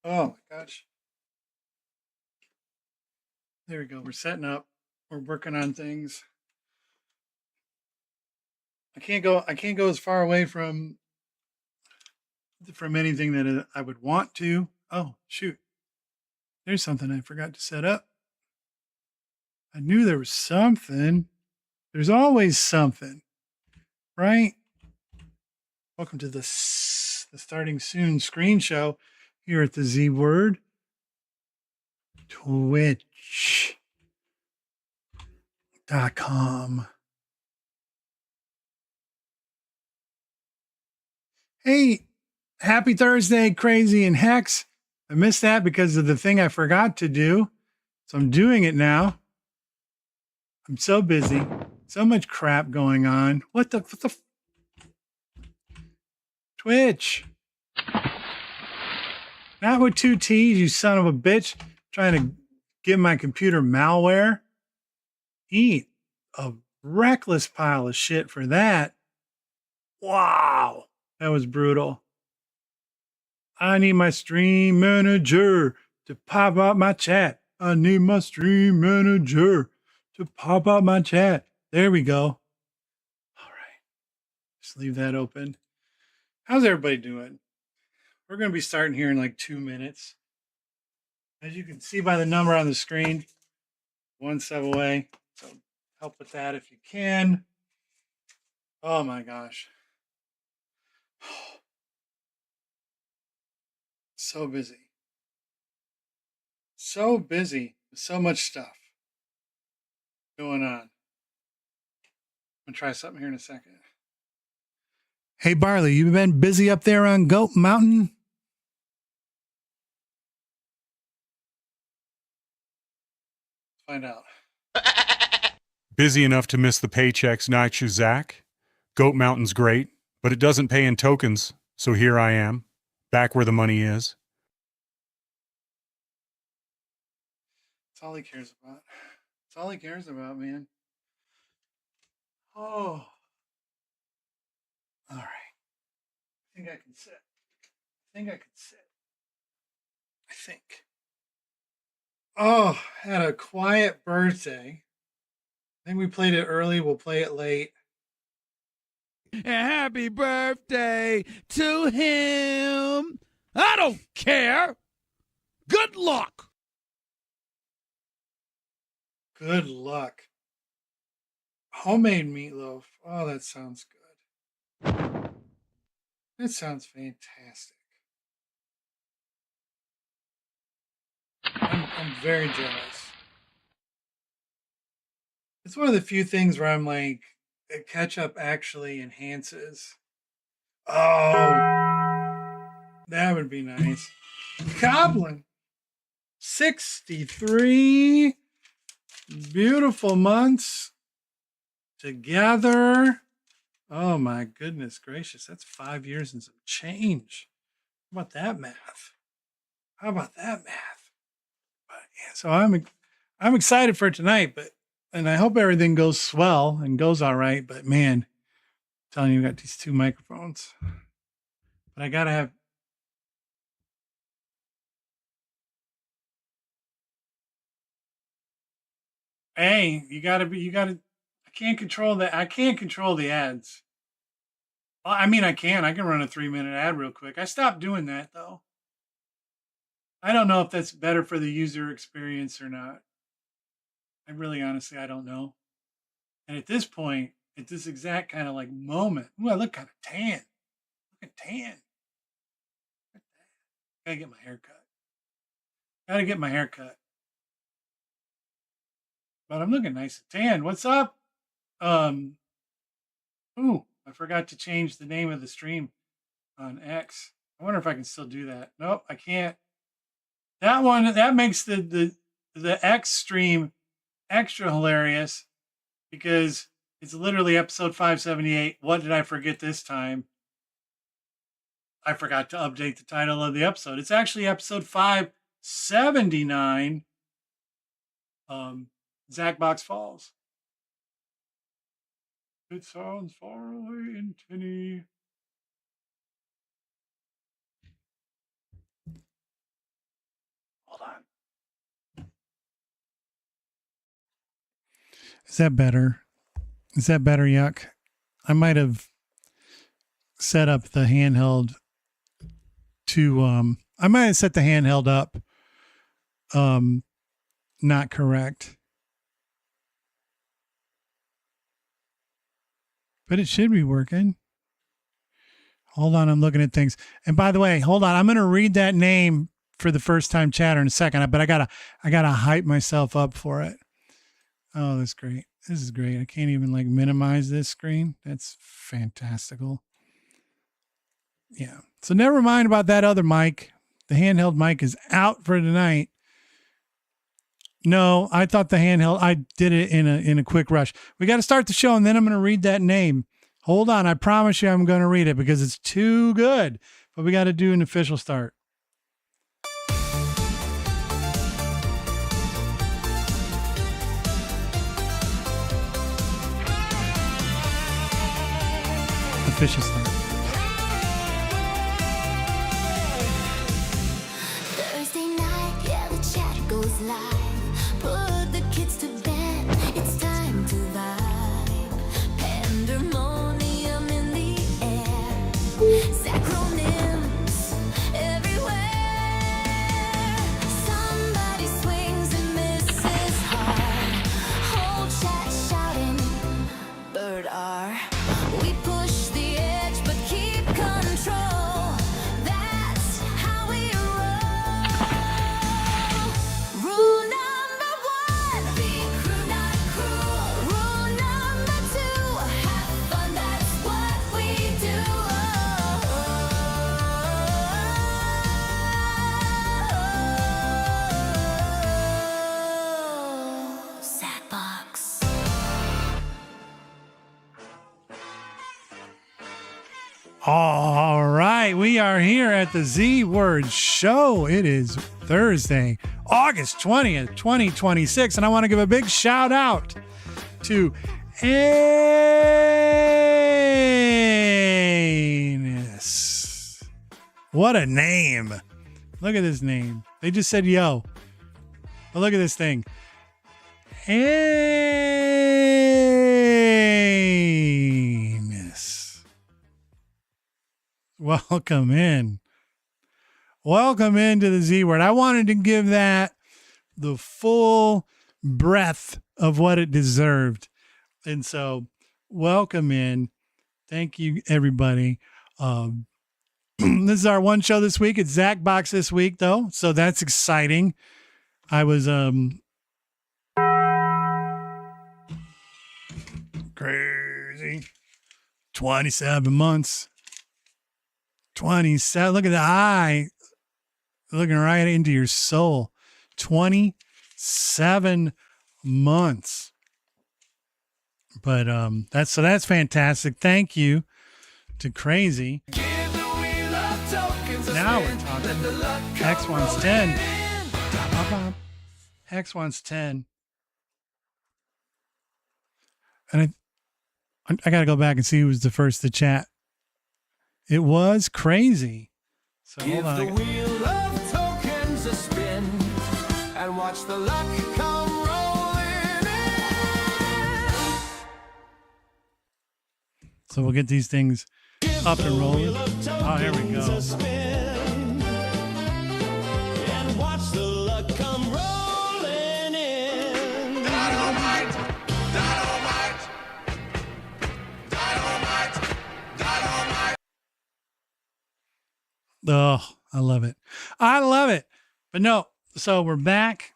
Oh my gosh. There we go. We're setting up. We're working on things. I can't go as far away from anything that I would want to. Oh, shoot. There's something I forgot to set up. I knew there was something. There's always something, right? Welcome to the starting soon screen show here at the Z Word Twitch.com. Hey, happy Thursday, Crazy and Hex. I missed that because of the thing I forgot to do. So I'm doing it now. I'm so busy. So much crap going on. What the Twitch? Not with two T's, you son of a bitch. Trying to give my computer malware. Eat a reckless pile of shit for that. Wow. That was brutal. I need my stream manager to pop up my chat. I need my stream manager to pop up my chat. There we go. All right. Just leave that open. How's everybody doing? We're going to be starting here in like 2 minutes. As you can see by the number on the screen, 1 step away. So help with that if you can. Oh my gosh. So busy. So busy with so much stuff going on. I'm going to try something here in a second. Hey, Barley, you been busy up there on Goat Mountain? Let's find out. Busy enough to miss the paychecks, not you, Zach. Goat Mountain's great, but it doesn't pay in tokens, so here I am, back where the money is. That's all he cares about. That's all he cares about, man. Oh. All right. I think I can sit. I think. Oh, had a quiet birthday. I think we played it early. We'll play it late. Happy birthday to him. I don't care. Good luck. Good luck. Homemade meatloaf. Oh, that sounds good. That sounds fantastic. I'm very jealous. It's one of the few things where I'm like, ketchup actually enhances. Oh, that would be nice. Goblin. 63 beautiful months together. Oh my goodness gracious. That's 5 years and some change. How about that math? But yeah, so I'm excited for tonight, and I hope everything goes swell and goes all right. But man, I'm telling you, I got these 2 microphones. But I gotta have. Hey, you gotta. I can't control that. I can't control the ads. Well, I mean, I can. I can run a 3-minute ad real quick. I stopped doing that though. I don't know if that's better for the user experience or not. I really, honestly, I don't know. And at this point, at this exact kind of like moment, ooh, I look kind of tan. Look at tan. Gotta get my hair cut. Gotta get my hair cut. But I'm looking nice and tan. What's up? Um, ooh, I forgot to change the name of the stream on X. I wonder if I can still do that. Nope, I can't. That makes the X stream extra hilarious because it's literally episode 578. What did I forget this time? I forgot to update the title of the episode. It's actually episode 579. Zacbox Falls. It sounds far away in tinny. Is that better? Is that better, Yuck? I might have set up the handheld to I might have set the handheld up not correct. But it should be working. Hold on, I'm looking at things. And by the way, hold on, I'm going to read that name for the first time chatter in a second, but I gotta hype myself up for it. Oh, that's great. This is great. I can't even like minimize this screen. That's fantastical. Yeah. So never mind about that other mic. The handheld mic is out for tonight. No, I thought the handheld, I did it in a quick rush. We got to start the show and then I'm going to read that name. Hold on. I promise you I'm going to read it because it's too good, but we got to do an official start. Official start. Thursday night, yeah, the chat goes live. Put the kids to bed, it's time to vibe. Pandemonium in the air, acronyms everywhere. Somebody swings and misses hard. Whole chat shouting, bird R. We push the edge, but keep control. That's how we roll. Rule number 1, be crude, not cruel. Rule number 2, have fun, that's what we do. Zacbox. All right, we are here at the Z Word Show. It is Thursday, August 20th, 2026, and I want to give a big shout out to Anus. What a name. Look at this name. They just said yo. But look at this thing. Anus. Welcome in. Welcome into the Z Word. I wanted to give that the full breadth of what it deserved. And so, welcome in. Thank you, everybody. This is our one show this week. It's Zacbox this week, though. So that's exciting. I was crazy. 27 months. 27. Look at the eye. Looking right into your soul. 27 months. But that's fantastic. Thank you to Crazy. Now we're talking. Hex wants 10. Hex wants 10. And I got to go back and see who was the first to chat. It was Crazy. So hold on. Give the wheel of tokens a spin and watch the luck come rolling in. So we'll get these things up and rolling. Oh, here we go. And watch the luck come rolling in. Dynamite! Dynamite! Dynamite! Dynamite! Oh, I love it. I love it. But no, so we're back.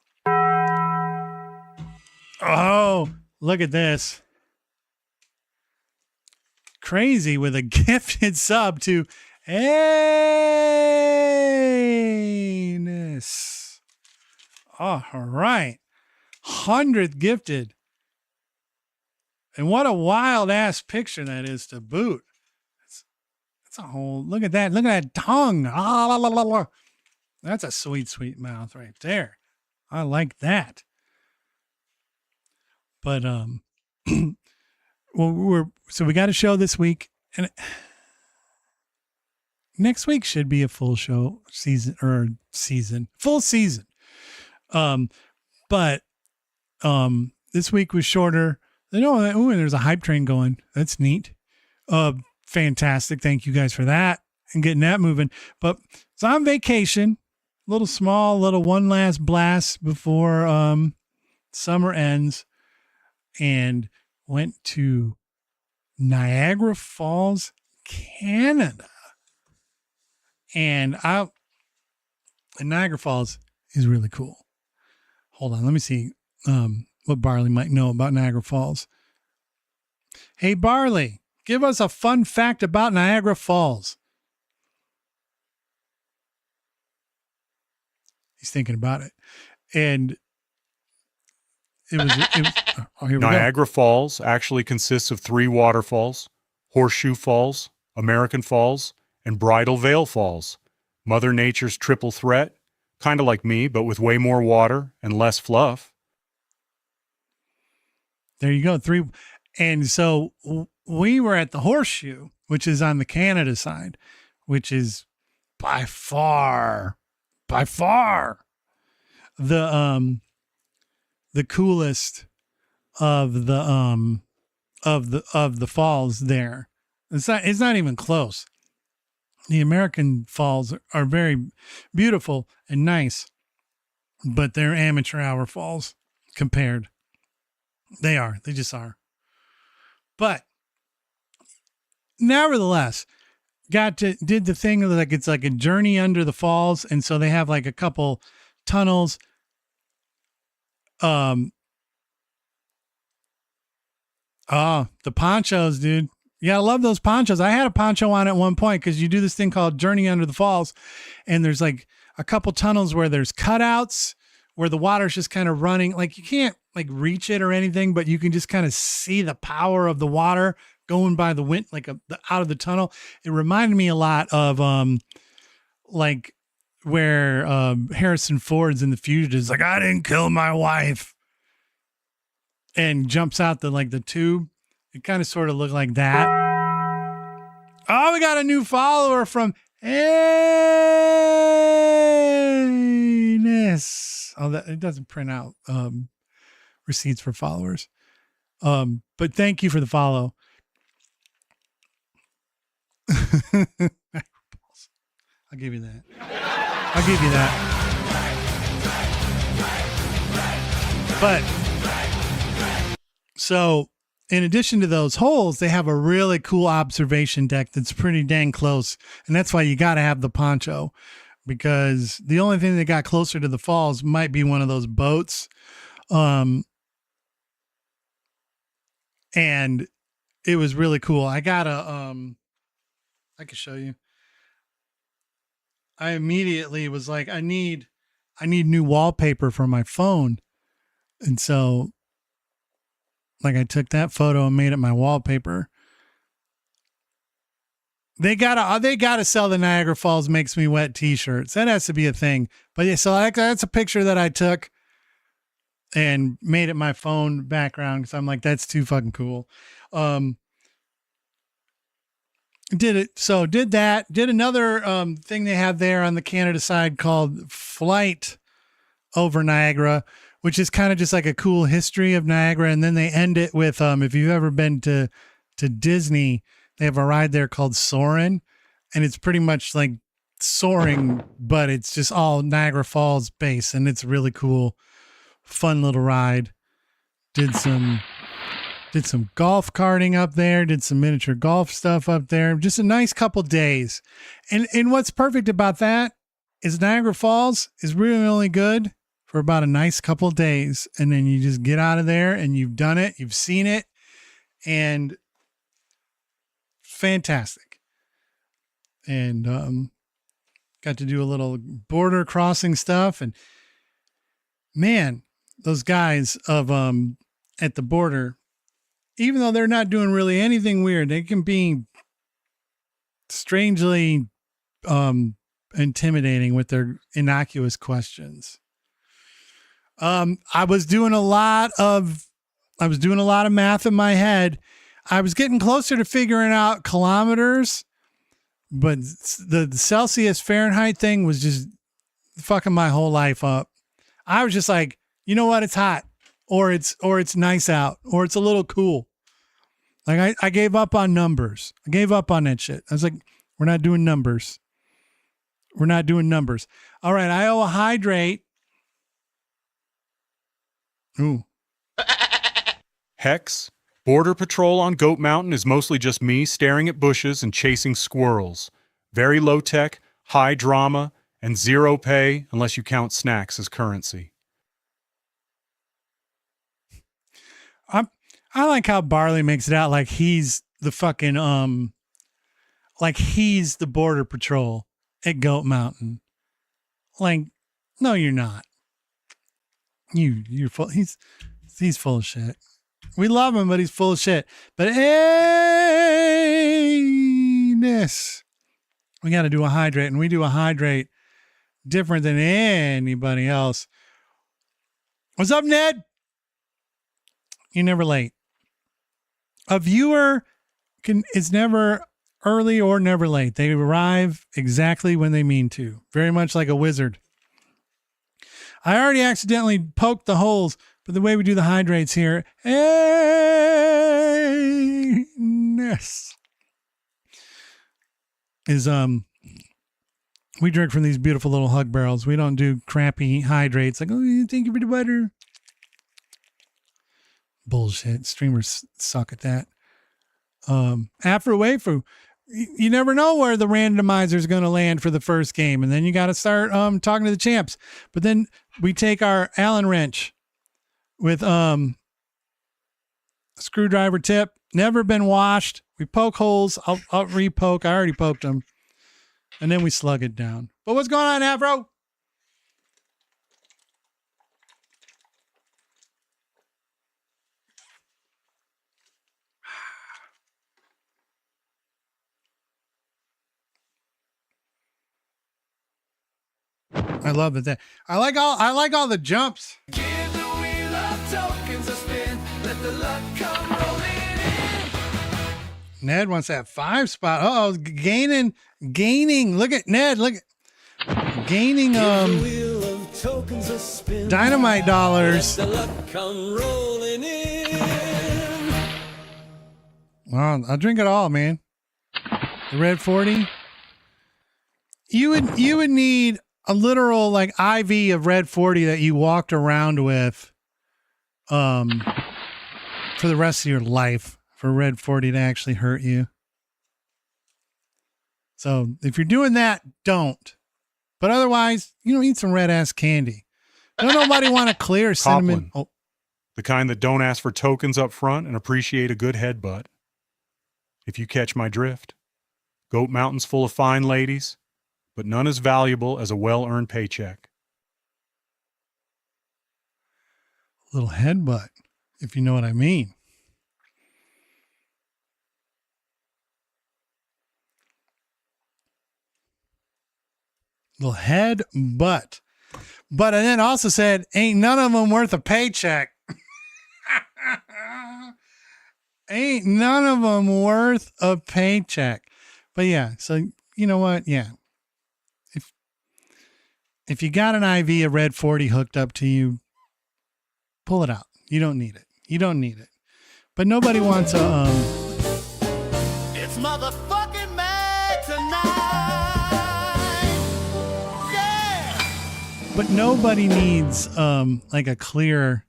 Oh, look at this. Crazy with a gifted sub to Anus. All right. 100th gifted. And what a wild ass picture that is to boot. That's a whole, look at that. Look at that tongue. Ah, la, la, la, la. That's a sweet, sweet mouth right there. I like that. But, well, so we got a show this week, and next week should be a full show full season. But this week was shorter. Oh, and there's a hype train going. That's neat. Fantastic. Thank you guys for that and getting that moving. But it's on vacation, little one last blast before summer ends, and went to Niagara Falls, Canada. And Niagara Falls is really cool. Hold on, let me see what Barley might know about Niagara Falls. Hey, Barley, give us a fun fact about Niagara Falls. He's thinking about it. And it was oh, here we go. Niagara Falls actually consists of 3 waterfalls: Horseshoe Falls, American Falls, and Bridal Veil Falls. Mother Nature's triple threat, kind of like me, but with way more water and less fluff. There you go. 3. And so we were at the Horseshoe, which is on the Canada side, which is by far the coolest of the falls there. It's not even close. The American falls are very beautiful and nice, but they're amateur hour falls compared. They just are. But nevertheless, did the thing like it's like a journey under the falls, and so they have like a couple tunnels. The ponchos, dude. Yeah, I love those ponchos. I had a poncho on at one point because you do this thing called Journey Under the Falls, and there's like a couple tunnels where there's cutouts where the water's just kind of running. Like you can't like reach it or anything, but you can just kind of see the power of the water going by the wind, like out of the tunnel. It reminded me a lot of like where Harrison Ford's in The Fugitives, like, I didn't kill my wife, and jumps out the tube. It kind of sort of looked like that. Oh, we got a new follower from Anus. Oh, it doesn't print out receipts for followers. But thank you for the follow. I'll give you that. But so in addition to those holes, they have a really cool observation deck that's pretty dang close. And that's why you got to have the poncho, because the only thing that got closer to the falls might be one of those boats. And it was really cool. I got I can show you. I immediately was like, I need new wallpaper for my phone. And so like I took that photo and made it my wallpaper. They gotta sell the Niagara Falls Makes Me Wet t-shirts. That has to be a thing. But yeah, so that's a picture that I took and made it my phone background because I'm like, that's too fucking cool. Did another thing they have there on the Canada side called Flight Over Niagara, which is kind of just like a cool history of Niagara. And then they end it with, if you've ever been to Disney, they have a ride there called Soarin', and it's pretty much like soaring, but it's just all Niagara Falls based, and it's really cool. Fun little ride. Did some golf karting up there, did some miniature golf stuff up there. Just a nice couple days. And what's perfect about that is Niagara Falls is really only good for about a nice couple days. And then you just get out of there and you've done it, you've seen it, and fantastic. And got to do a little border crossing stuff. And man, those guys of at the border, even though they're not doing really anything weird, they can be strangely intimidating with their innocuous questions. I was doing a lot of math in my head. I was getting closer to figuring out kilometers, but the Celsius Fahrenheit thing was just fucking my whole life up. I was just like, you know what? It's hot. or it's nice out, or it's a little cool. Like I gave up on numbers. I gave up on that shit. I was like, we're not doing numbers. We're not doing numbers. All right, I owe a hydrate. Ooh. Hex, Border Patrol on Goat Mountain is mostly just me staring at bushes and chasing squirrels. Very low tech, high drama, and zero pay unless you count snacks as currency. I like how Barley makes it out like he's the fucking like he's the Border Patrol at Goat Mountain. Like, no, you're not. You're full. He's full of shit. We love him, but he's full of shit. But this, we got to do a hydrate, and we do a hydrate different than anybody else. What's up, Ned? You're never late. A viewer is never early or never late. They arrive exactly when they mean to. Very much like a wizard. I already accidentally poked the holes, but the way we do the hydrates here, is we drink from these beautiful little hug barrels. We don't do crappy hydrates like, oh, thank you for the butter. Bullshit. Streamers suck at that. After a waifu, you never know where the randomizer is going to land for the first game, and then you got to start talking to the champs. But then we take our Allen wrench with a screwdriver tip, never been washed. We poke holes. I'll re-poke. I already poked them, and then we slug it down. But what's going on, Afro? I love it. I like all the jumps. Give the wheel of tokens a spin. Let the luck come rolling in. Ned wants that 5 spot. Oh, gaining. Look at Ned. Look at gaining Wheel of tokens a spin. dynamite dollars. Let the luck come rolling in. Well, I'll drink it all, man. The red 40. You would need a literal like IV of red 40 that you walked around with for the rest of your life for red 40 to actually hurt you. So if you're doing that, don't. But otherwise, eat some red ass candy. Don't nobody want to clear cinnamon. Poplin. The kind that don't ask for tokens up front and appreciate a good headbutt. If you catch my drift. Goat Mountain's full of fine ladies, but none as valuable as a well-earned paycheck. Little headbutt, if you know what I mean. Little headbutt. But and then also said, ain't none of them worth a paycheck. Ain't none of them worth a paycheck. But yeah, so you know what? Yeah. If you got an IV, a red 40 hooked up to you, pull it out. You don't need it. You don't need it. But nobody wants a It's motherfucking mad tonight. Yeah. but nobody needs like a clear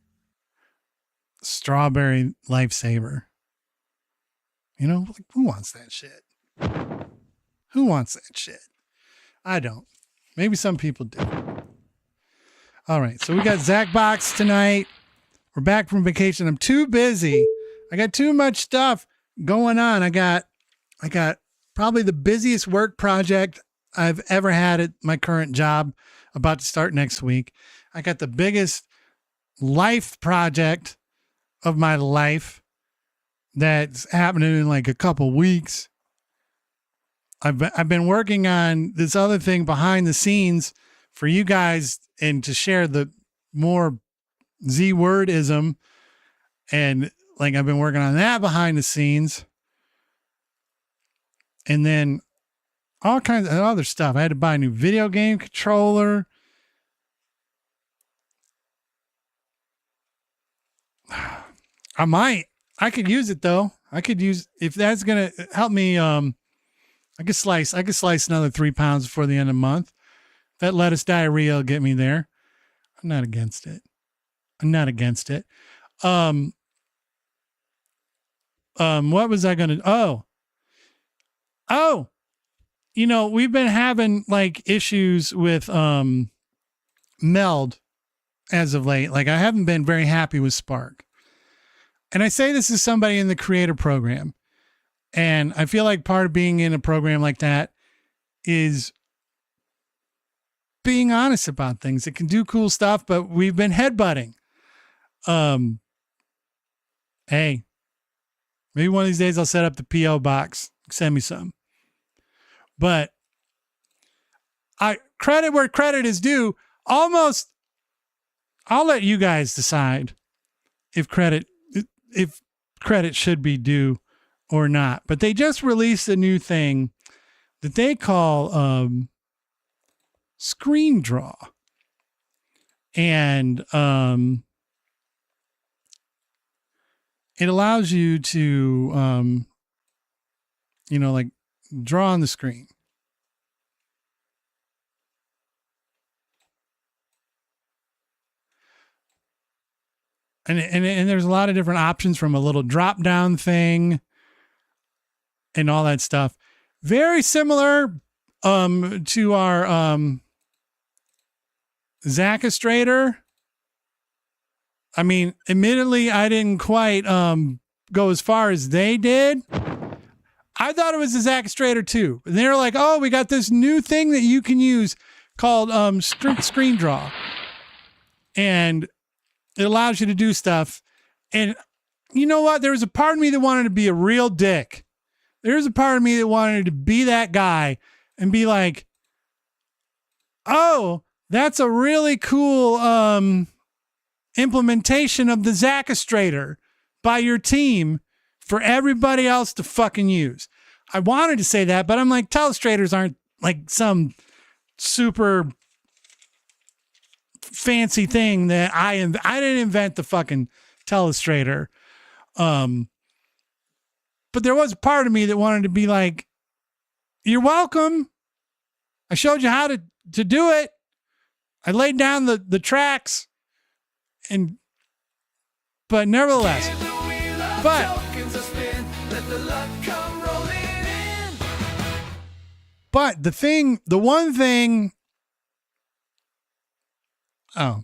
strawberry lifesaver. Like, who wants that shit? Who wants that shit? I don't. Maybe some people do. All right. So we got Zacbox tonight. We're back from vacation. I'm too busy. I got too much stuff going on. I got probably the busiest work project I've ever had at my current job, about to start next week. I got the biggest life project of my life that's happening in like a couple weeks. I've been working on this other thing behind the scenes for you guys and to share the more Z wordism. And like, I've been working on that behind the scenes. And then all kinds of other stuff. I had to buy a new video game controller. I could use it though. I could use, if that's going to help me, I could slice another 3 pounds before the end of the month. That lettuce diarrhea will get me there. I'm not against it. What was I going to, we've been having like issues with, Meld as of late. Like I haven't been very happy with Spark. And I say this as somebody in the creator program. And I feel like part of being in a program like that is being honest about things. It can do cool stuff, but we've been headbutting. Hey, maybe one of these days I'll set up the PO box. Send me some. But I credit where credit is due. Almost, I'll let you guys decide if credit should be due or not. But they just released a new thing that they call Screen Draw. And it allows you to like draw on the screen. And there's a lot of different options, from a little drop down thing and all that stuff. Very similar to our Zacbox. I mean, admittedly, I didn't quite go as far as they did. I thought it was a Zacbox too. And they're like, oh, we got this new thing that you can use called Screen Draw. And it allows you to do stuff. And you know what? There was a part of me that wanted to be a real dick. There's a part of me that wanted to be that guy and be like, oh, that's a really cool implementation of the Zacbox by your team for everybody else to fucking use. I wanted to say that, but I'm like, telestrators aren't like some super fancy thing that I didn't invent the fucking telestrator. But there was a part of me that wanted to be like, you're welcome. I showed you how to do it. I laid down the tracks, but nevertheless, but the one thing, oh,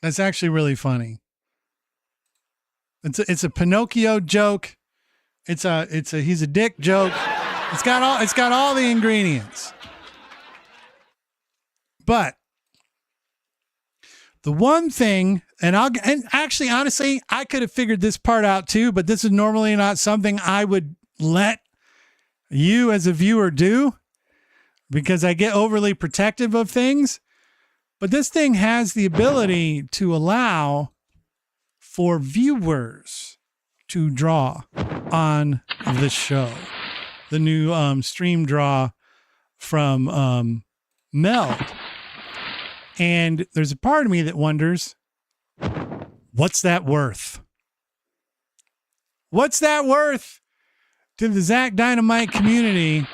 that's actually really funny. It's a Pinocchio joke. He's a dick joke. It's got all the ingredients. But the one thing, and actually, honestly, I could have figured this part out too, but this is normally not something I would let you as a viewer do because I get overly protective of things. But this thing has the ability to allow for viewers to draw on the show. The new stream draw from Meld. And there's a part of me that wonders, what's that worth? What's that worth to the Zac Dynamite community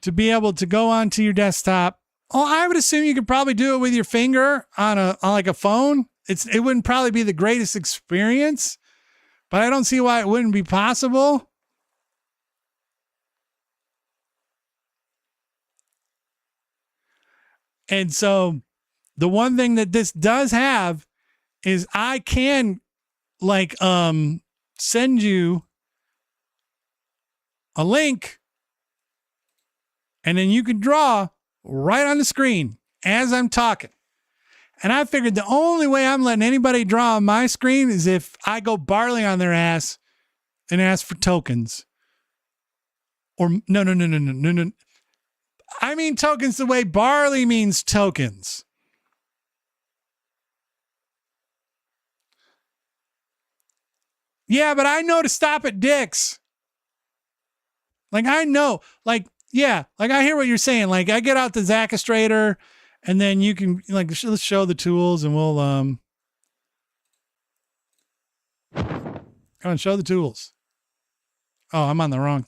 to be able to go onto your desktop? Oh, I would assume you could probably do it with your finger on like a phone. It wouldn't probably be the greatest experience, but I don't see why it wouldn't be possible. And so the one thing that this does have is I can like send you a link and then you can draw right on the screen as I'm talking. And I figured the only way I'm letting anybody draw on my screen is if I go barley on their ass and ask for tokens. Or no. I mean tokens the way barley means tokens. Yeah, but I know to stop at dicks. Like I know, like, yeah, like I hear what you're saying. Like I get out the Zacbox and then you can like, let's show the tools and we'll, Come on, show the tools. Oh, I'm on the wrong.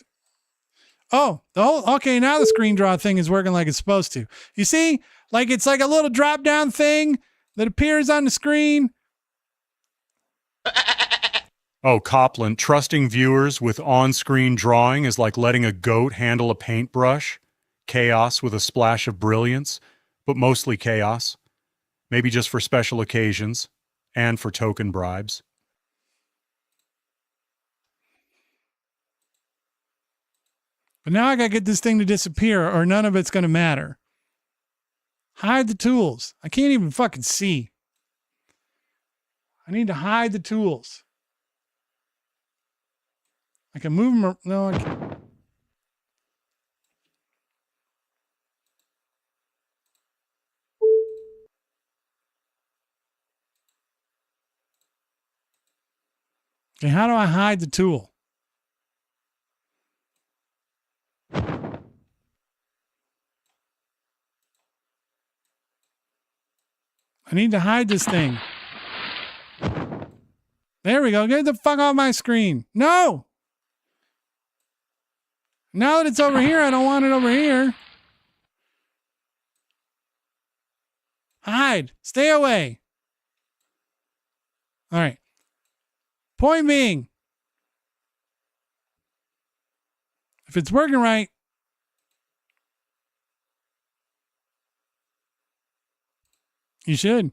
Oh, okay. Now the screen draw thing is working like it's supposed to. You see, like it's like a little drop down thing that appears on the screen. Oh, Copland, trusting viewers with on-screen drawing is like letting a goat handle a paintbrush. Chaos with a splash of brilliance, but mostly chaos. Maybe just for special occasions and for token bribes. But now I gotta get this thing to disappear or none of it's gonna matter. Hide the tools. I can't even fucking see. I need to hide the tools. I can move them. No, I can't. Okay, how do I hide the tool? I need to hide this thing. There we go. Get the fuck off my screen. No! Now that it's over here, I don't want it over here. Hide. Stay away. All right. Point being, if it's working right, you should.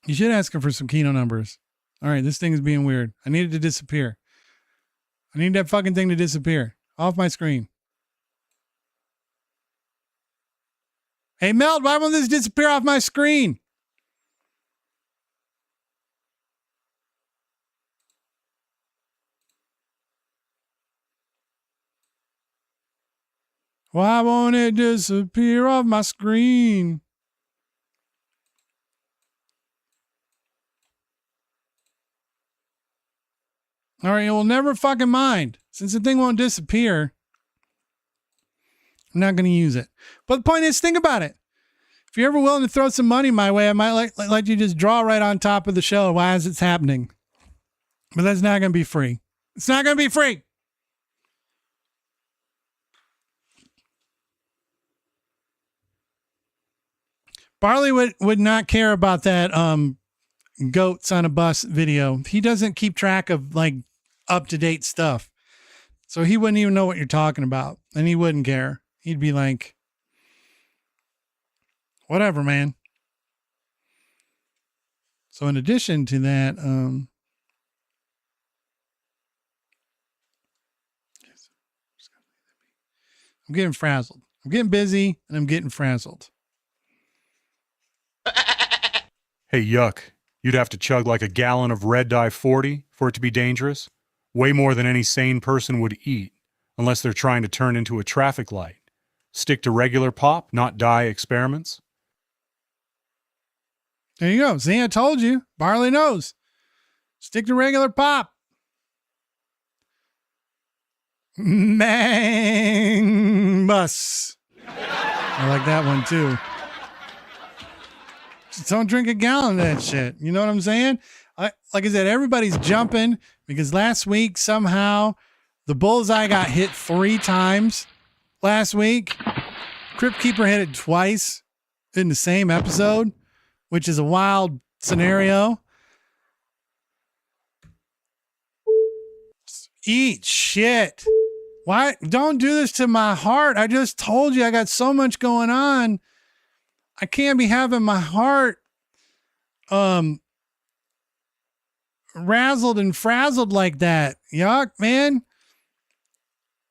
You should ask him for some Keno numbers. All right, this thing is being weird. I need it to disappear. I need that fucking thing to disappear. Off my screen. Hey, Meld, why won't this disappear off my screen? Why won't it disappear off my screen? All right, it will never fucking mind. Since the thing won't disappear, I'm not going to use it. But the point is, think about it. If you're ever willing to throw some money my way, I might let you just draw right on top of the show as it's happening. But that's not going to be free. It's not going to be free. Barley would not care about that goats on a bus video. He doesn't keep track of like up-to-date stuff. So he wouldn't even know what you're talking about. And he wouldn't care. He'd be like, whatever, man. So in addition to that, I'm getting frazzled. I'm getting busy and I'm getting frazzled. Hey, yuck. You'd have to chug like a gallon of red dye 40 for it to be dangerous. Way more than any sane person would eat, unless they're trying to turn into a traffic light. Stick to regular pop, not dye experiments. There you go. See, I told you. Barley knows. Stick to regular pop. Mang bus. I like that one too. Just don't drink a gallon of that shit. You know what I'm saying? Like I said, everybody's jumping because last week somehow the bullseye got hit 3 times. Last week, Crypt Keeper hit it twice in the same episode, which is a wild scenario. Eat shit. Why? Don't do this to my heart. I just told you I got so much going on. I can't be having my heart razzled and frazzled like that. Yuck, man.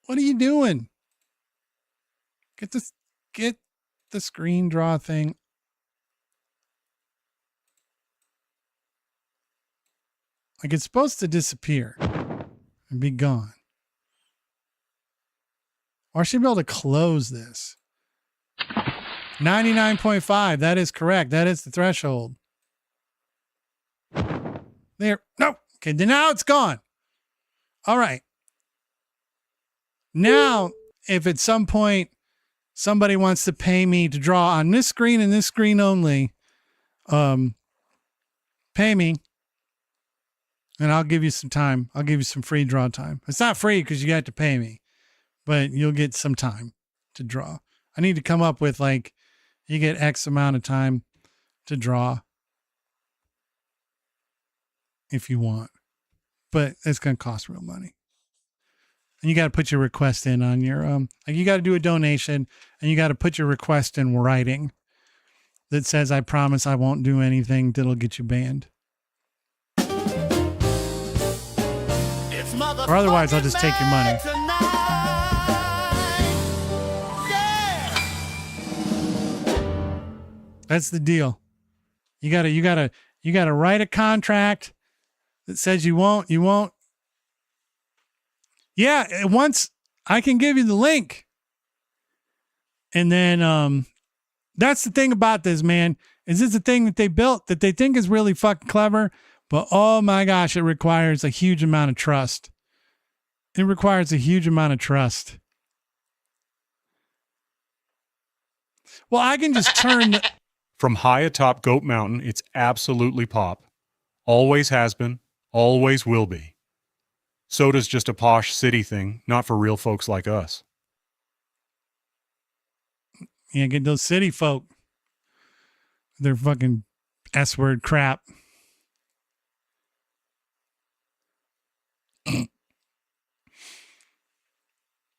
What are you doing? Get the screen draw thing. Like it's supposed to disappear and be gone. Or I should be able to close this. 99.5. That is correct. That is the threshold. There. No. Okay. Then now it's gone. All right. Now, if at some point somebody wants to pay me to draw on this screen and this screen only, pay me. And I'll give you some time. I'll give you some free draw time. It's not free because you got to pay me, but you'll get some time to draw. I need to come up with like, you get X amount of time to draw if you want, but it's going to cost real money. And you got to put your request in on your, like you got to do a donation and you got to put your request in writing that says, I promise I won't do anything that'll get you banned. Or otherwise I'll just take your money. That's the deal. You gotta write a contract that says you won't. Yeah, once I can give you the link. And then that's the thing about this, man. Is this a thing that they built that they think is really fucking clever? But oh my gosh, it requires a huge amount of trust. It requires a huge amount of trust. Well, I can just turn the... From high atop Goat Mountain, it's absolutely pop. Always has been, always will be. Soda's just a posh city thing, not for real folks like us. Yeah, get those city folk. They're fucking S-word crap.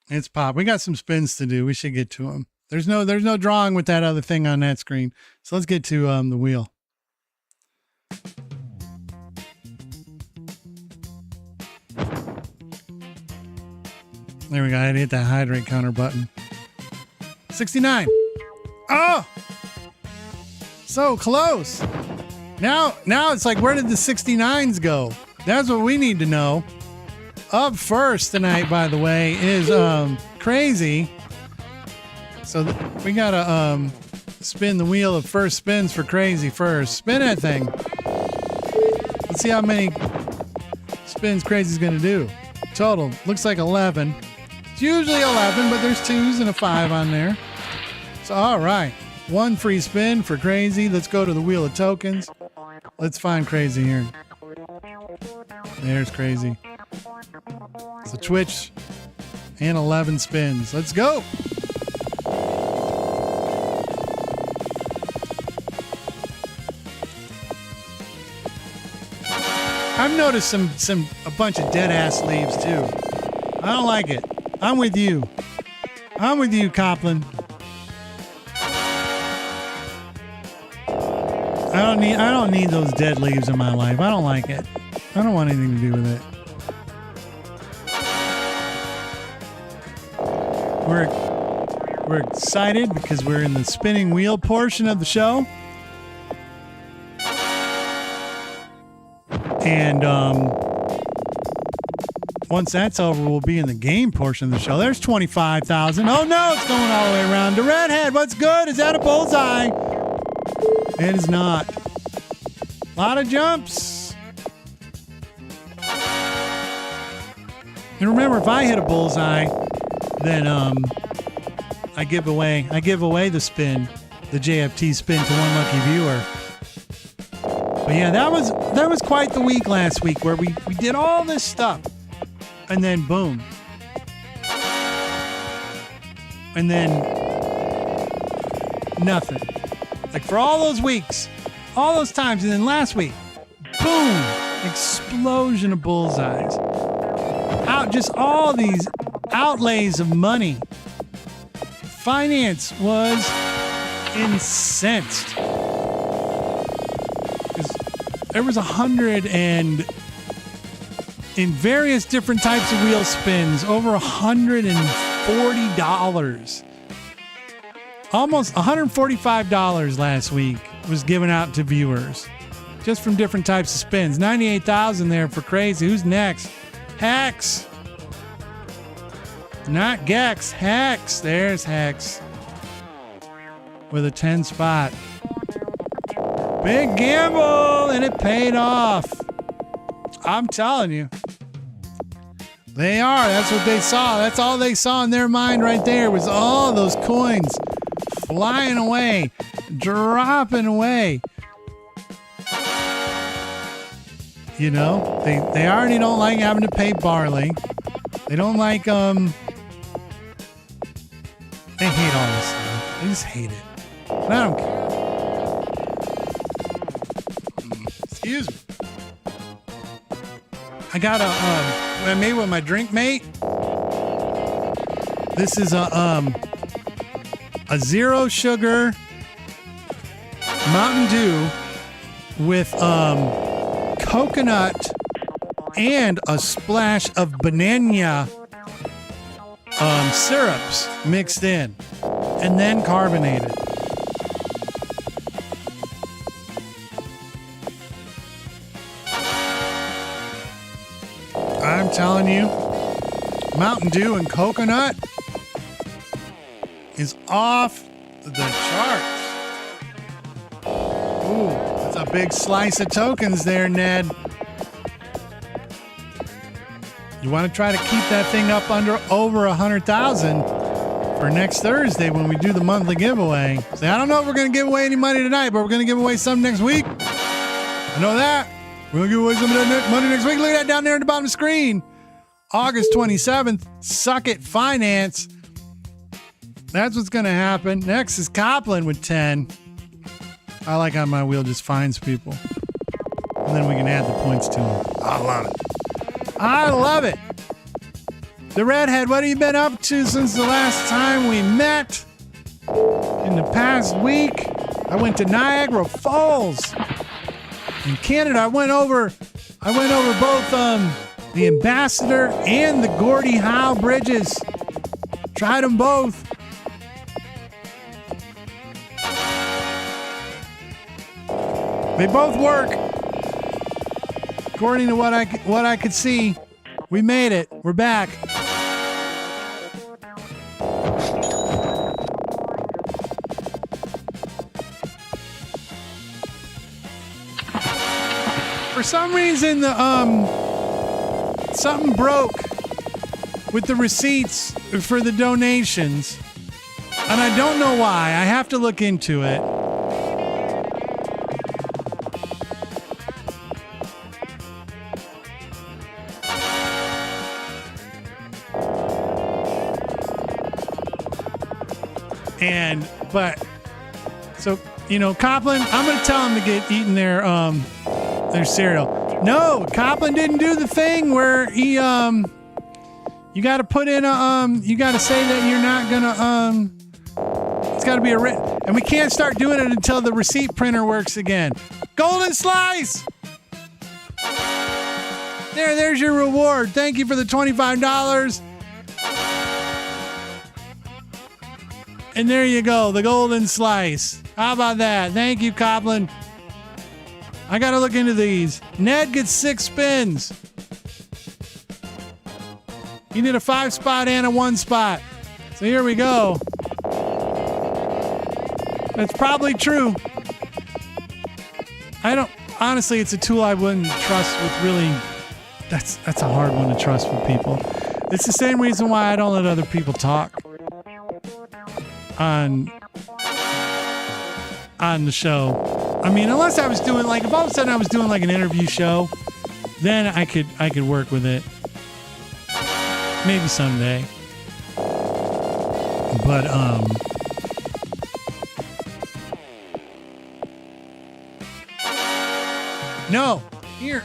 It's pop. We got some spins to do. We should get to them. There's no drawing with that other thing on that screen. So let's get to the wheel. There we go. I had to hit that hydrate counter button. 69. Oh! So close. Now it's like, where did the 69s go? That's what we need to know. Up first tonight, by the way, is Crazy. So we gotta spin the wheel of first spins for Crazy first. Spin that thing. Let's see how many spins Crazy's gonna do. Total looks like 11. It's usually 11, but there's 2s and a 5 on there. So all right, 1 free spin for Crazy. Let's go to the wheel of tokens. Let's find Crazy here. There's Crazy. So Twitch and 11 spins. Let's go. I've noticed a bunch of dead ass leaves too. I don't like it. I'm with you. Copland. I don't need those dead leaves in my life. I don't like it. I don't want anything to do with it. We're excited because we're in the spinning wheel portion of the show. And once that's over, we'll be in the game portion of the show. There's 25,000. Oh no, it's going all the way around. The redhead, what's good? Is that a bullseye? It is not. A lot of jumps. And remember, if I hit a bullseye, then I give away the spin, the JFT spin to one lucky viewer. But yeah, that was quite the week last week where we did all this stuff and then boom. And then nothing. Like for all those weeks, all those times, and then last week, boom, explosion of bullseyes. Just all these outlays of money. Finance was incensed. There was 100 and in various different types of wheel spins, over $140. Almost $145 last week was given out to viewers. Just from different types of spins. 98,000 there for Crazy. Who's next? Hex. Not Gex. Hex. There's Hex. With a 10 spot. Big gamble, and it paid off. I'm telling you. They are. That's what they saw. That's all they saw in their mind right there was all those coins flying away, dropping away. You know, they already don't like having to pay barley. They don't like, they hate all this stuff. They just hate it. And I don't care. Excuse me. I got what I made with my drink mate. This is a zero sugar Mountain Dew with, coconut and a splash of banana syrups mixed in and then carbonated. I'm telling you, Mountain Dew and coconut is off the charts. Ooh, that's a big slice of tokens there, Ned. You want to try to keep that thing up over 100,000 for next Thursday when we do the monthly giveaway. Say, I don't know if we're going to give away any money tonight, but we're going to give away some next week. I know that. We're going to give away some money next week. Look at that down there at the bottom of the screen. August 27th, Suck It Finance. That's what's going to happen. Next is Copland with 10. I like how my wheel just finds people. And then we can add the points to them. I love it. I love it. The Redhead, what have you been up to since the last time we met? In the past week, I went to Niagara Falls in Canada. I went over both the Ambassador and the Gordie Howe bridges. Tried them both. They both work. According to what I could see, we made it. We're back. For some reason, something broke with the receipts for the donations, and I don't know why. I have to look into it. So, Copland, I'm going to tell him to get eating their cereal. No, Copland didn't do the thing where he, you got to put in you got to say that you're not going to, it's got to be a written, and we can't start doing it until the receipt printer works again. Golden Slice! There's your reward. Thank you for the $25. And there you go, the Golden Slice. How about that? Thank you, Copland. I got to look into these. Ned gets 6 spins. He did a 5-spot and a 1-spot. So here we go. That's probably true. Honestly, it's a tool I wouldn't trust with really. That's a hard one to trust with people. It's the same reason why I don't let other people talk on the show. I mean, unless I was doing if all of a sudden I was doing an interview show, then I could work with it. Maybe someday. But no. Here.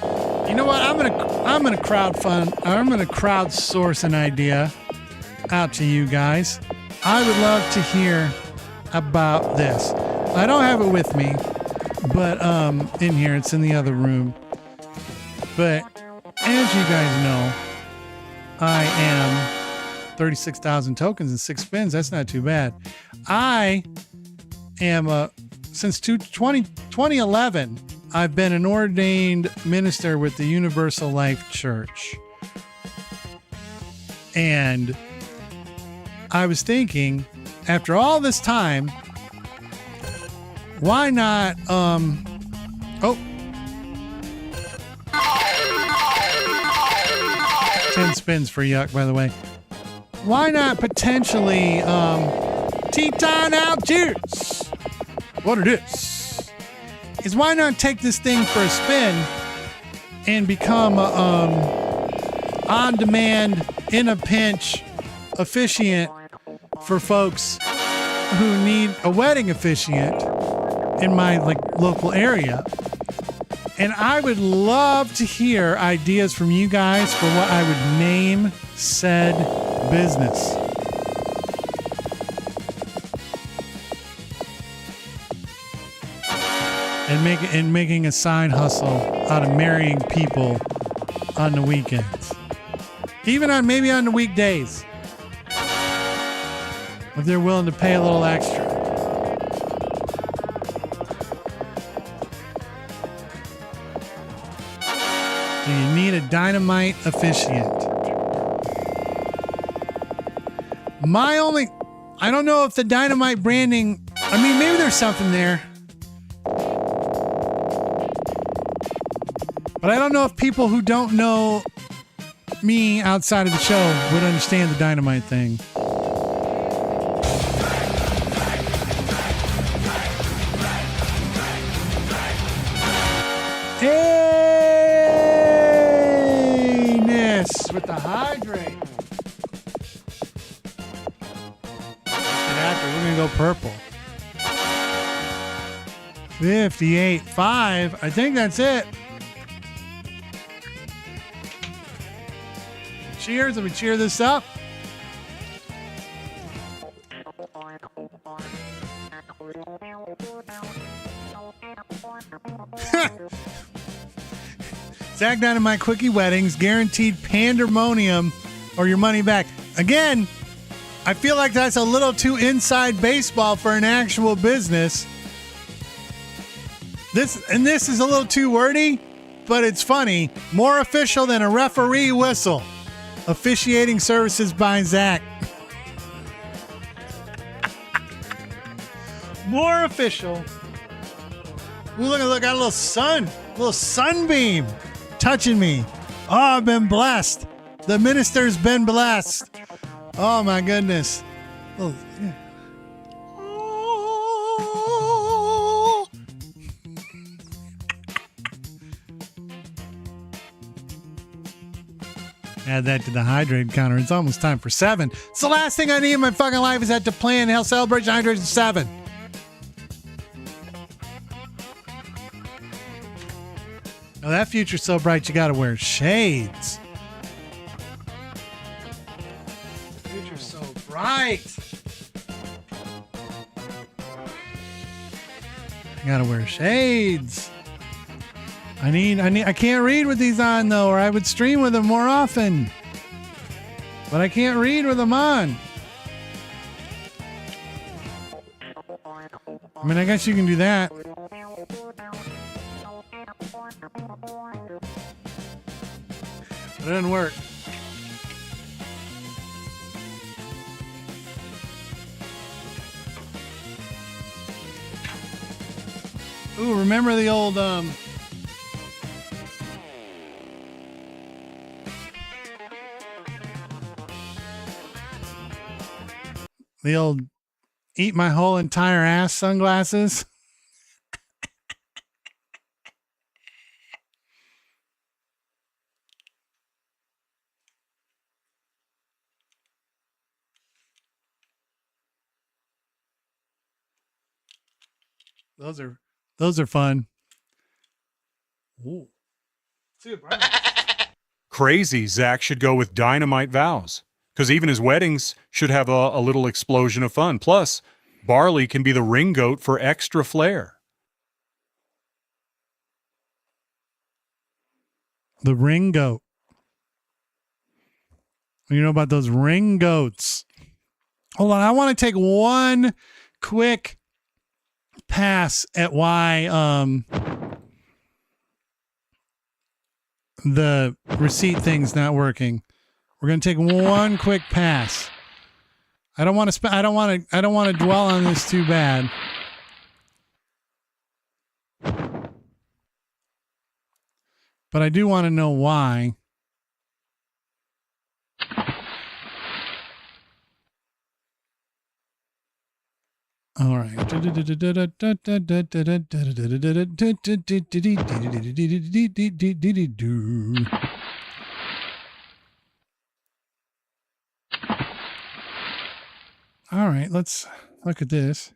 You know what? I'm gonna crowdsource an idea out to you guys. I would love to hear about this. I don't have it with me, but in here, it's in the other room. But as you guys know, I am 36,000 tokens and 6 spins. That's not too bad. I am since 2011, I've been an ordained minister with the Universal Life Church. And I was thinking, after all this time, why not, 10 spins for Yuck, by the way. Why not potentially, Teton out, cheers! What it is why not take this thing for a spin and become a on-demand, in a pinch officiant for folks who need a wedding officiant in my local area. And I would love to hear ideas from you guys for what I would name said business. And making a side hustle out of marrying people on the weekends. Even maybe on the weekdays. If they're willing to pay a little extra. So you need a dynamite officiant. I don't know if the dynamite branding, maybe there's something there. But I don't know if people who don't know me outside of the show would understand the dynamite thing. Hey-ness with the hydrate. After, we're going to go purple. 58.5. I think that's it. Cheers. Let me cheer this up. Zach Dynamite Quickie Weddings, guaranteed pandemonium or your money back. Again, I feel like that's a little too inside baseball for an actual business. This is a little too wordy, but it's funny. More official than a referee whistle. Officiating services by Zach. More official. Ooh, look, got a little sunbeam touching me. Oh, I've been blessed. The minister's been blessed. Oh my goodness. Oh, yeah. Add that to the hydrate counter. It's almost time for 7. It's the last thing I need in my fucking life is that to plan Hell Celebration Hydration 7. Now that future's so bright you gotta wear shades. The future's so bright. I gotta wear shades. I can't read with these on though, or I would stream with them more often. But I can't read with them on. I guess you can do that. But it doesn't work. Ooh, remember the old the old eat my whole entire ass sunglasses? Those are fun. Ooh. Crazy, Zach should go with dynamite vows. Because even his weddings should have a little explosion of fun. Plus, barley can be the ring goat for extra flair. The ring goat. You know about those ring goats. Hold on, I want to take one quick pass at why the receipt thing's not working. We're going to take one quick pass. I don't want to dwell on this too bad. But I do want to know why. All right. All right, let's look at this.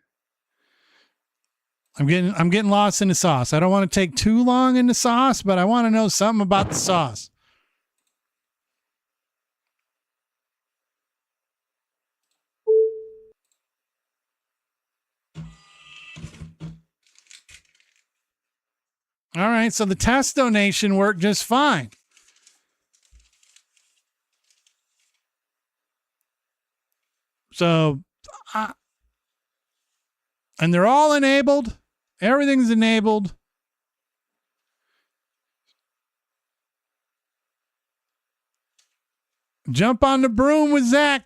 I'm getting lost in the sauce. I don't want to take too long in the sauce, but I want to know something about the sauce. All right, so the test donation worked just fine. So, and they're all enabled. Everything's enabled. Jump on the broom with Zach.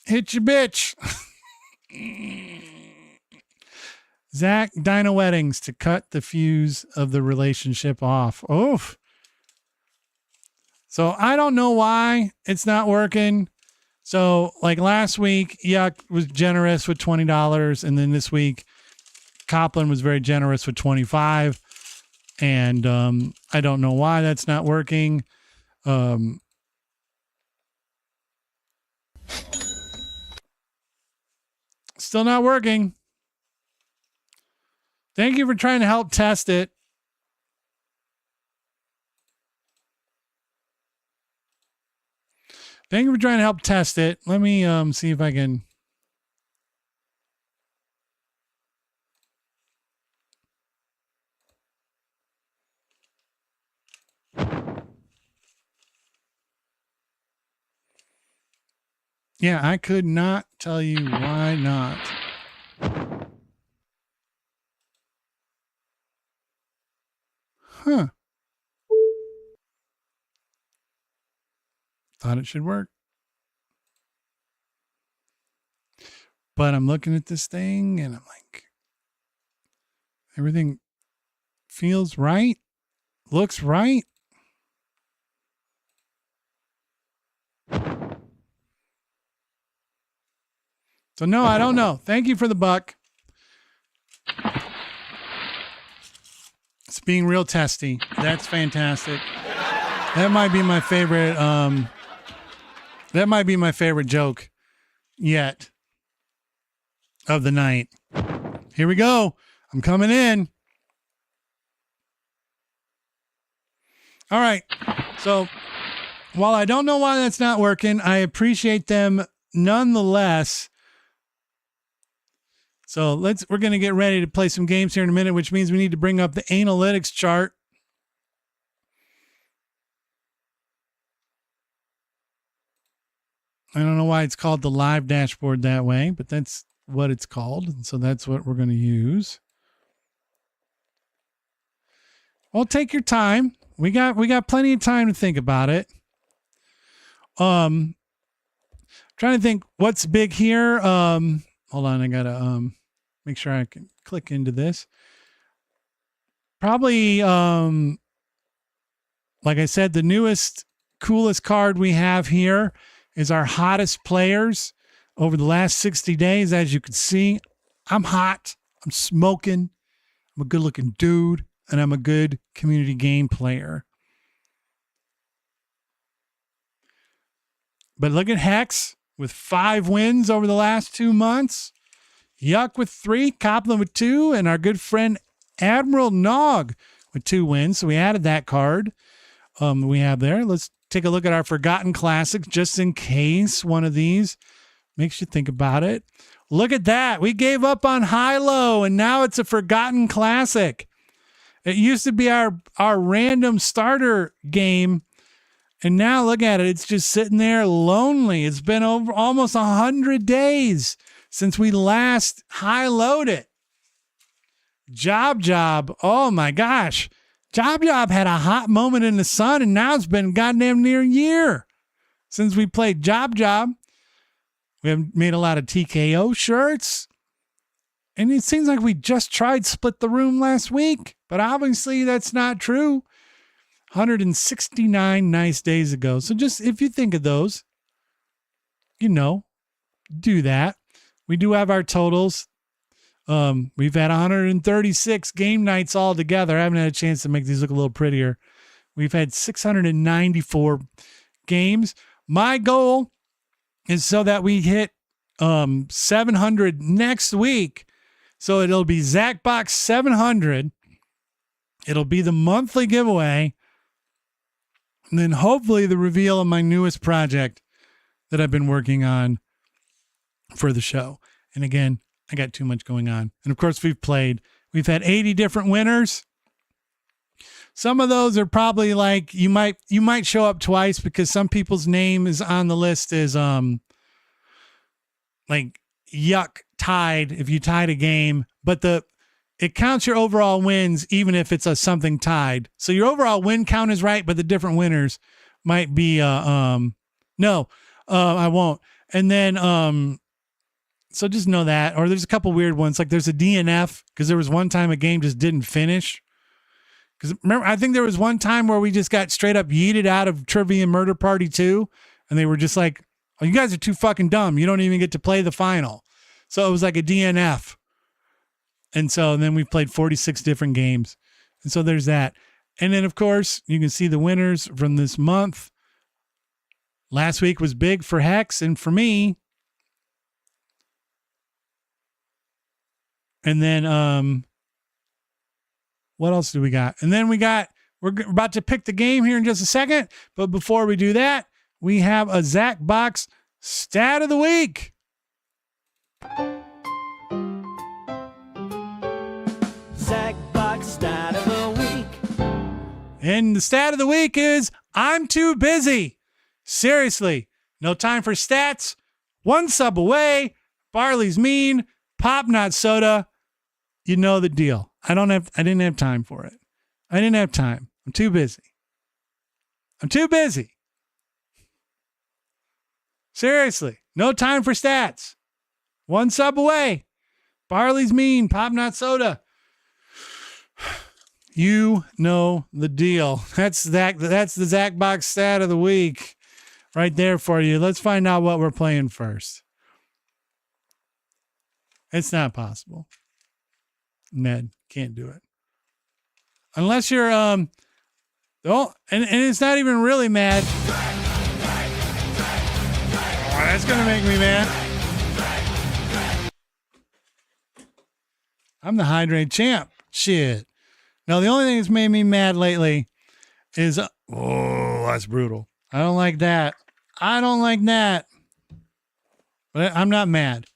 Hit your bitch. Zach Dino Weddings to cut the fuse of the relationship off. Oof. So I don't know why it's not working. So like last week, Yuck was generous with $20. And then this week, Copland was very generous with $25. And I don't know why that's not working. Still not working. Thank you for trying to help test it. Thank you for trying to help test it. Let me see if I can. Yeah, I could not tell you why not. Huh. Thought it should work. But I'm looking at this thing and I'm like, everything feels right, looks right. So no, I don't know. Thank you for the buck. It's being real testy. That's fantastic. That might be my favorite. That might be my favorite joke yet of the night. Here we go. I'm coming in. All right. So while I don't know why that's not working, I appreciate them nonetheless. So we're going to get ready to play some games here in a minute, which means we need to bring up the analytics chart. I don't know why it's called the live dashboard that way, but that's what it's called. And so that's what we're going to use. Well, take your time. We got plenty of time to think about it. Trying to think what's big here. Hold on. I got to make sure I can click into this. Probably, like I said, the newest, coolest card we have here is our hottest players over the last 60 days. As you can see, I'm hot. I'm smoking. I'm a good looking dude, and I'm a good community game player. But look at Hex with 5 wins over the last 2 months. Yuck with 3, Copland with 2, and our good friend Admiral Nog with 2 wins. So we added that card we have there. Let's take a look at our forgotten classics just in case one of these makes you think about it. Look at that. We gave up on high-low, and now it's a forgotten classic. It used to be our random starter game, and now look at it. It's just sitting there lonely. It's been over almost 100 days since we last high-lowed it. Job. Oh, my gosh. Job had a hot moment in the sun, and now it's been goddamn near a year since we played Job. We have made a lot of TKO shirts, and it seems like we just tried Split the Room last week, but obviously that's not true. 169 nice days ago. So just if you think of those, do that. We do have our totals. We've had 136 game nights all together. I haven't had a chance to make these look a little prettier. We've had 694 games. My goal is so that we hit 700 next week. So it'll be Zacbox 700. It'll be the monthly giveaway. And then hopefully the reveal of my newest project that I've been working on for the show. And again, I got too much going on. And of course, we've had 80 different winners. Some of those are probably like you might show up twice because some people's name is on the list as like yuck tied if you tied a game, but it counts your overall wins even if it's a something tied. So your overall win count is right, but the different winners might be no, I won't. And then so just know that. Or there's a couple weird ones, like there's a DNF because there was one time a game just didn't finish. Because remember, I think there was one time where we just got straight up yeeted out of Trivia Murder Party 2, and they were just like, "Oh, you guys are too fucking dumb. You don't even get to play the final." So it was like a DNF. And so then we played 46 different games. And so there's that. And then, of course, you can see the winners from this month. Last week was big for Hex and for me. And then, what else do we got? And then we're about to pick the game here in just a second. But before we do that, we have a Zacbox Stat of the Week. Zacbox Stat of the Week. And the stat of the week is, I'm too busy. Seriously, no time for stats. One sub away. Barley's mean. Pop not soda. You know the deal. I didn't have time for it. I didn't have time. I'm too busy. Seriously, no time for stats. One sub away. Barley's mean. Pop not soda. You know the deal. That's the Zacbox Stat of the Week right there for you. Let's find out what we're playing first. It's not possible. Ned can't do it. Unless you're and it's not even really mad. Oh, that's gonna make me mad. I'm the hydrate champ. Shit. Now the only thing that's made me mad lately is that's brutal. I don't like that. But I'm not mad.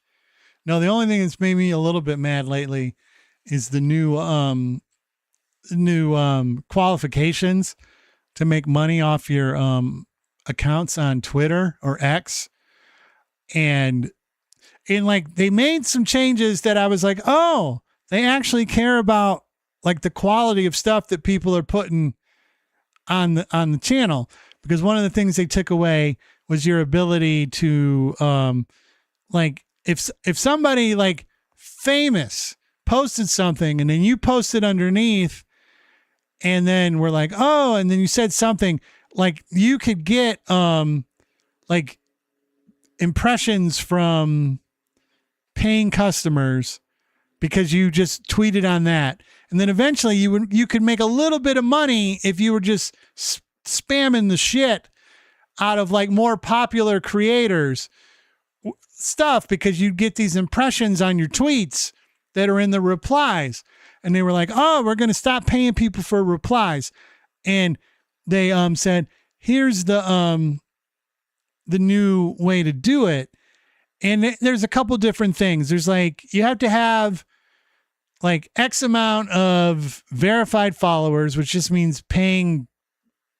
No, the only thing that's made me a little bit mad lately is the new qualifications to make money off your accounts on Twitter or X. And like they made some changes that I was like, oh, they actually care about like the quality of stuff that people are putting on the channel. Because one of the things they took away was your ability to like if somebody like famous posted something and then you posted underneath and then we're like, oh, and then you said something, like you could get like impressions from paying customers because you just tweeted on that. And then eventually you could make a little bit of money if you were just spamming the shit out of like more popular creators stuff, because you'd get these impressions on your tweets that are in the replies. And they were like, oh, we're going to stop paying people for replies. And they said, here's the new way to do it. And there's a couple different things. There's like, you have to have like X amount of verified followers, which just means paying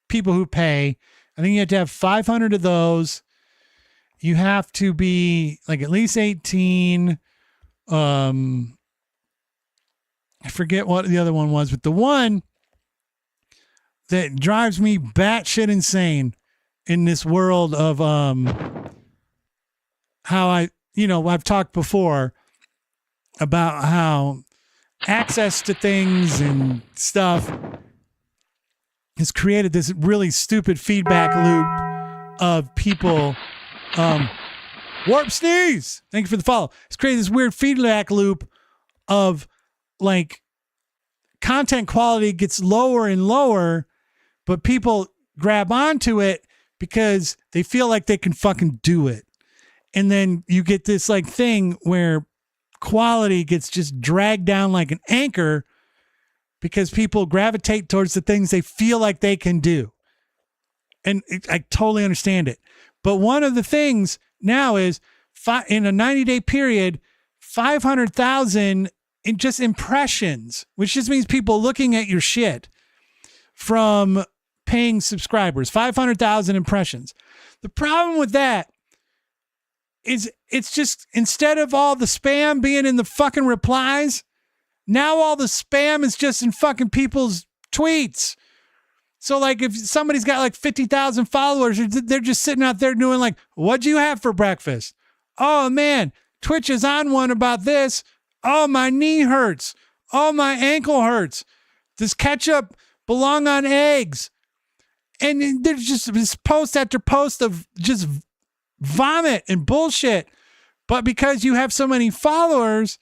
people who pay. I think you have to have 500 of those. You have to be like at least 18. I forget what the other one was, but the one that drives me batshit insane in this world of how I've talked before about how access to things and stuff has created this really stupid feedback loop of people. Warp Sneeze, thank you for the follow. It's created this weird feedback loop of like content quality gets lower and lower, but people grab onto it because they feel like they can fucking do it. And then you get this like thing where quality gets just dragged down like an anchor because people gravitate towards the things they feel like they can do. And I totally understand it. But one of the things now is in a 90-day period, 500,000 in just impressions, which just means people looking at your shit from paying subscribers, 500,000 impressions. The problem with that is it's just, instead of all the spam being in the fucking replies, now all the spam is just in fucking people's tweets. So like if somebody's got like 50,000 followers, they're just sitting out there doing like, what'd you have for breakfast? Oh man, Twitch is on one about this. Oh, my knee hurts. Oh, my ankle hurts. Does ketchup belong on eggs? And there's just this post after post of just vomit and bullshit. But because you have so many followers,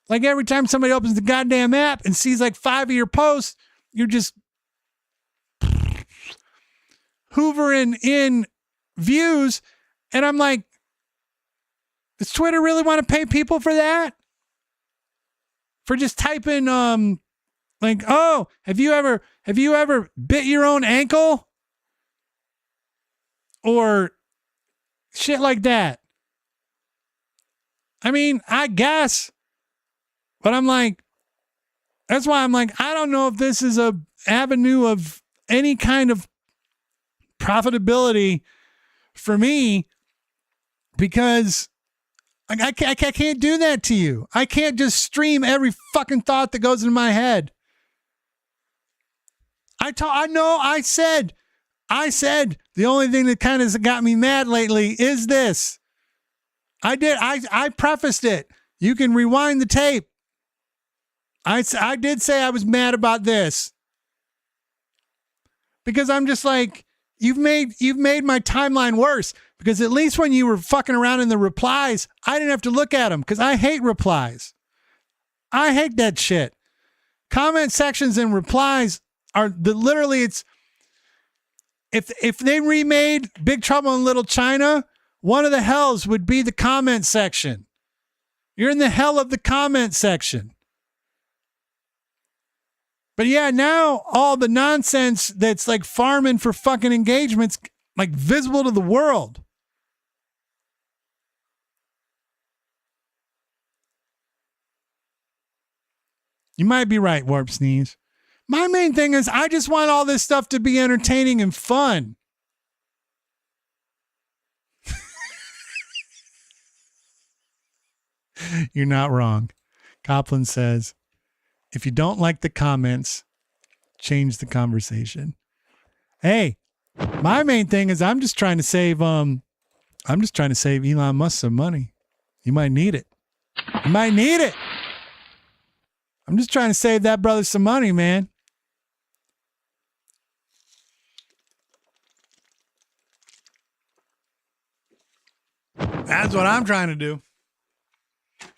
like every time somebody opens the goddamn app and sees like 5 of your posts, you're just hoovering in views. And I'm like, does Twitter really want to pay people for that? For just typing like, oh, have you ever bit your own ankle? Or shit like that. I mean, I guess. But I'm like, that's why I'm like, I don't know if this is a avenue of any kind of profitability for me, because I can't do that to you. I can't just stream every fucking thought that goes into my head. I said the only thing that kind of got me mad lately is this. I prefaced it. You can rewind the tape. I did say I was mad about this. Because I'm just like, you've made my timeline worse. Because at least when you were fucking around in the replies, I didn't have to look at them because I hate replies. I hate that shit. Comment sections and replies are literally, it's, if they remade Big Trouble in Little China, one of the hells would be the comment section. You're in the hell of the comment section. But yeah, now all the nonsense that's like farming for fucking engagements, like visible to the world. You might be right, Warp Sneeze. My main thing is I just want all this stuff to be entertaining and fun. You're not wrong. Copland says, if you don't like the comments, change the conversation. Hey, my main thing is I'm just trying to save Elon Musk some money. You might need it. You might need it. I'm just trying to save that brother some money, man. That's what I'm trying to do.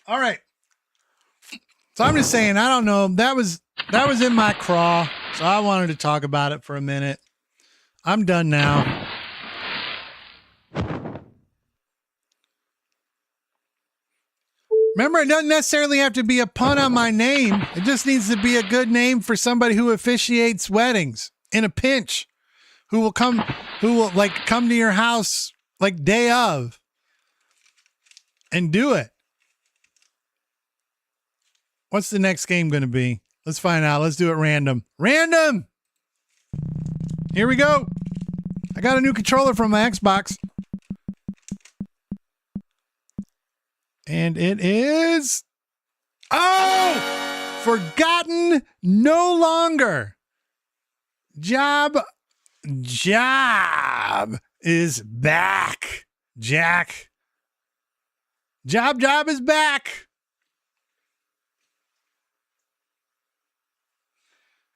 All right. So I'm just saying, I don't know. That was in my craw. So I wanted to talk about it for a minute. I'm done now. Remember, it doesn't necessarily have to be a pun on my name. It just needs to be a good name for somebody who officiates weddings in a pinch, who will come to your house like day of and do it. What's the next game going to be? Let's find out. Let's do it random. Random! Here we go. I got a new controller from my Xbox. And it is... Oh! Forgotten No Longer. Job is back. Jack. Job is back.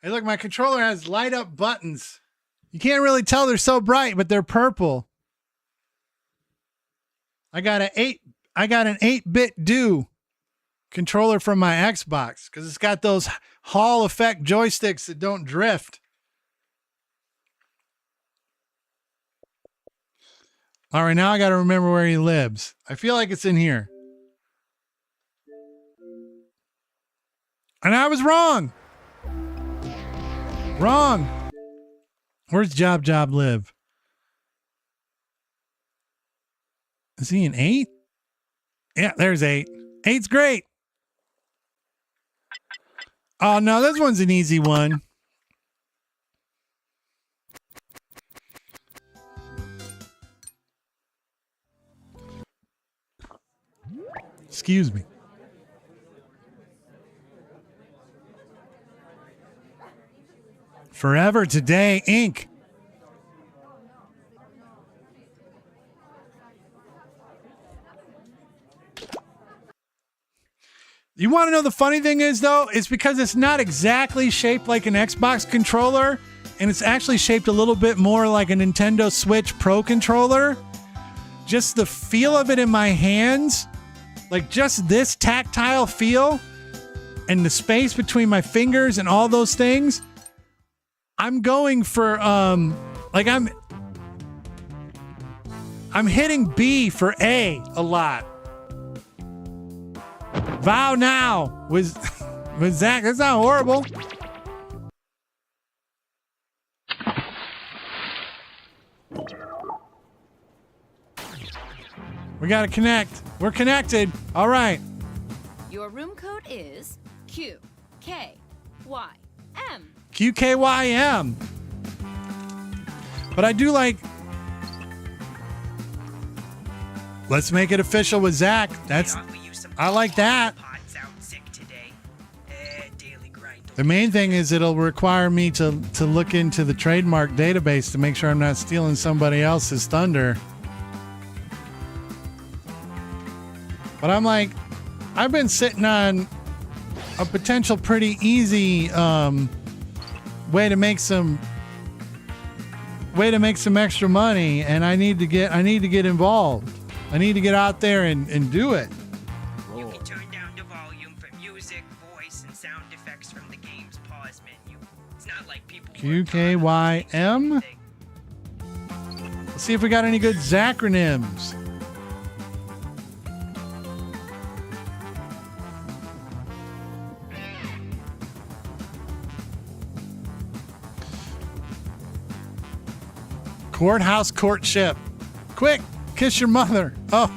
Hey, look, my controller has light up buttons. You can't really tell they're so bright, but they're purple. I got an 8-bit do controller from my Xbox because it's got those Hall effect joysticks that don't drift. All right, now I got to remember where he lives. I feel like it's in here. And I was wrong. Wrong. Where's Job live? Is he an 8? Yeah, there's 8. 8's great. Oh, no, this one's an easy one. Excuse me. Forever Today, Inc. You want to know the funny thing is, though? It's because it's not exactly shaped like an Xbox controller, and it's actually shaped a little bit more like a Nintendo Switch Pro controller. Just the feel of it in my hands, like just this tactile feel, and the space between my fingers and all those things, I'm going for like I'm hitting B for A a lot. Vow now with Zach. That's not horrible. We gotta connect. We're connected. All right. Your room code is QKYM. QKYM. But I do like. Let's make it official with Zach. I like that. The main thing is it'll require me to look into the trademark database to make sure I'm not stealing somebody else's thunder. But I'm like, I've been sitting on a potential pretty easy way to make some extra money, and I need to get involved. I need to get out there and do it. You can turn down the volume for music, voice, and sound effects from the game's pause menu. It's not like people QKYM. Let's see if we got any good Zacronyms. Courthouse courtship. Quick, kiss your mother. Oh,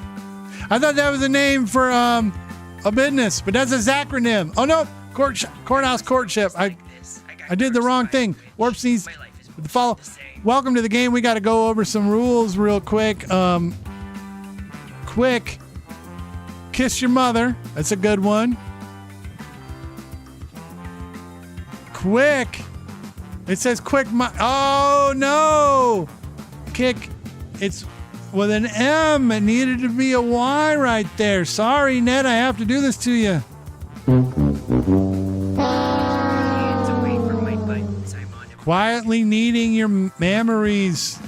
I thought that was a name for a business, but that's a Zacronym. Oh no, courthouse courtship. I did the wrong thing. Warpsies with the follow. Welcome to the game. We got to go over some rules real quick. Quick, kiss your mother. That's a good one. Quick. It says quick. Oh no. Kick. It's with an M. It needed to be a Y right there. Sorry, Ned. I have to do this to you. hands away from my buttons. I'm on a Quietly kneading your memories.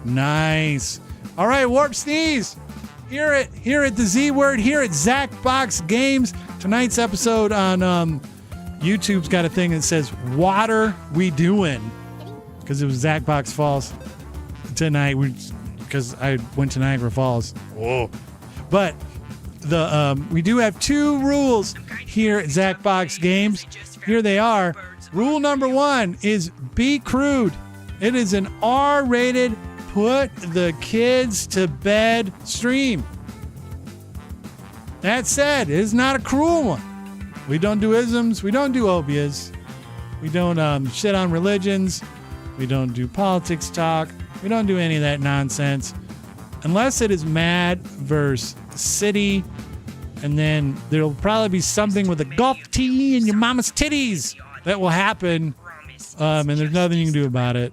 Nice. All right, Warp Sneeze. Hear it the Z word here at Zacbox Games. Tonight's episode on YouTube's got a thing that says "Water We Doing" because it was Zacbox Falls tonight. Because I went to Niagara Falls. Whoa! But we do have 2 rules here at Zacbox Games. Here they are. Rule number 1 is be crude. It is an R-rated, put the kids to bed stream. That said, it is not a cruel one. We don't do isms. We don't do obias. We don't shit on religions. We don't do politics talk. We don't do any of that nonsense. Unless it is Mad versus City. And then there'll probably be something with a golf tee and your mama's titties that will happen. And there's nothing you can do about it.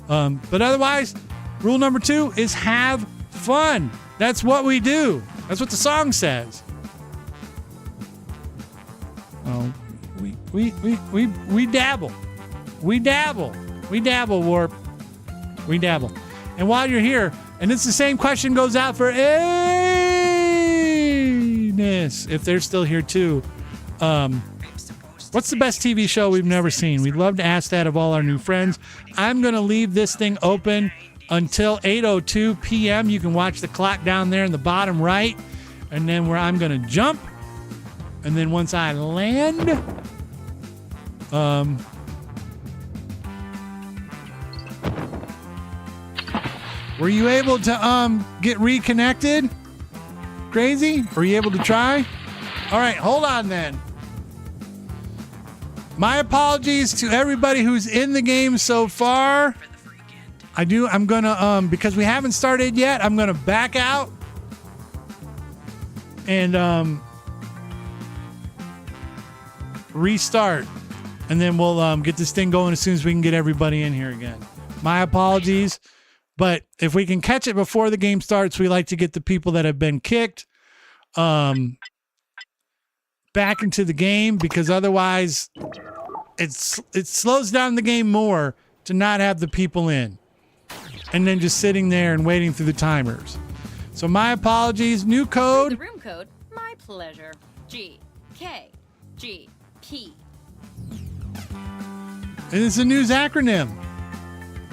But otherwise, rule number 2 is have fun. That's what we do. That's what the song says. Oh, we dabble. We dabble. We dabble, Warp. We dabble. And while you're here, and it's the same question goes out for Ned. Penis, if they're still here too. I'm supposed to What's the best TV show we've never seen? We'd love to ask that of all our new friends. I'm going to leave this thing open until 8:02 p.m. You can watch the clock down there in the bottom right. And then where I'm going to jump. And then once I land, were you able to get reconnected? Crazy? Were you able to try? All right, hold on then. My apologies to everybody who's in the game so far. I'm gonna because we haven't started yet, I'm gonna back out and restart, and then we'll get this thing going as soon as we can get everybody in here again. My apologies, but if we can catch it before the game starts, we like to get the people that have been kicked back into the game, because otherwise it slows down the game more to not have the people in and then just sitting there and waiting through the timers. So my apologies. New The code. room code, my pleasure. GKGP. And it's a news acronym.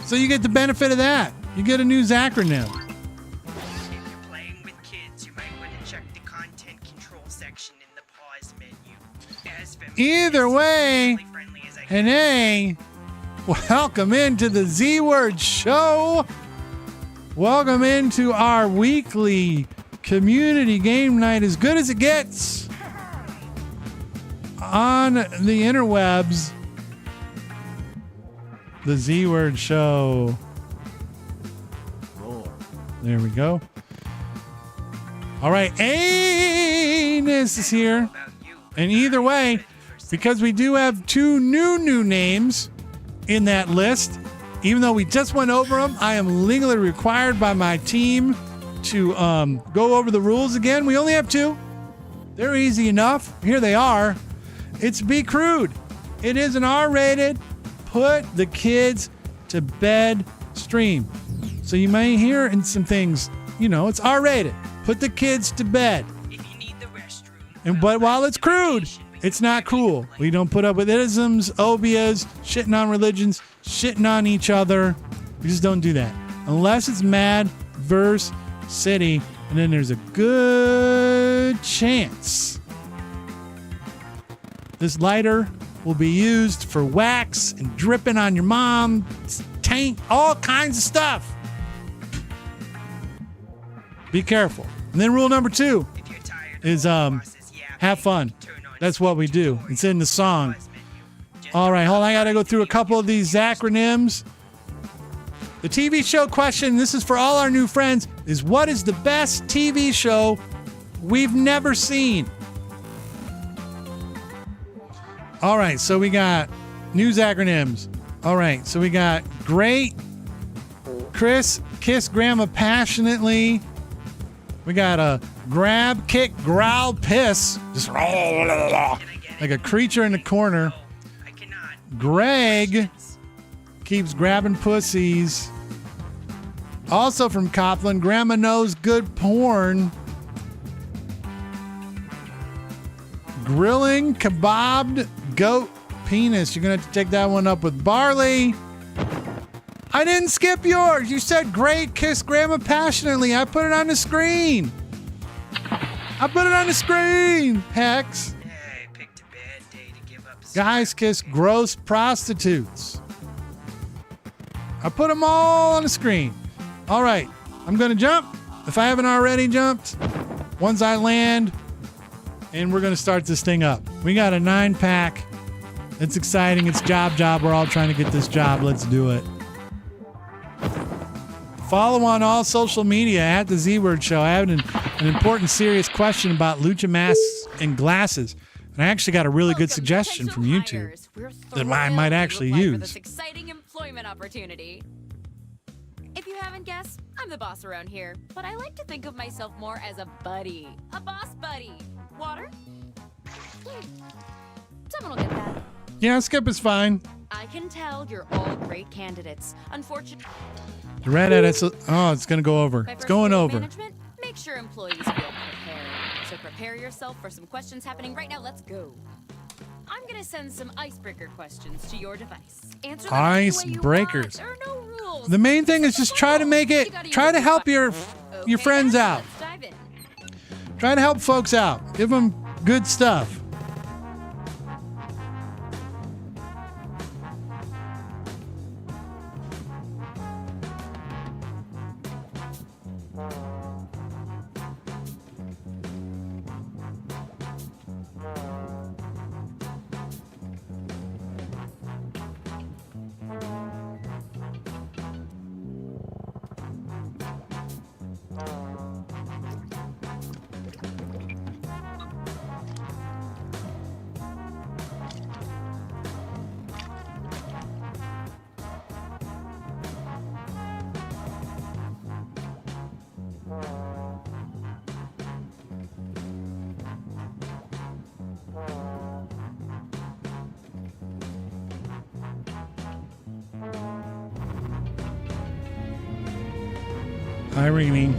So you get the benefit of that. You get a news acronym. If you're playing with kids, you might want to check the content control section in the pause menu. As for me, Either way, as friendly as I can. and hey, welcome into the Z Word Show. Welcome into our weekly community game night, as good as it gets on the interwebs. The Z Word Show. There we go. All right, Anus is here. And either way, because we do have two new names in that list, even though we just went over them, I am legally required by my team to go over the rules again. We only have two. They're easy enough. Here they are. It's Be Crude. It is an R-rated, put the kids to bed stream. So you may hear in some things, it's R-rated. Put the kids to bed. If you need the restroom, But while it's crude, it's not cool. We don't put up with isms, obias, shitting on religions, shitting on each other. We just don't do that. Unless it's Mad versus City, and then there's a good chance this lighter will be used for wax and dripping on your mom's taint, all kinds of stuff. Be careful. And then rule number 2 if you're tired of is bosses yapping, have fun. turn on That's what we do. tutorial It's in the song. pause menu. Just All right, hold on. I got to go right through a couple of these acronyms. The TV show question, this is for all our new friends, is what is the best TV show we've never seen? All right, so we got news acronyms. All right, so we got great, Chris, kiss grandma passionately. We got a grab, kick, growl, piss. Just like a creature in the corner. I cannot. Greg keeps grabbing pussies. Also from Copland, Grandma knows good porn. Grilling, kebabbed, goat, penis. You're going to have to take that one up with Barley. I didn't skip yours. You said great, kiss grandma passionately. I put it on the screen. Hex. I picked a bad day to give up. Guys kiss gross prostitutes. I put them all on the screen. All right, I'm going to jump. If I haven't already jumped, once I land, and we're going to start this thing up. We got a 9-pack. It's exciting. It's job. We're all trying to get this job. Let's do it. Follow on all social media at the Z Word Show. I have an important, serious question about lucha masks and glasses. And I actually got a really good suggestion from YouTube that I might actually use. This exciting employment opportunity. If you haven't guessed, I'm the boss around here, but I like to think of myself more as a buddy. A boss buddy. Water? Someone will get that. Yeah, skip is fine. I can tell you're all great candidates. Unfortunately, You read it. It's going to go over. It's going over. Management, make sure employees feel prepared. So prepare yourself for some questions happening right now. Let's go. I'm gonna send some icebreaker questions to your device. Answer them any way you Icebreakers. want. There are no rules. The main thing is just try to make it, try to help your friends then, out. Let's dive in. Try to help folks out. Give them good stuff. Irene.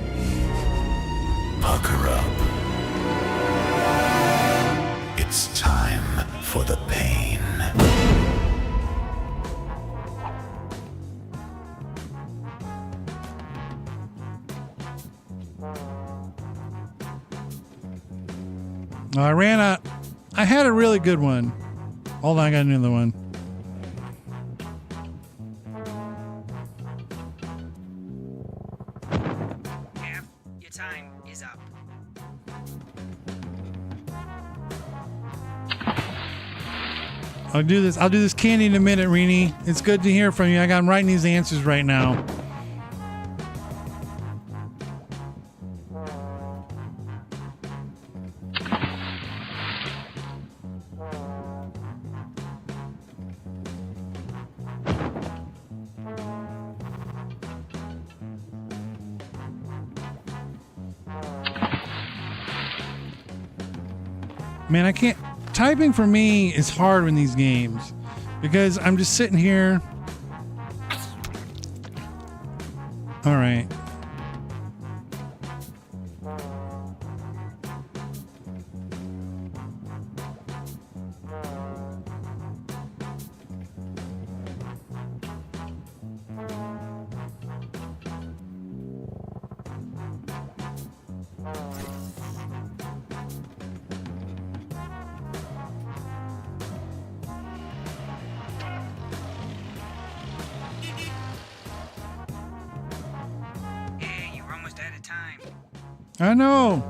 Pucker up. It's time for the pain. I ran out. I had a really good one. Hold on, I got another one. Half your time is up. I'll do this candy in a minute, Rini. It's good to hear from you. I'm writing these answers right now. Man, I can't. Typing for me is hard in these games because I'm just sitting here. All right. Hey, you're almost out of time. I know.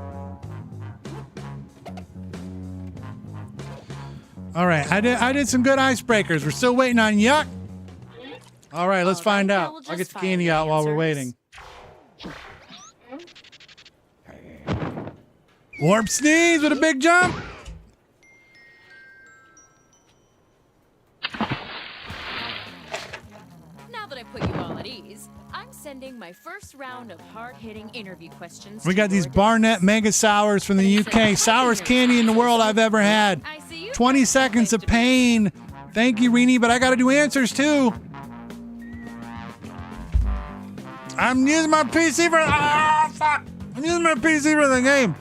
All right, I did some good icebreakers. We're still waiting on Yuck. All right, let's find now out. we'll I'll just get the find candy the out while we're answers. waiting. Warp sneeze with a big jump. Now that I put you all at ease, I'm sending my first round of hard-hitting interview questions. We to got these your Barnett device. Mega Sours from the UK. Sourest candy in the world I've ever had. I see you 20 guys seconds of like to be- pain. Thank you, Rini, but I got to do answers too. I'm using my PC for. Ah, fuck! I'm using my PC for the game.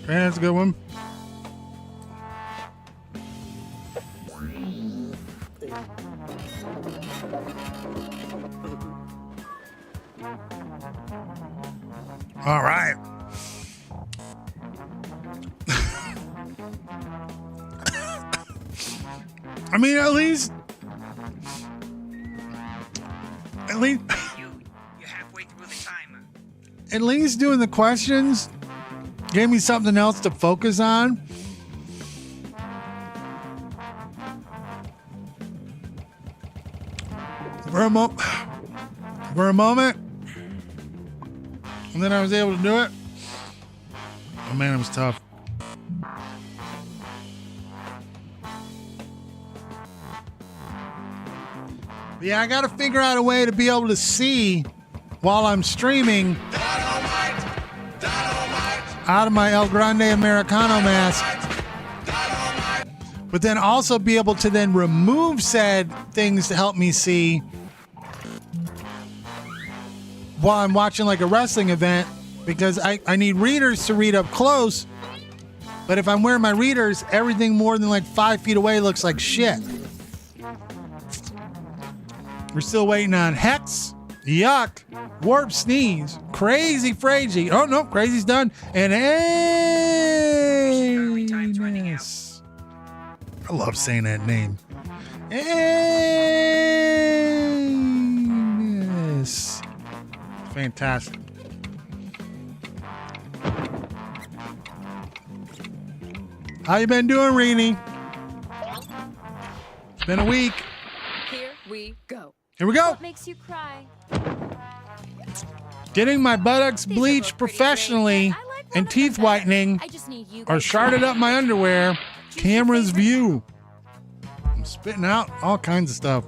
Okay, that's a good one. All right. I mean, at least You're halfway through the timer. at least doing the questions Gave me something else to focus on. For a moment. And then I was able to do it. Oh man, it was tough. But yeah, I got to figure out a way to be able to see while I'm streaming out of my El Grande Americano mask. But then also be able to then remove said things to help me see while I'm watching like a wrestling event, because I need readers to read up close. But if I'm wearing my readers, everything more than like 5 feet away looks like shit. We're still waiting on Hex, Yuck, Warp Sneeze, Crazy Frazy. Oh no, Crazy's done. And Anus. I love saying that name. Anus. Fantastic. How you been doing, Reenie? It's been a week. Here we go. Here we go. What makes you cry? Getting my buttocks These are bleached both pretty professionally great, but I like one and of teeth them better. whitening I just need you or guys sharded to- up my underwear. Choose your Camera's favorite. view. I'm spitting out all kinds of stuff.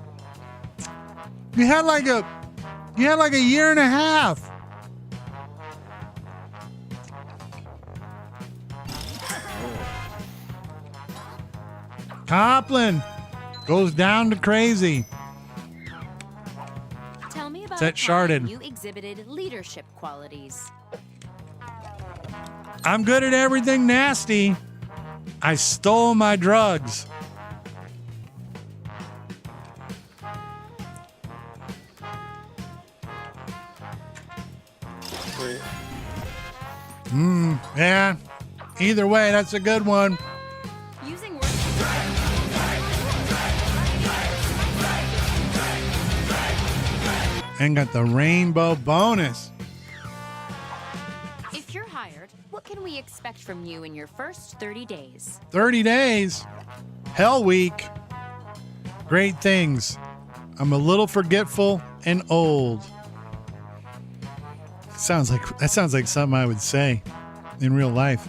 You had like a year and a half. Copland goes down to crazy. Tell me about Set a time sharded. you exhibited leadership qualities. I'm good at everything nasty. I stole my drugs. Yeah. Either way, that's a good one. Using words. And got the rainbow bonus. If you're hired, what can we expect from you in your first 30 days? 30 days. Hell week. Great things. I'm a little forgetful and old. That sounds like something I would say in real life.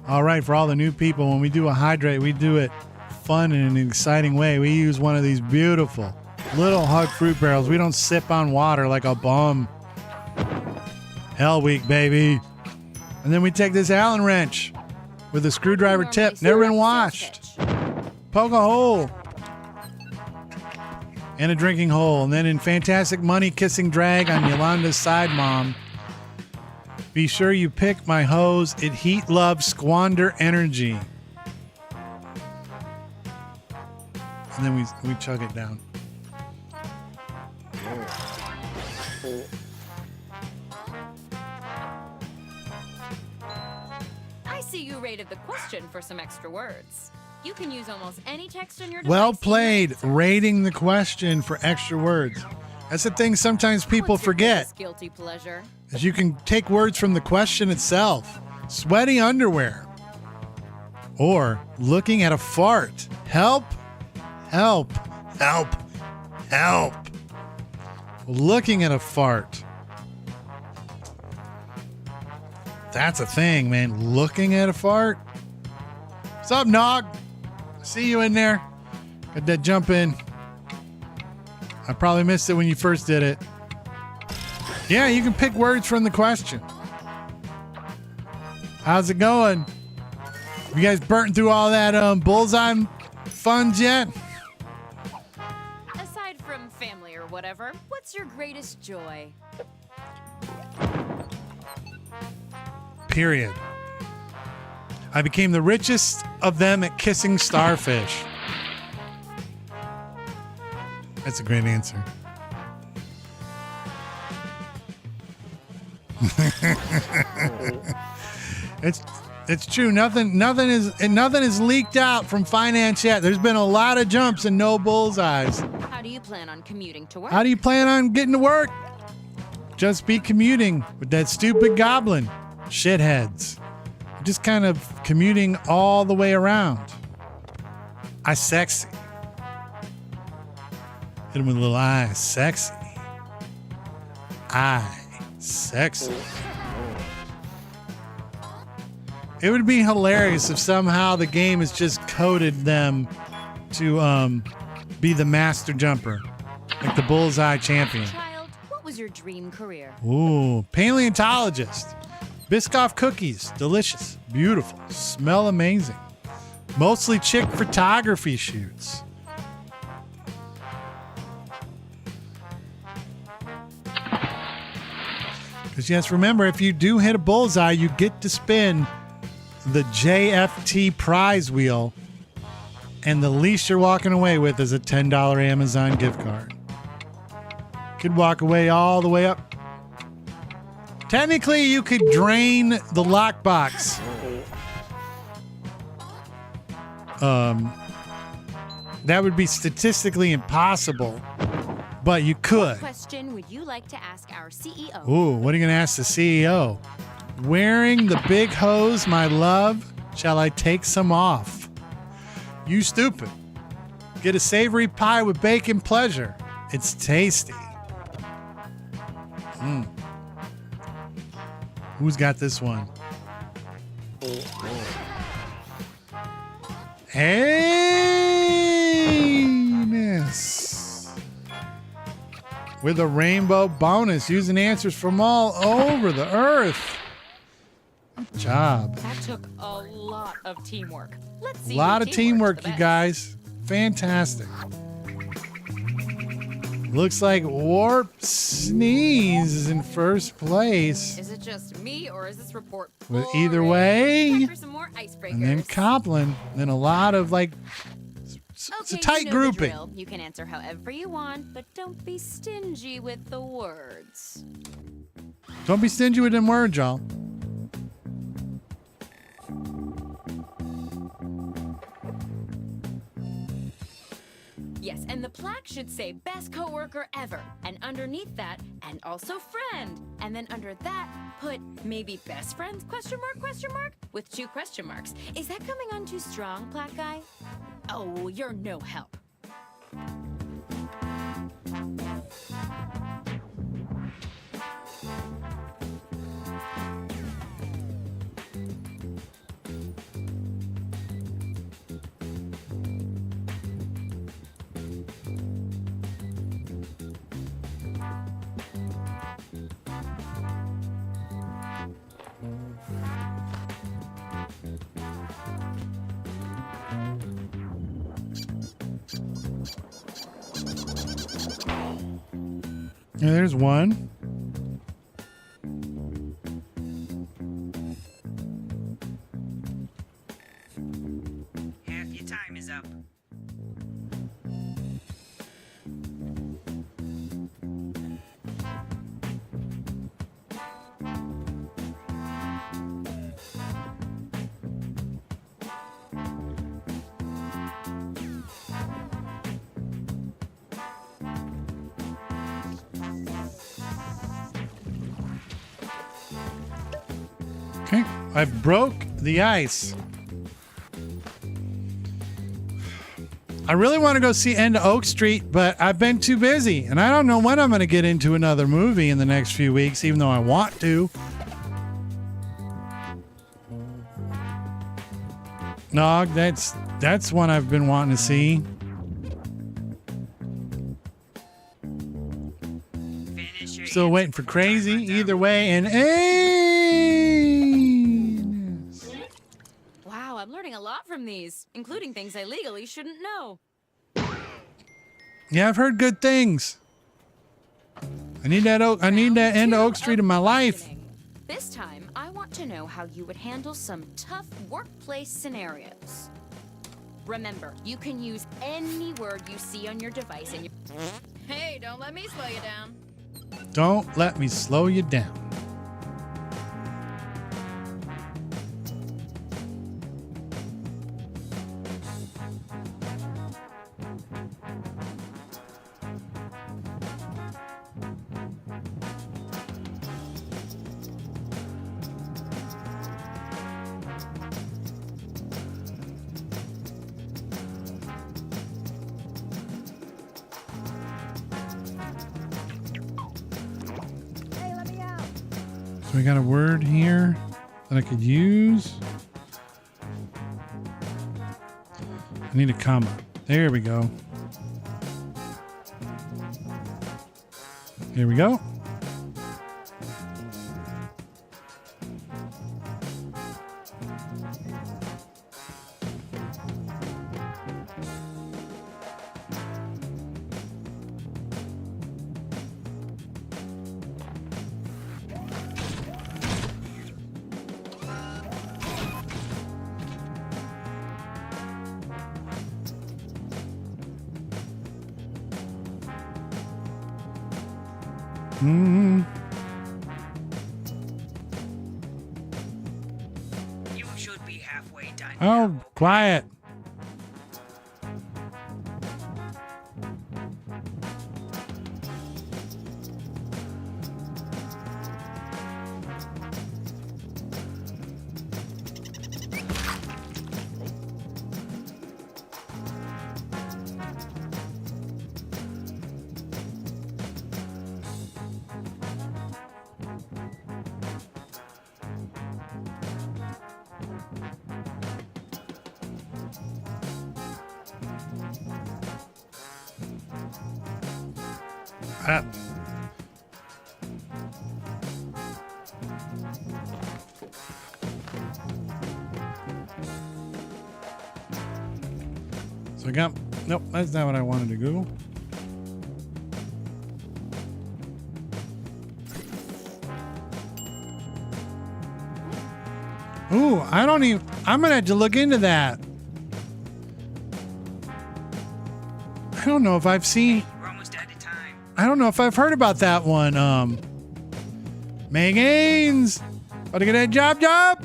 All right, for all the new people, when we do a hydrate, we do it fun in an exciting way. We use one of these beautiful little hug fruit barrels. We don't sip on water like a bum. Hell week, baby. And then we take this Allen wrench with a screwdriver tip, never been washed. Poke a hole. And a drinking hole. And then in fantastic money kissing drag on Yolanda's side mom. Be sure you pick my hose. It heat, love, squander energy. And then we chug it down. I see you rated the question for some extra words. You can use almost any text on your device. Well to played, answer. rating the question for extra words. That's the thing sometimes people What's your forget. biggest guilty pleasure? Is you can take words from the question itself. Sweaty underwear. Or looking at a fart. Help, help, help, help. Looking at a fart. That's a thing, man. Looking at a fart. What's up, Nog? See you in there. Got that jump in. I probably missed it when you first did it. Yeah, you can pick words from the question. How's it going? You guys burnt through all that bullseye funds yet? Aside from family or whatever, what's your greatest joy? Period. I became the richest of them at kissing starfish. That's a great answer. It's true. Nothing is leaked out from finance yet. There's been a lot of jumps and no bullseyes. How do you plan on commuting to work? How do you plan on getting to work? Just be commuting with that stupid goblin. Shitheads. just kind of commuting all the way around. I sexy. Hit him with a little eye. Sexy. I sexy. It would be hilarious if somehow the game has just coded them to be the master jumper, like the bullseye champion. Child, what was your dream career? Ooh, paleontologist. Biscoff cookies, delicious, beautiful, smell amazing. Mostly chick photography shoots. Because yes, remember, if you do hit a bullseye, you get to spin the JFT prize wheel, and the least you're walking away with is a $10 Amazon gift card. Could walk away all the way up. Technically, you could drain the lockbox. That would be statistically impossible, but you could. What question would you like to ask our CEO? Ooh, what are you going to ask the CEO? Wearing the big hose, my love, shall I take some off? You stupid. Get a savory pie with bacon pleasure. It's tasty. Who's got this one? Heinous. With a rainbow bonus, using answers from all over the earth. Good job. That took a lot of teamwork. Let's see. A lot who of teamwork, teamworks the you best. guys. Fantastic. Looks like Warp Sneeze is in first place. Is it just me, or is this report But either boring? way, Time for some more icebreakers. and then Copland, then a lot of like, it's a Okay, tight you know the grouping. drill. You can answer however you want, but don't be stingy with the words. Don't be stingy with them words, y'all. Yes, and the plaque should say best coworker ever. And underneath that, and also friend. And then under that, put maybe best friends, question mark, with 2 question marks. Is that coming on too strong, plaque guy? Oh, you're no help. Yeah, there's one. Half your time is up. Okay, I've broke the ice. I really want to go see End of Oak Street, but I've been too busy, and I don't know when I'm going to get into another movie in the next few weeks, even though I want to. Nog, that's one I've been wanting to see. Finish your Still waiting for Crazy. Either way, and anus. Wow, I'm learning a lot from these, including things I legally shouldn't know. Yeah, I've heard good things. I need that End of Oak Street in my life. This time, I want to know how you would handle some tough workplace scenarios. Remember, you can use any word you see on your device and Hey, don't let me slow you down. Don't let me slow you down. So we got a word here that I could use. I need a comma. There we go. Here we go. You should be halfway done. Oh, quiet. Ah. So I got, nope, that's not what I wanted to Google. Ooh, I don't even, I'm gonna have to look into that. I don't know if I've seen, We're almost out of time. I don't know if I've heard about that one. Meg Haynes, about to get that job.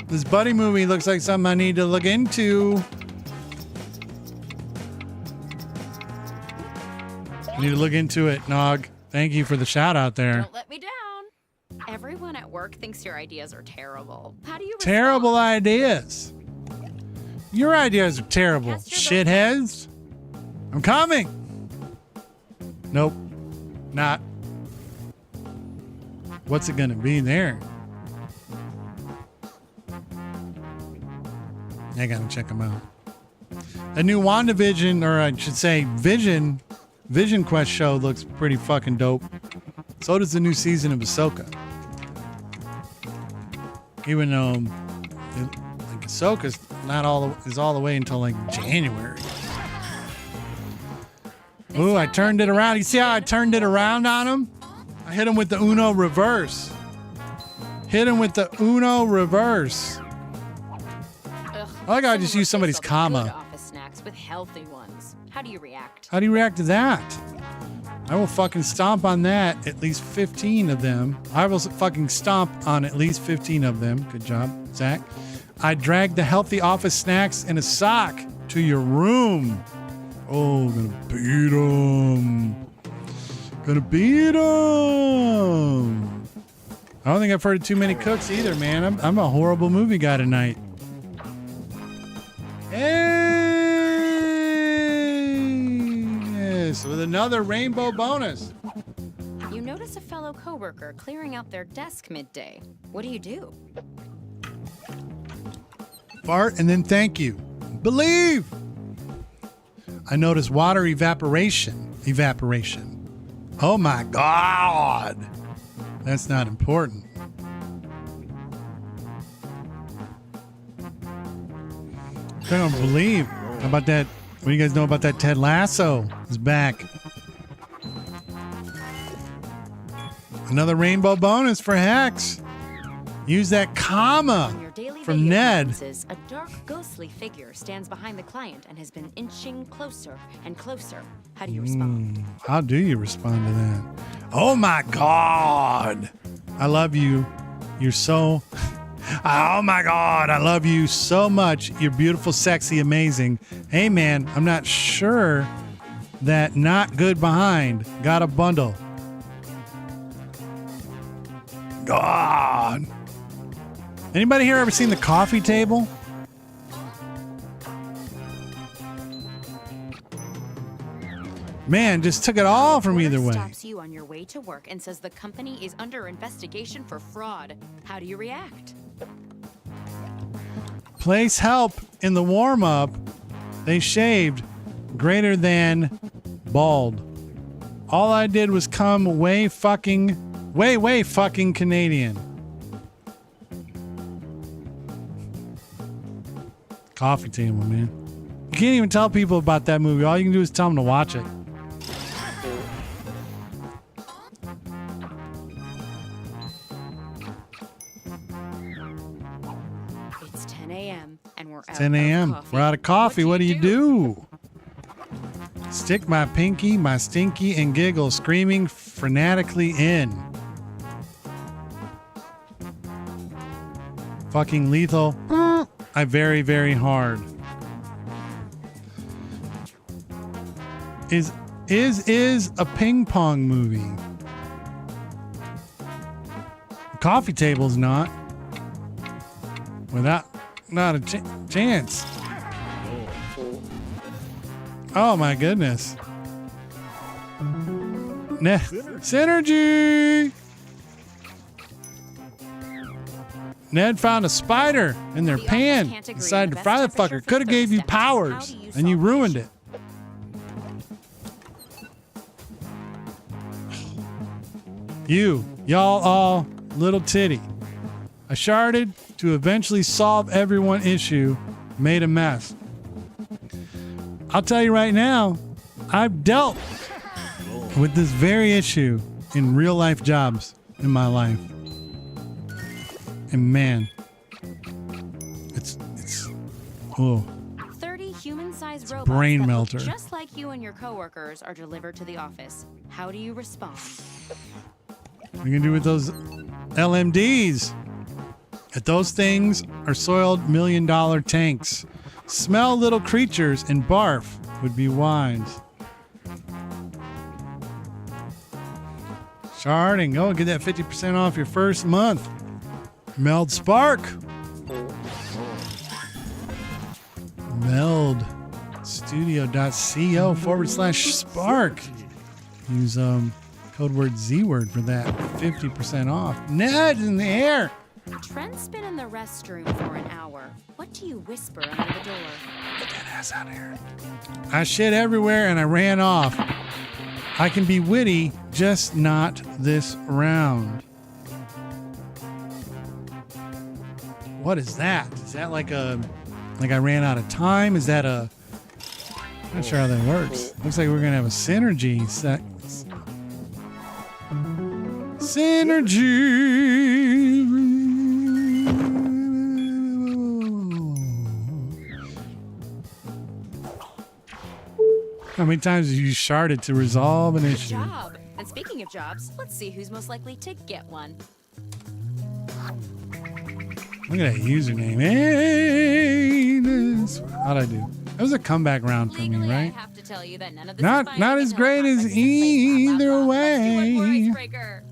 This buddy movie looks like something I need to look into. I need to look into it, Nog. Thank you for the shout out there. Don't let me down. Everyone at work thinks your ideas are terrible. How do you respond? Terrible ideas. Your ideas are terrible, Cast your vote. shitheads. I'm coming. Nope, not. What's it gonna be there? I gotta check them out. A new WandaVision, or I should say Vision Quest show looks pretty fucking dope. So does the new season of Ahsoka. Even though like Ahsoka's is all the way until like January. Ooh, I turned it around. You see how I turned it around on him? I hit him with the Uno reverse. Hit him with the Uno reverse. Ugh, I like how I just someone used somebody's replaced all the good comma. office snacks with healthy ones. How do you react? How do you react to that? I will fucking stomp on that, at least 15 of them. I will fucking stomp on at least 15 of them. Good job, Zach. I dragged the healthy office snacks in a sock to your room. Oh, gonna beat 'em. Gonna beat 'em. I don't think I've heard of too many cooks either, man. I'm a horrible movie guy tonight. Yes, with another rainbow bonus. You notice a fellow coworker clearing out their desk midday. What do? Fart and then thank you. Believe. I notice water evaporation. Oh my God. That's not important. I don't believe. How about that? What do you guys know about that? Ted Lasso is back. Another rainbow bonus for Hex. Use that comma In your daily from video Ned. conferences, a dark, ghostly figure stands behind the client and has been inching closer and closer. How do you respond? How do you respond to that? Oh my God. I love you. You're so. Oh my God. I love you so much. You're beautiful, sexy, amazing. Hey man, I'm not sure that not good behind got a bundle. God. Anybody here ever seen The Coffee Table? Man, just took it all from Reporter either way. Stops you on your way to work and says the company is under investigation for fraud. How do you react? Place help in the warm up. They shaved greater than bald. All I did was come way fucking Canadian. Coffee table, man. You can't even tell people about that movie. All you can do is tell them to watch it. It's 10 a.m. and we're out 10 a.m. of coffee. We're out of coffee. What do you do? do? Stick my pinky, my stinky, and giggle, screaming frenetically in. Fucking lethal. I very, very hard. Is a ping pong movie. Coffee table's not. Without not a chance. Oh my goodness. Synergy. Ned found a spider in their The pan. authors can't agree on Decided the to best fry the temperature fucker. for Could have the gave you steps. How powers, do you and you solve the ruined issue? it. Y'all all little titty. I sharded to eventually solve everyone issue, made a mess. I'll tell you right now, I've dealt with this very issue in real life jobs in my life. And man, it's oh, 30 human-sized robots brain that melter. look just like you and your coworkers are delivered to the office. How do you respond? what are you gonna do with those LMDs? If those things are soiled $1 million tanks, smell little creatures and barf would be wise. Sharding, go and get that 50% off your first month. Meld Spark. meldstudio.co/spark. Use code word Z word for that 50% off. Ned in the air. Trent's been in the restroom for an hour. What do you whisper under the door? Get that ass out of here. I shit everywhere and I ran off. I can be witty, just not this round. What is that? Is that like I ran out of time? Is that I'm not sure how that works. Looks like we're gonna have a synergy set. Synergy. How many times have you sharded to resolve an issue? Job. And speaking of jobs, let's see who's most likely to get one. Look at that username. Hey, how'd I do? That was a comeback round for me, Legally, I right? have to tell you that none of this Not is binding as until great a as contract is in place. Blah, blah, either blah. Let's do one more way. icebreaker.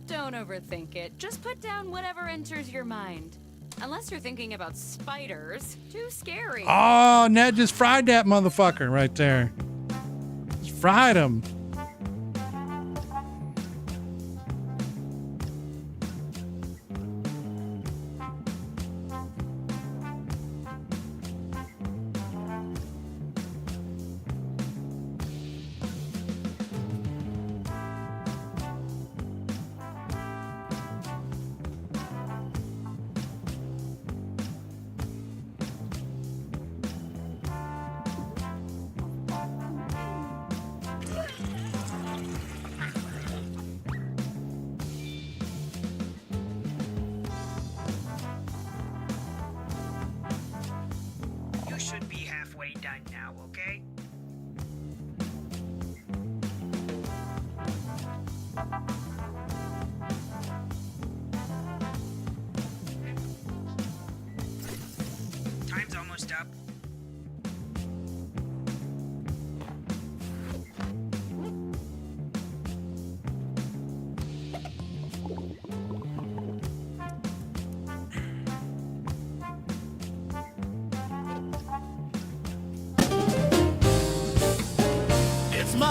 Don't overthink it. Just put down whatever enters your mind. Unless you're thinking about spiders. Too scary. Oh, Ned just fried that motherfucker right there. Just fried him. You should be halfway done now, okay? Time's almost up.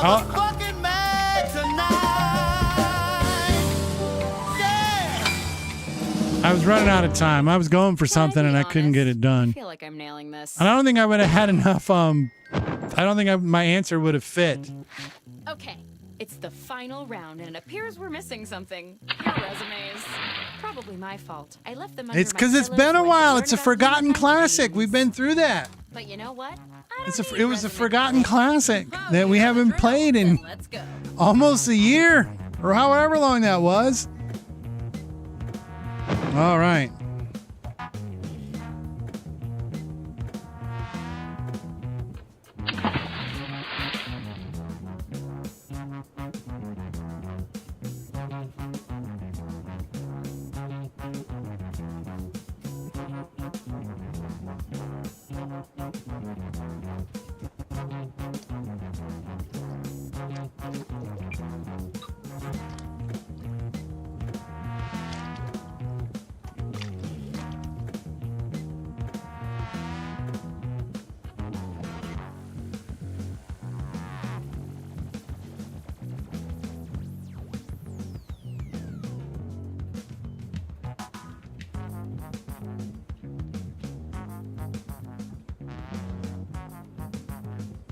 we're fucking mad tonight. Yeah. I was running out of time. I was going for something and I couldn't get it I done. feel like I'm nailing this. And I don't think I would have had enough. I don't think my answer would have fit. Okay, it's the final round, and it appears we're missing something. Your resumes. Probably my fault. I left them under It's my because it's pillow been so a I could while. learn It's a about forgotten human classic. beings. We've been through that. But you know what? I It don't need was a resume forgotten credit. classic Oh, that we you're haven't thrilled? played in Then let's go. almost a year or however long that was. All right.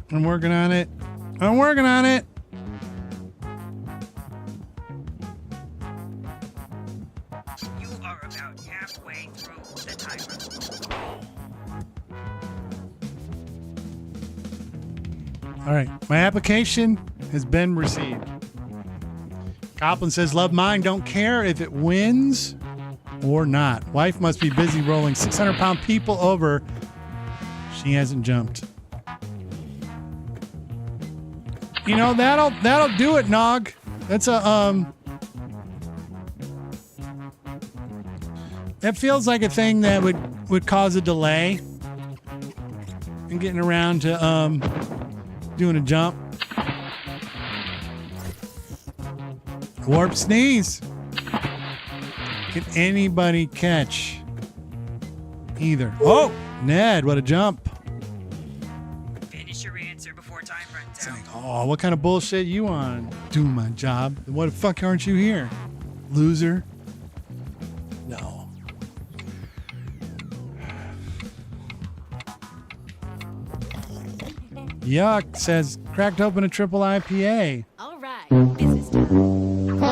I'm working on it. I'm working on it. You are about halfway through the timer. All right. My application has been received. Coplin says, love mine. Don't care if it wins or not. Wife must be busy rolling 600-pound people over. She hasn't jumped. You know, that'll do it, Nog. That's a that feels like a thing that would cause a delay in getting around to doing a jump. Warp sneeze. Can anybody catch either? Oh, Ned, what a jump. Finish your answer before time runs out. Oh, what kind of bullshit you on? Doing my job. What the fuck aren't you here? Loser. No. Yuck says cracked open a triple IPA. All right, business time.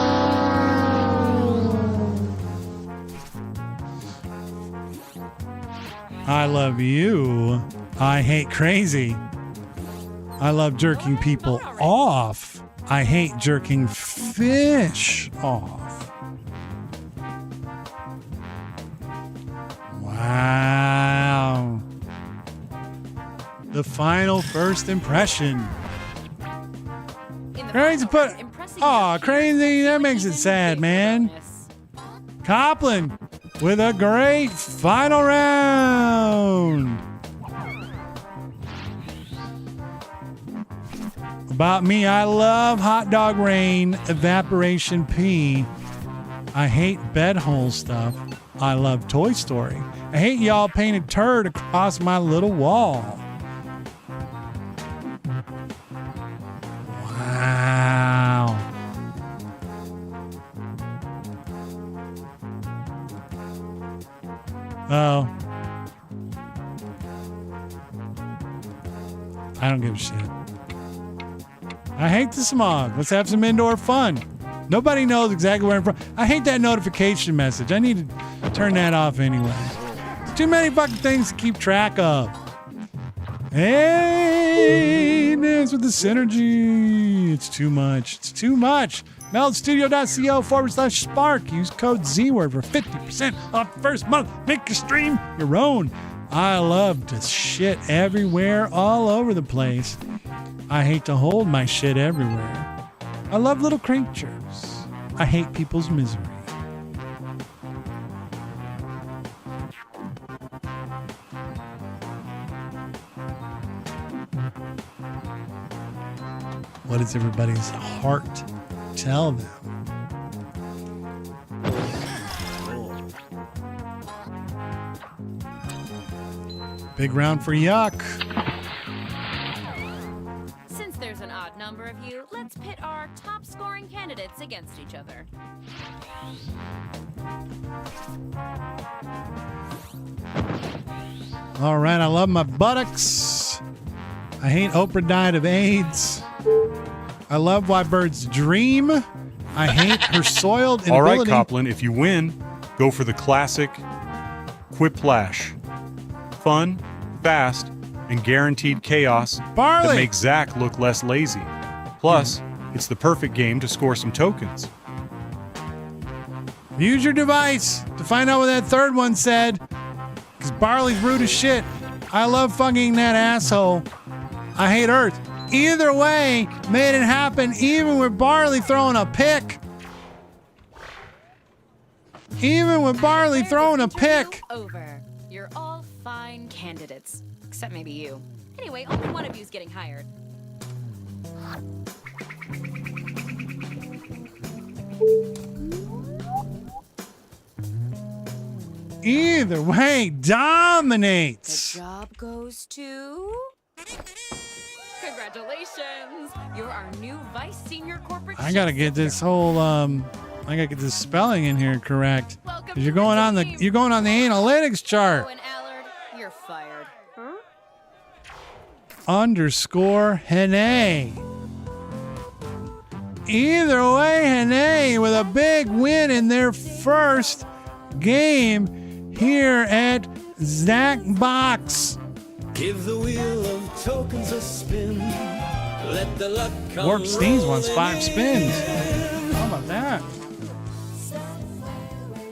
I love you. I hate crazy. I love jerking people off. I hate jerking fish off. Wow. The final first impression. In the Crazy final, put. impressing Aw, your crazy. peers That is makes it even sad, bigger man. bonus. Coplin with a great final round. About me, I love hot dog rain, evaporation pee. I hate bed hole stuff. I love Toy Story. I hate y'all painted turd across my little wall. Wow. Oh. I don't give a shit. I hate the smog. Let's have some indoor fun. Nobody knows exactly where I'm from. I hate that notification message. I need to turn that off anyway. There's too many fucking things to keep track of. Hey, dance with the synergy. It's too much. It's too much. meldstudio.co/spark. Use code ZWORD for 50% off the first month. Make your stream your own. I love to shit everywhere, all over the place. I hate to hold my shit everywhere. I love little creatures. I hate people's misery. What does everybody's heart tell them? Big round for Yuck. Since there's an odd number of you, scoring candidates against each other. All right, I love my buttocks. I hate Oprah died of AIDS. I love why birds dream. I hate her soiled All right, ability. Copland, if you win, go for the classic Quiplash. Fun, fast, and guaranteed chaos Barley. that makes Zach look less lazy. Plus, it's the perfect game to score some tokens. Use your device to find out what that third one said. Because Barley's rude as shit. I love fucking that asshole. I hate Earth. Either way, made it happen even with Barley throwing a pick. Even with Barley throwing a pick. Over. You're all fine candidates. Except maybe you. Anyway, only one of you's getting hired. Either way, The dominates. job goes to... Congratulations! You're our new vice senior corporate I gotta chef get this sister. whole I gotta get this spelling in here correct. Welcome 'Cause you're to going on the team. you're going on the analytics Oh, chart. and Allard, you're fired. Underscore Hene. Either way, Hene with a big win in their first game here at Zacbox. Give the wheel of tokens a spin. Let the luck come Warp Sneeze wants 5 rolling spins. in. How about that?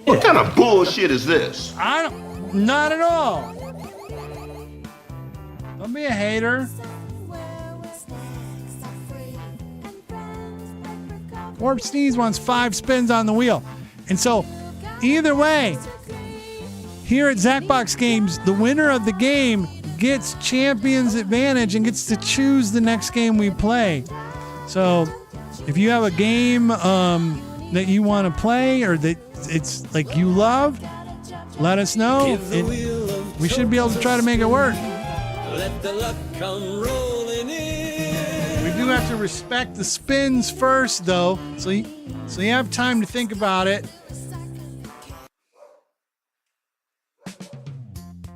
What kind of bullshit is this? I don't, not at all. Don't be a hater. Warp Sneeze wants 5 spins on the wheel. And so, either way, here at Zacbox Games, the winner of the game gets Champion's Advantage and gets to choose the next game we play. So, if you have a game that you want to play or that it's like you love, let us know. Give the wheel of We should be able to try to make it work. Let the luck come rolling in. We do have to respect the spins first, though, so you have time to think about it.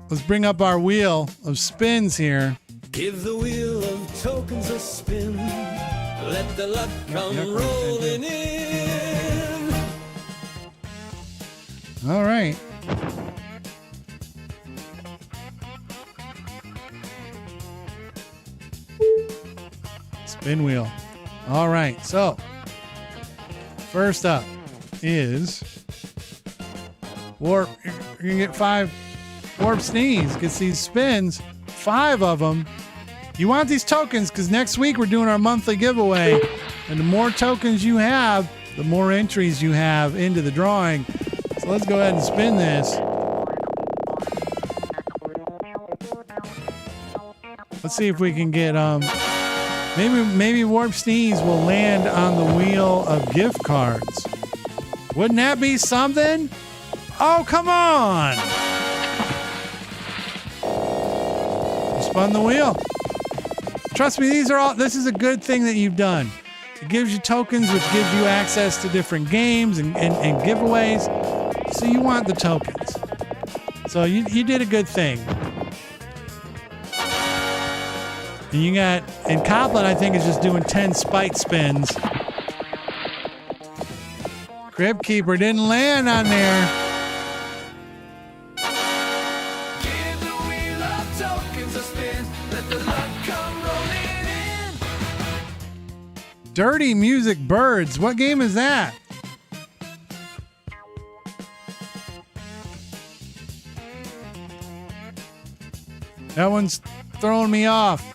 Let's bring up our wheel of spins here. Give the wheel of tokens a spin. Let the luck come yeah, rolling in. All right. Spin wheel. All right. So, first up is Warp. You're going to get 5 Warp Sneeze. Gets these spins, 5 of them. You want these tokens because next week we're doing our monthly giveaway. And the more tokens you have, the more entries you have into the drawing. So let's go ahead and spin this. Let's see if we can get maybe Warp Sneeze will land on the wheel of gift cards. Wouldn't that be something? Oh, come on! You spun the wheel. Trust me, this is a good thing that you've done. It gives you tokens, which gives you access to different games and giveaways. So you want the tokens. So you did a good thing. And Copland, I think, is just doing 10 spite spins. Crib Keeper didn't land on there. Give the wheel of tokens a spin. Let the luck come rolling in. Dirty Music Birds. What game is that? That one's throwing me off.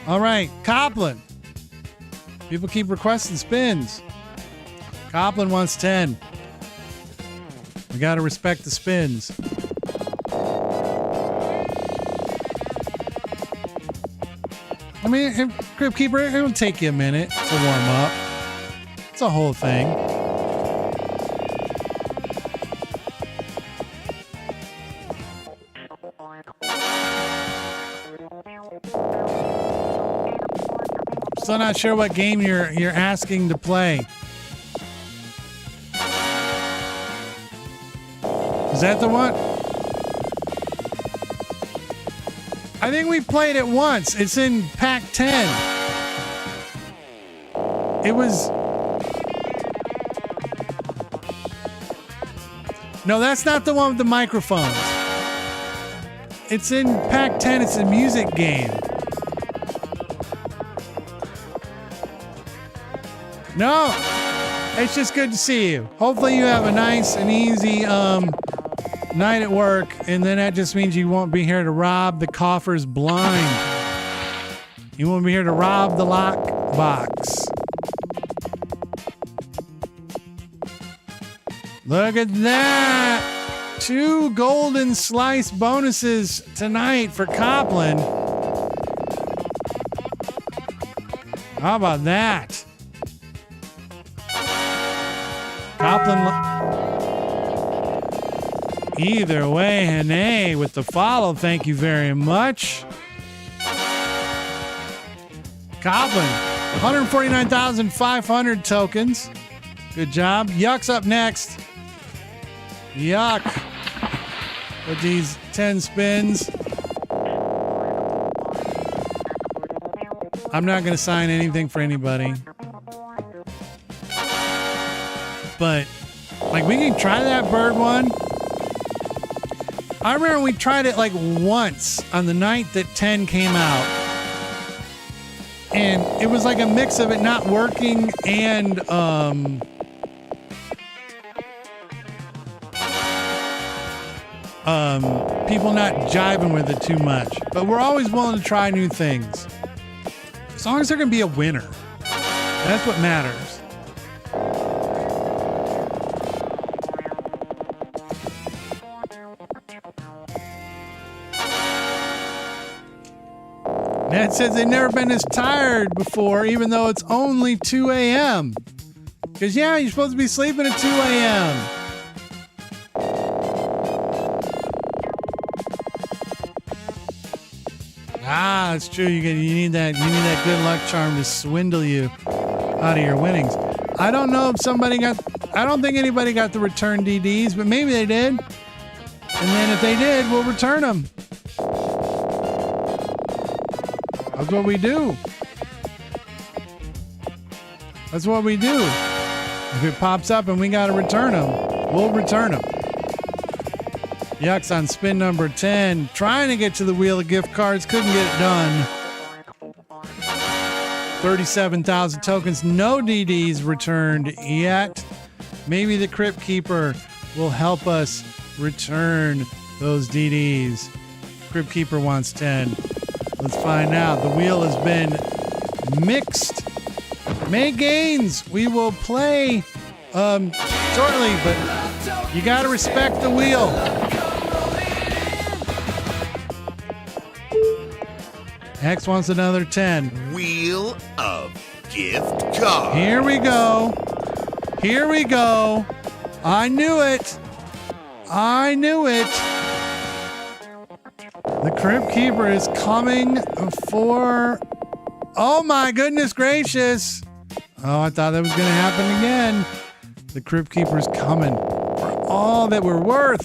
All right, Copland. People keep requesting spins. Copland wants 10. We got to respect the spins. I mean, Crib Keeper, it'll take you a minute to warm up. It's a whole thing. Still not sure what game you're asking to play. Is that the one? I think we played it once. It's in Pack 10. It was... No, that's not the one with the microphones. It's in Pack 10. It's a music game. No, it's just good to see you. Hopefully you have a nice and easy night at work, and then that just means you won't be here to rob the coffers blind. You won't be here to rob the lock box. Look at that. 2 golden slice bonuses tonight for Copland. How about that? Copland. Either way, Hene with the follow. Thank you very much. Copland, 149,500 tokens. Good job. Yuck's up next. Yuck. With these 10 spins. I'm not going to sign anything for anybody. But, like, we can try that bird one. I remember we tried it, like, once on the night that 10 came out. And it was like a mix of it not working and, people not jiving with it too much. But we're always willing to try new things. As long as there can be a winner. That's what matters. Ned says they've never been as tired before, even though it's only 2 a.m. Because, yeah, you're supposed to be sleeping at 2 a.m. Ah, it's true. You need that good luck charm to swindle you out of your winnings. I don't know if I don't think anybody got the return DDs, but maybe they did. And then if they did, we'll return them. That's what we do. That's what we do. If it pops up and we got to return them, we'll return them. Yucks on spin number 10. Trying to get to the wheel of gift cards. Couldn't get it done. 37,000 tokens. No DDs returned yet. Maybe the Crypt Keeper will help us return those DDs. Crypt Keeper wants 10. Let's find out. The wheel has been mixed. May Gaines, we will play shortly, but you got to respect the wheel. Hex wants another 10. Wheel of gift cards. Here we go. Here we go. I knew it. I knew it. The Crypt Keeper is coming for... Oh my goodness gracious. Oh, I thought that was going to happen again. The Crypt Keeper is coming for all that we're worth.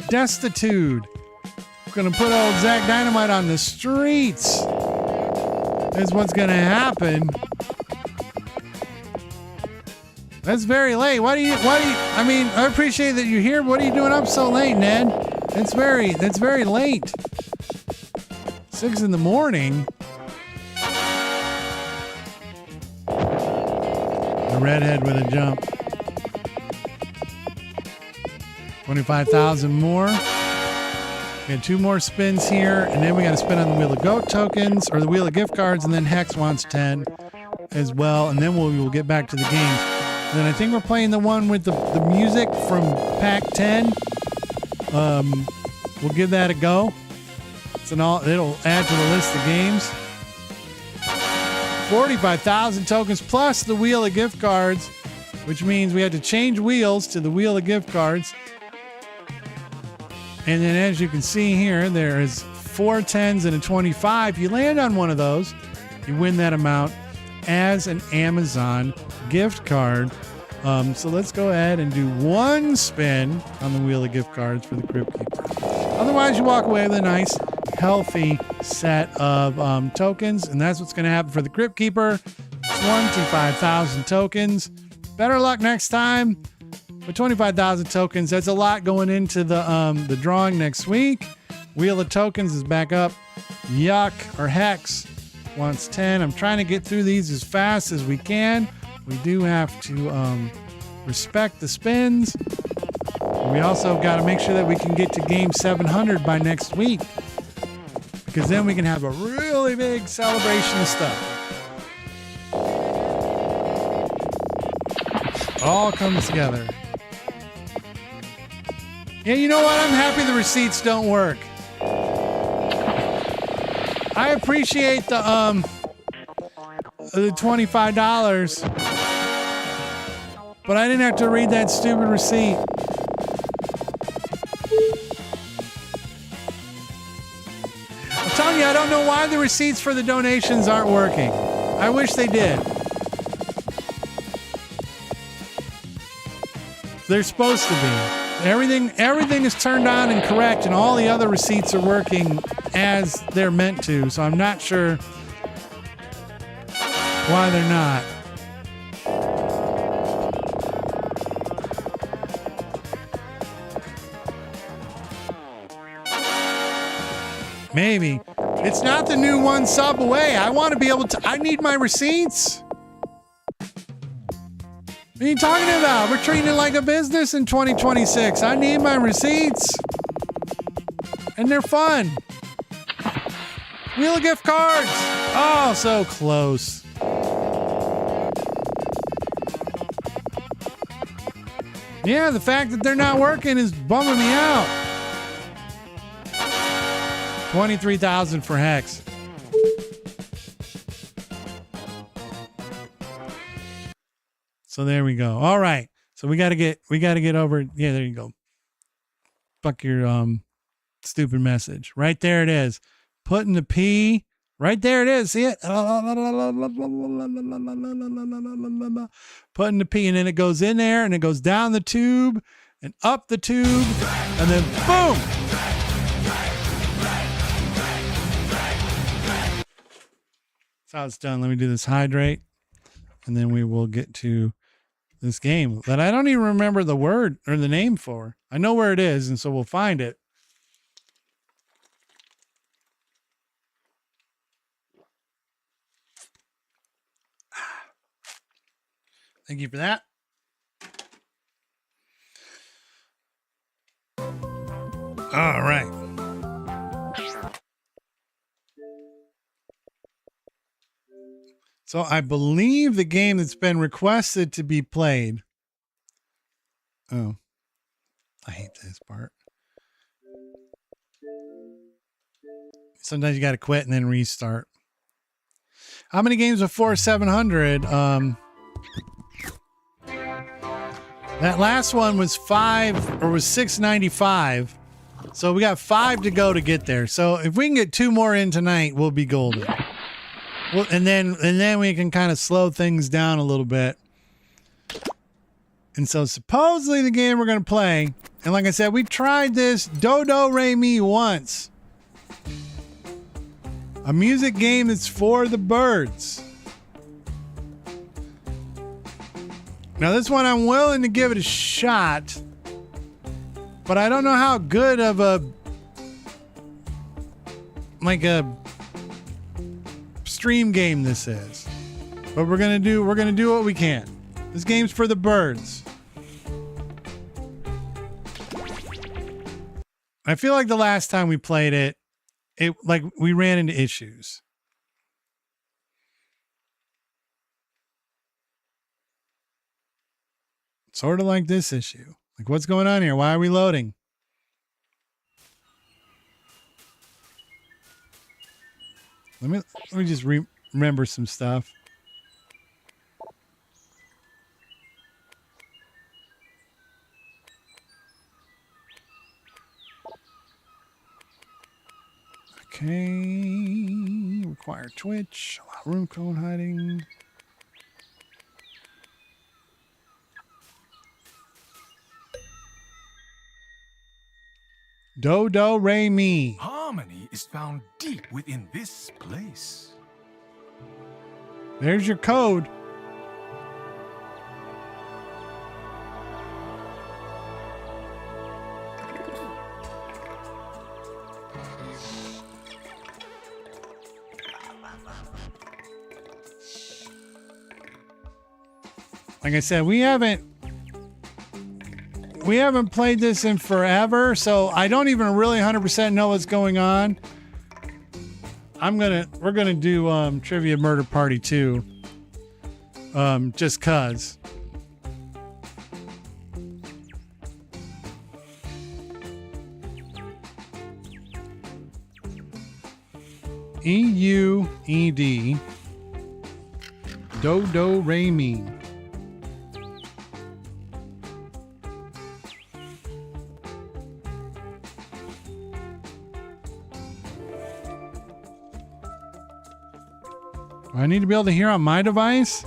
Destitute. Gonna put old Zach Dynamite on the streets. Is what's gonna happen. That's very late. Why do you I mean, I appreciate that you're here. What are you doing up so late, Ned? That's very late. 6 in the morning. The redhead with a jump. 25,000 more. We had 2 more spins here, and then we got to spin on the Wheel of Goat tokens, or the Wheel of Gift Cards, and then Hex wants 10 as well, and then we'll get back to the games. And then I think we're playing the one with the music from Pack 10. We'll give that a go. It'll add to the list of games. 45,000 tokens plus the Wheel of Gift Cards, which means we had to change wheels to the Wheel of Gift Cards. And then as you can see here, there is 4 10s and a 25. You land on one of those, you win that amount as an Amazon gift card. So let's go ahead and do one spin on the wheel of gift cards for the Crypt Keeper. Otherwise, you walk away with a nice, healthy set of tokens, and that's what's going to happen for the Crypt Keeper. 25,000 tokens. Better luck next time. With 25,000 tokens, that's a lot going into the drawing next week. Wheel of tokens is back up. Yuck or Hex wants 10. I'm trying to get through these as fast as we can. We do have to respect the spins. We also got to make sure that we can get to game 700 by next week, because then we can have a really big celebration of stuff. All comes together. Yeah, you know what? I'm happy the receipts don't work. I appreciate the $25, but I didn't have to read that stupid receipt. I'm telling you, I don't know why the receipts for the donations aren't working. I wish they did. They're supposed to be. Everything is turned on and correct, and all the other receipts are working as they're meant to. So I'm not sure why they're not. Maybe. It's not the new one sub away. I want to be able to. I need my receipts. What are you talking about? We're treating it like a business in 2026. I need my receipts. And they're fun. Wheel of gift cards. Oh, so close. Yeah, the fact that they're not working is bumming me out. 23,000 for Hex. So there we go. All right. So we got to get over. Yeah, there you go. Fuck your stupid message. Right there it is. Putting the P. Right there it is. See it? Putting the P, and then it goes in there, and it goes down the tube and up the tube, and then boom. That's how it's done. Let me do this hydrate, and then we will get to this game that I don't even remember the word or the name for. I know where it is, and so we'll find it. Thank you for that. All right. So I believe the game that's been requested to be played. Oh, I hate this part. Sometimes you got to quit and then restart. How many games before 700? That last one was 5 or was 695. So we got 5 to go to get there. So if we can get 2 more in tonight, we'll be golden. Well, and then we can kind of slow things down a little bit. And so supposedly the game we're going to play, and like I said, we tried this Do Re Mi once. A music game that's for the birds. Now this one I'm willing to give it a shot, but I don't know how good of a stream game this is. But we're gonna do what we can. This game's for the birds. I feel like the last time we played it we ran into issues. Sort of like this issue. Like, what's going on here? Why are we loading? Let me just remember some stuff. Okay. Acquire Twitch. Allow room code hiding. Do, do, re, mi. Harmony is found deep within this place. There's your code. Like I said, we haven't played this in forever, so I don't even really 100% know what's going on. We're gonna do Trivia Murder Party 2. Just cuz. EUED. Do do re mi. Do I need to be able to hear on my device?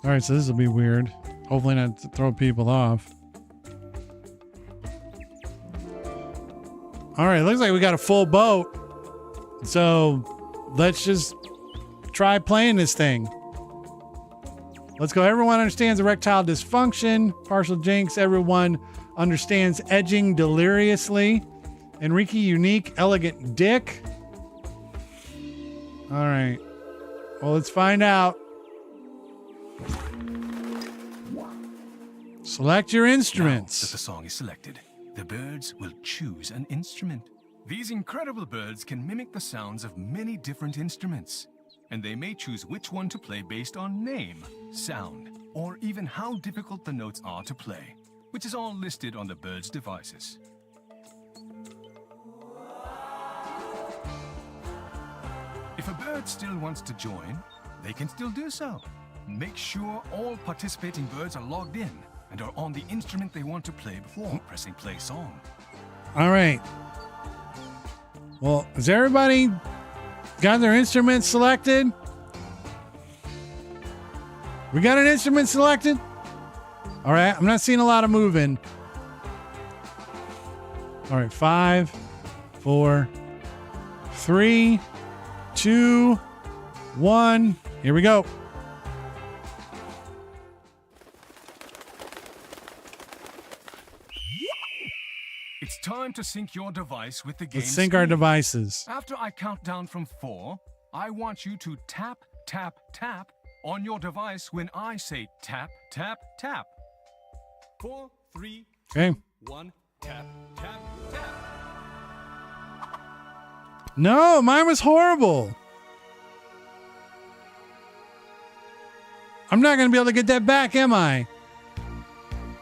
All right, so this will be weird. Hopefully not to throw people off. All right, looks like we got a full boat. So let's just try playing this thing. Let's go. Everyone understands erectile dysfunction. Partial jinx. Everyone understands edging deliriously. Enrique, unique, elegant dick. All right. Well, let's find out. Select your instruments. Now that the song is selected, the birds will choose an instrument. These incredible birds can mimic the sounds of many different instruments, and they may choose which one to play based on name, sound, or even how difficult the notes are to play, which is all listed on the bird's devices. If a bird still wants to join, they can still do so. Make sure all participating birds are logged in and are on the instrument they want to play before pressing play song. All right. Well, has everybody got their instruments selected? We got an instrument selected? All right. I'm not seeing a lot of moving. All right. 5, 4, 3, 2, 1. Here we go. It's time to sync your device with the game. Let's sync our devices. After I count down from 4, I want you to tap, tap, tap on your device when I say tap, tap, tap. 4, 3, Okay. 1, tap, tap, tap. No, mine was horrible. I'm not going to be able to get that back, am I?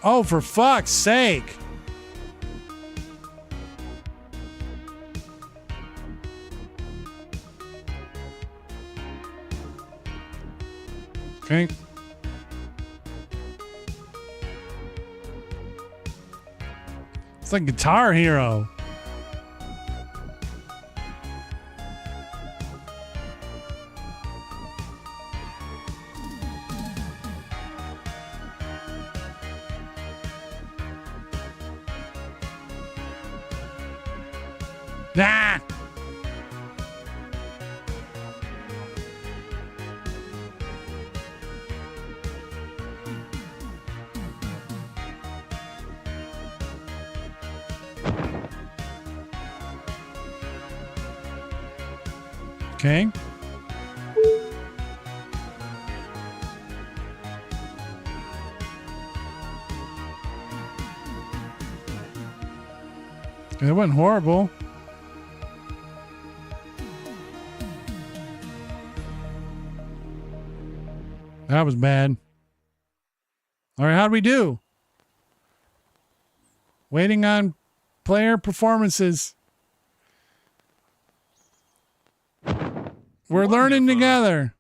Oh, for fuck's sake. Okay. It's like Guitar Hero. Nah. Okay. It wasn't horrible. That was bad. All right, how'd we do? Waiting on player performances. We're learning together.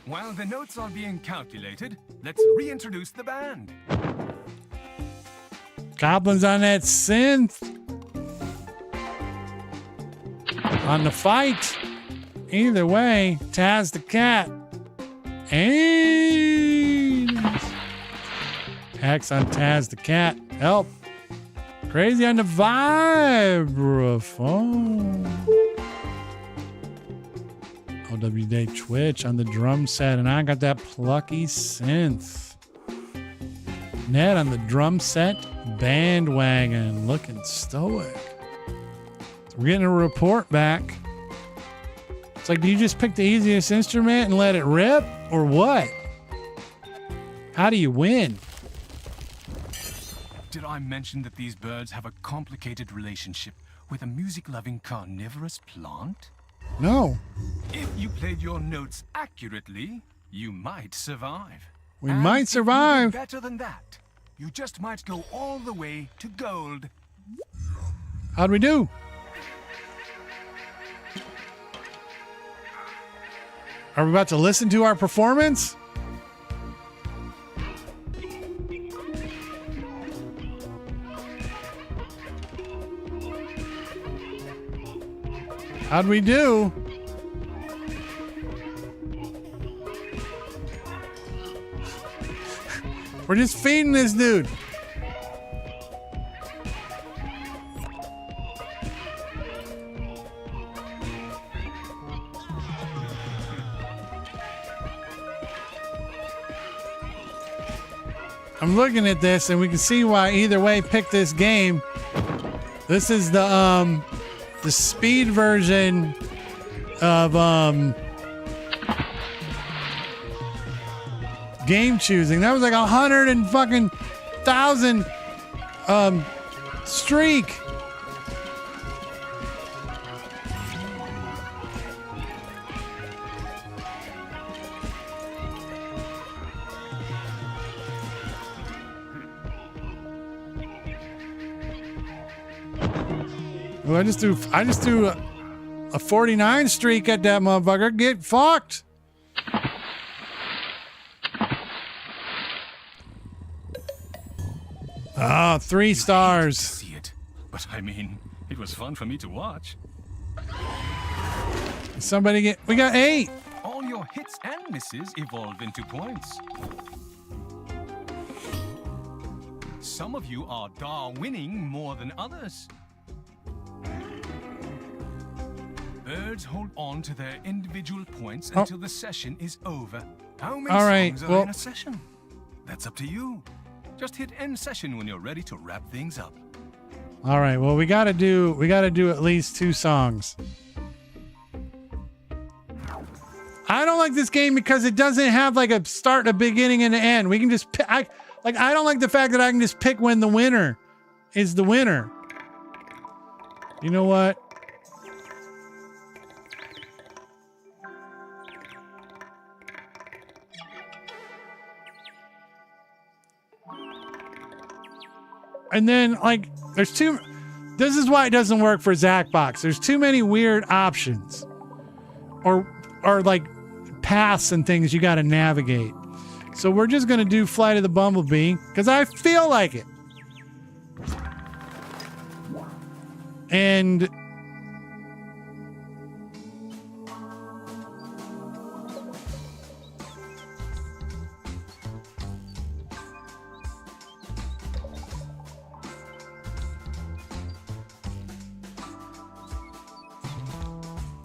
While the notes are being calculated, let's reintroduce the band. Goblins on that synth. On the fight. Either way, Taz the cat. And X on Taz the cat. Help. Crazy on the vibraphone. OW Day Twitch on the drum set. And I got that plucky synth. Ned on the drum set. Bandwagon. Looking stoic. So we're getting a report back. It's like, do you just pick the easiest instrument and let it rip? Or what? How do you win? Did I mention that these birds have a complicated relationship with a music-loving carnivorous plant? No. If you played your notes accurately, you might survive. We And might if you did survive. better than that, you just might go all the way to gold. How'd we do? Are we about to listen to our performance? How'd we do? We're just feeding this dude. I'm looking at this and we can see why either way pick this game. This is the speed version of game choosing. That was like 100,000 streak. Well, I just threw a 49 streak at that motherfucker. Get fucked. Ah, 3 stars. See it, but I mean, it was fun for me to watch. Somebody get. We got 8. All your hits and misses evolve into points. Some of you are winning more than others. Birds hold on to their individual points until the session is over. How many All right, songs are in a session? That's up to you. Just hit end session when you're ready to wrap things up. All right. Well, we gotta do at least 2 songs. I don't like this game because it doesn't have like a start, a beginning, and an end. We can just pick. I don't like the fact that I can just pick when the winner is the winner. You know what? And then, like, this is why it doesn't work for Zacbox. There's too many weird options. Or like, paths and things you got to navigate. So we're just going to do Flight of the Bumblebee, because I feel like it. And...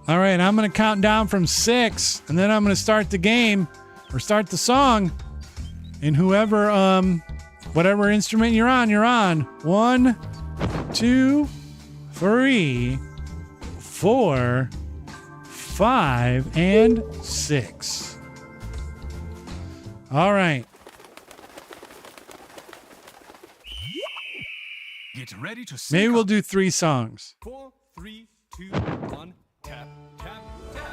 all right, I'm going to count down from 6, and then I'm going to start the game, or start the song, and whoever, whatever instrument you're on, you're on. 1, 2, 3, 4, 5, and 6. All right. Get ready to sync Maybe we'll up. do 3 songs. 4, 3, 2, 1, tap, tap, tap.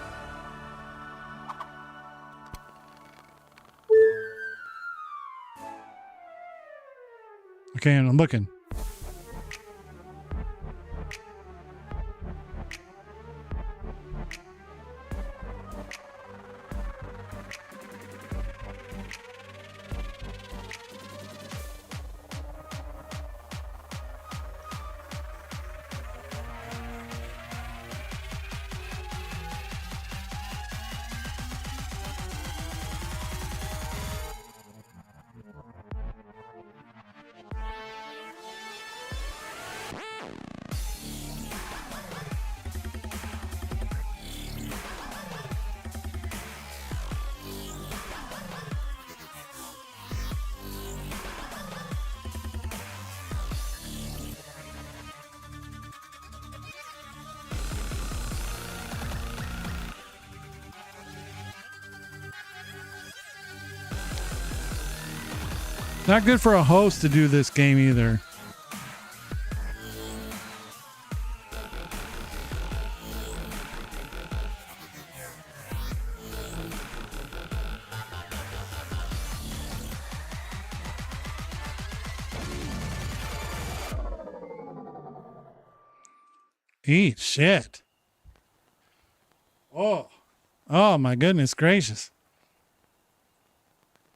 Okay, and I'm looking. Not good for a host to do this game either. Eat shit. Oh. Oh my goodness gracious.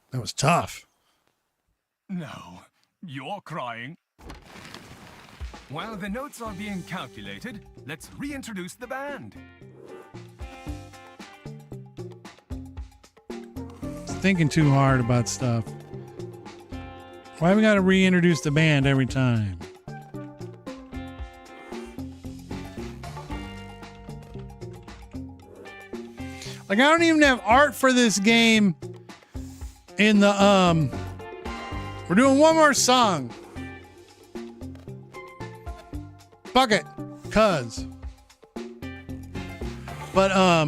That was tough. No, you're crying. While the notes are being calculated, let's reintroduce the band. Thinking too hard about stuff. Why we gotta reintroduce the band every time? Like, I don't even have art for this game in the, we're doing one more song. Fuck it. Cuz. But,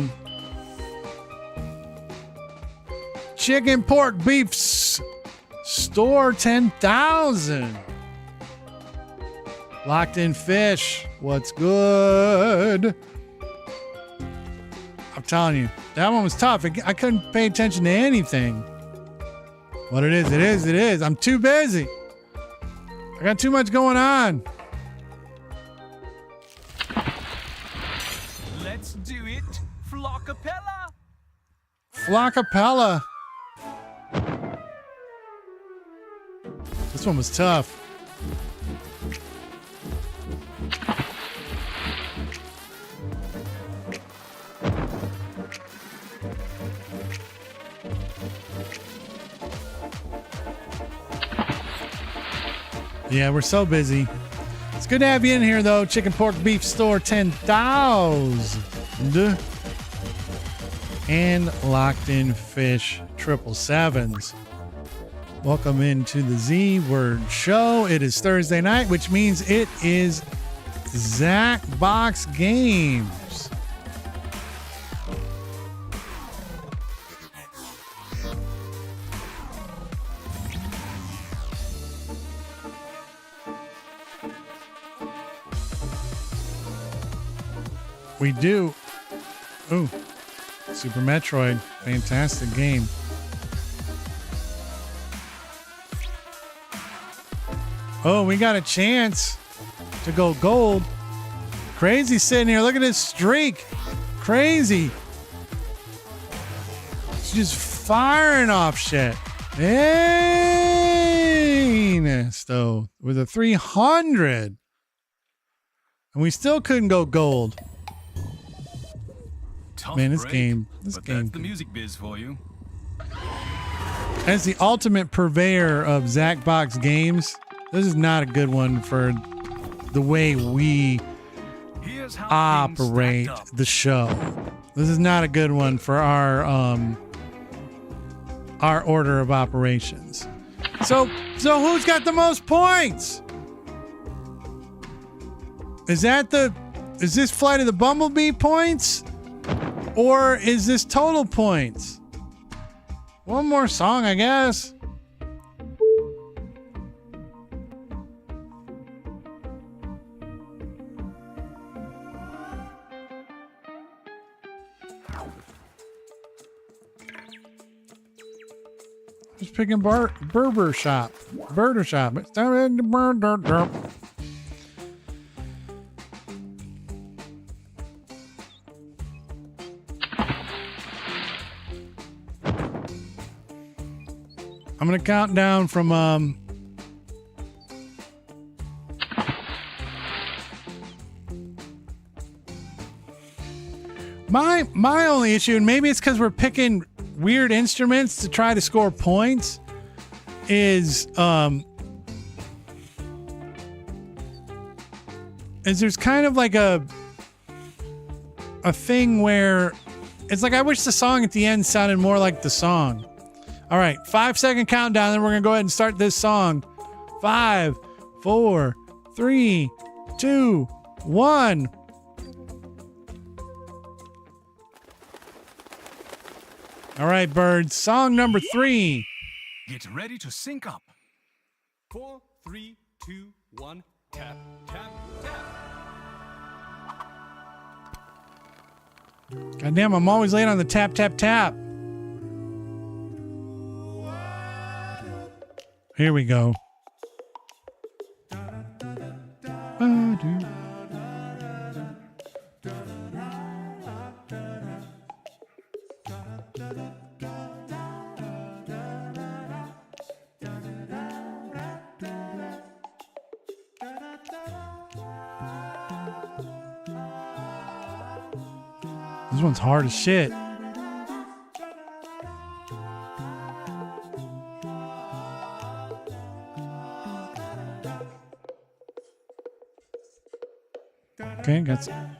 chicken, pork, beef, store 10,000. Locked in fish. What's good? I'm telling you, that one was tough. I couldn't pay attention to anything. What it is, it is, it is. I'm too busy. I got too much going on. Let's do it, Flockapella. Flockapella. This one was tough. Yeah, we're so busy. It's good to have you in here, though. Chicken, pork, beef store 10,000. And locked in fish 777s. Welcome into the Z Word Show. It is Thursday night, which means it is Zacbox Games. We do. Ooh, Super Metroid. Fantastic game. Oh, we got a chance to go gold. Crazy sitting here. Look at this streak. Crazy. She's just firing off shit. Heinous, though, with a 300. And we still couldn't go gold. Tough Man, this break, game. but that's the music biz for you. As the ultimate purveyor of Zacbox Games, this is not a good one for the way we Here's how things operate stacked up. the show. This is not a good one for our order of operations. So who's got the most points? Is this Flight of the Bumblebee points? Or is this total points? One more song, I guess. Just picking Berber Shop. Birder Shop. It's time in the bird. I'm gonna count down from my only issue, and maybe it's because we're picking weird instruments to try to score points, is there's kind of like a thing where it's like I wish the song at the end sounded more like the song. All right, 5-second countdown, then we're going to go ahead and start this song. 5, 4, 3, 2, 1. All right, birds. Song number 3. Get ready to sync up. 4, 3, 2, 1. Tap, tap, tap. Goddamn, I'm always late on the tap, tap, tap. Here we go. This one's hard as shit. Okay, got some.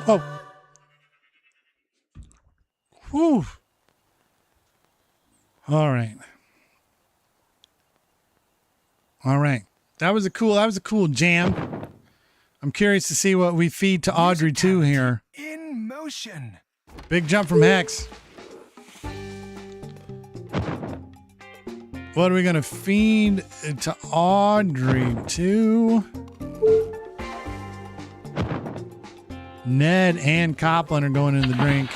Oh. Whew. All right. All right. That was a cool jam. I'm curious to see what we feed to Audrey too here. In motion. Big jump from Hex. What are we going to feed to Audrey too? Ned and Copland are going in the drink.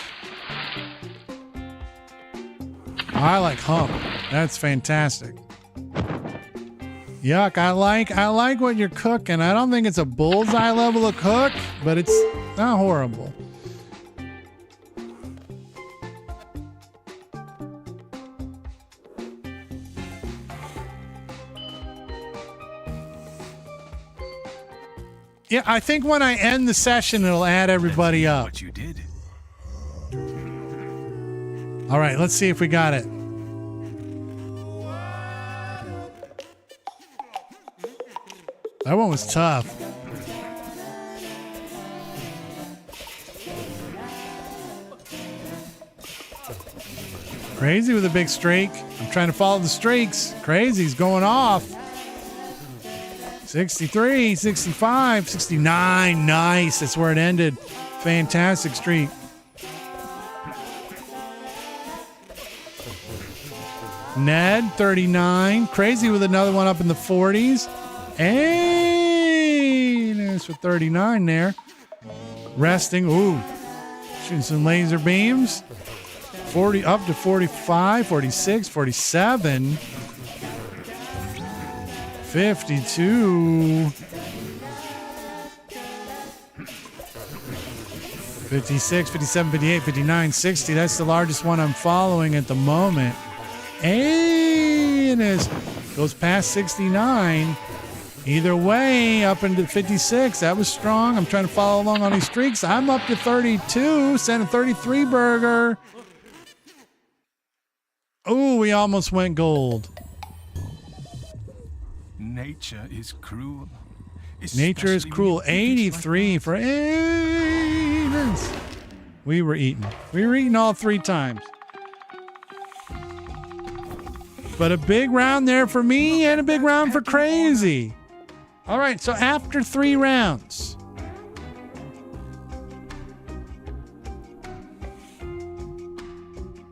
I like hump. That's fantastic. Yuck, I like what you're cooking. I don't think it's a bullseye level of cook, but it's not horrible. Yeah, I think when I end the session, it'll add everybody up. What you did. All right, let's see if we got it. That one was tough. Crazy with a big streak. I'm trying to follow the streaks. Crazy's going off. 63, 65, 69. Nice. That's where it ended. Fantastic streak. Ned, 39. Crazy with another one up in the 40s. Hey, there's for 39 there. Resting. Ooh. Shooting some laser beams. 40 up to 45, 46, 47. 52, 56, 57, 58, 59, 60. That's the largest one I'm following at the moment. And it goes past 69. Either way, up into 56. That was strong. I'm trying to follow along on these streaks. I'm up to 32. Sent a 33 burger. Oh, we almost went gold. Nature is cruel. Nature is especially cruel. when you think it's 83 like for Aidens. We were eating. We were eating all 3 times. But a big round there for me and a big round for Crazy. All right, so after 3 rounds.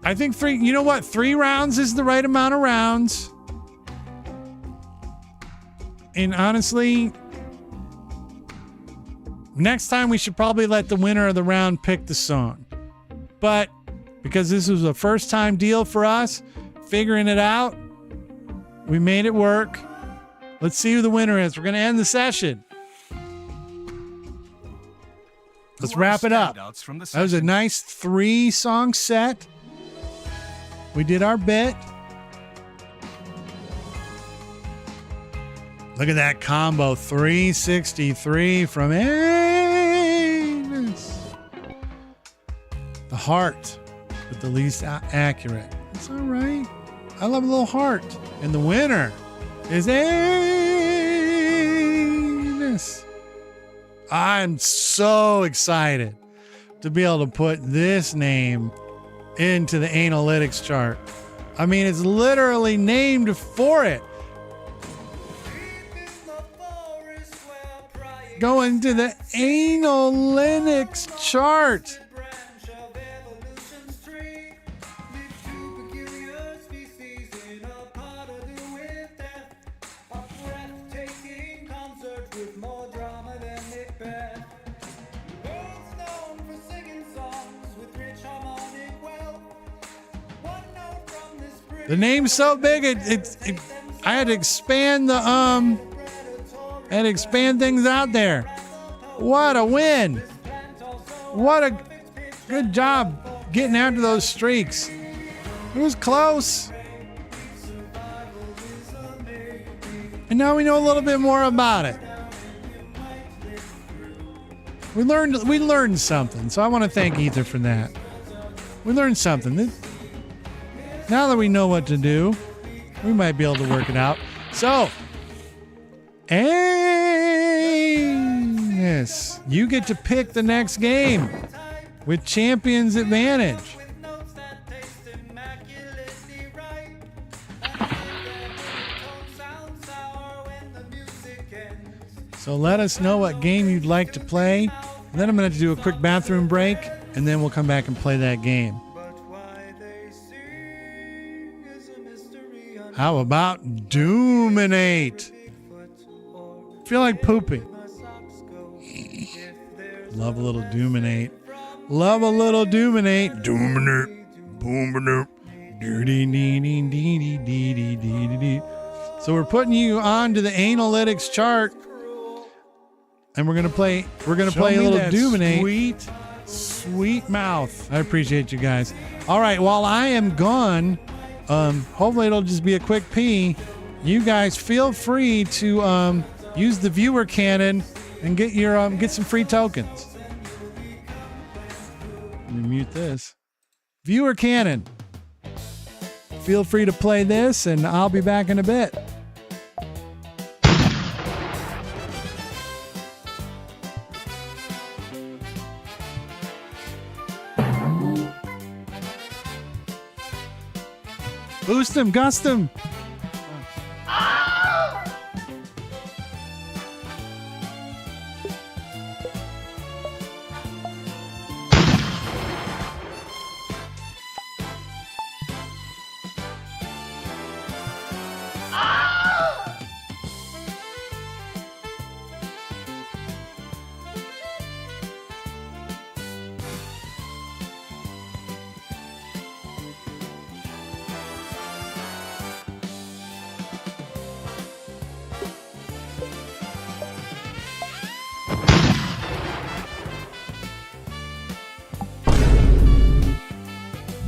I think 3, you know what? 3 rounds is the right amount of rounds. And honestly, next time we should probably let the winner of the round pick the song. But because this was a first time deal for us, figuring it out, we made it work. Let's see who the winner is. We're going to end the session. Let's wrap it up. That was a nice 3-song set. We did our bit. Look at that combo. 363 from Amos. The heart with the least accurate. It's all right. I love a little heart. And the winner is Anus. I'm so excited to be able to put this name into the analytics chart. I mean, it's literally named for it. Going to the analytics chart. The name's so big, I had to expand things out there. What a win! What a good job getting after those streaks. It was close. And now we know a little bit more about it. We learned something, so I want to thank Ether for that. We learned something. Now that we know what to do, we might be able to work it out. So, Anus, you get to pick the next game with Champion's Advantage. So let us know what game you'd like to play. And then I'm going to do a quick bathroom break, and then we'll come back and play that game. How about Doominate? Feel like pooping. Love a little Doominate. Love a little Doominate. Doominate. Boominate. So we're putting you onto the analytics chart. And we're gonna play a little Doominate. Sweet mouth. I appreciate you guys. All right, while I am gone, hopefully it'll just be a quick pee. You guys feel free to use the viewer cannon and get some free tokens. Let me mute this. Viewer cannon. Feel free to play this, and I'll be back in a bit. Boost him, gust him.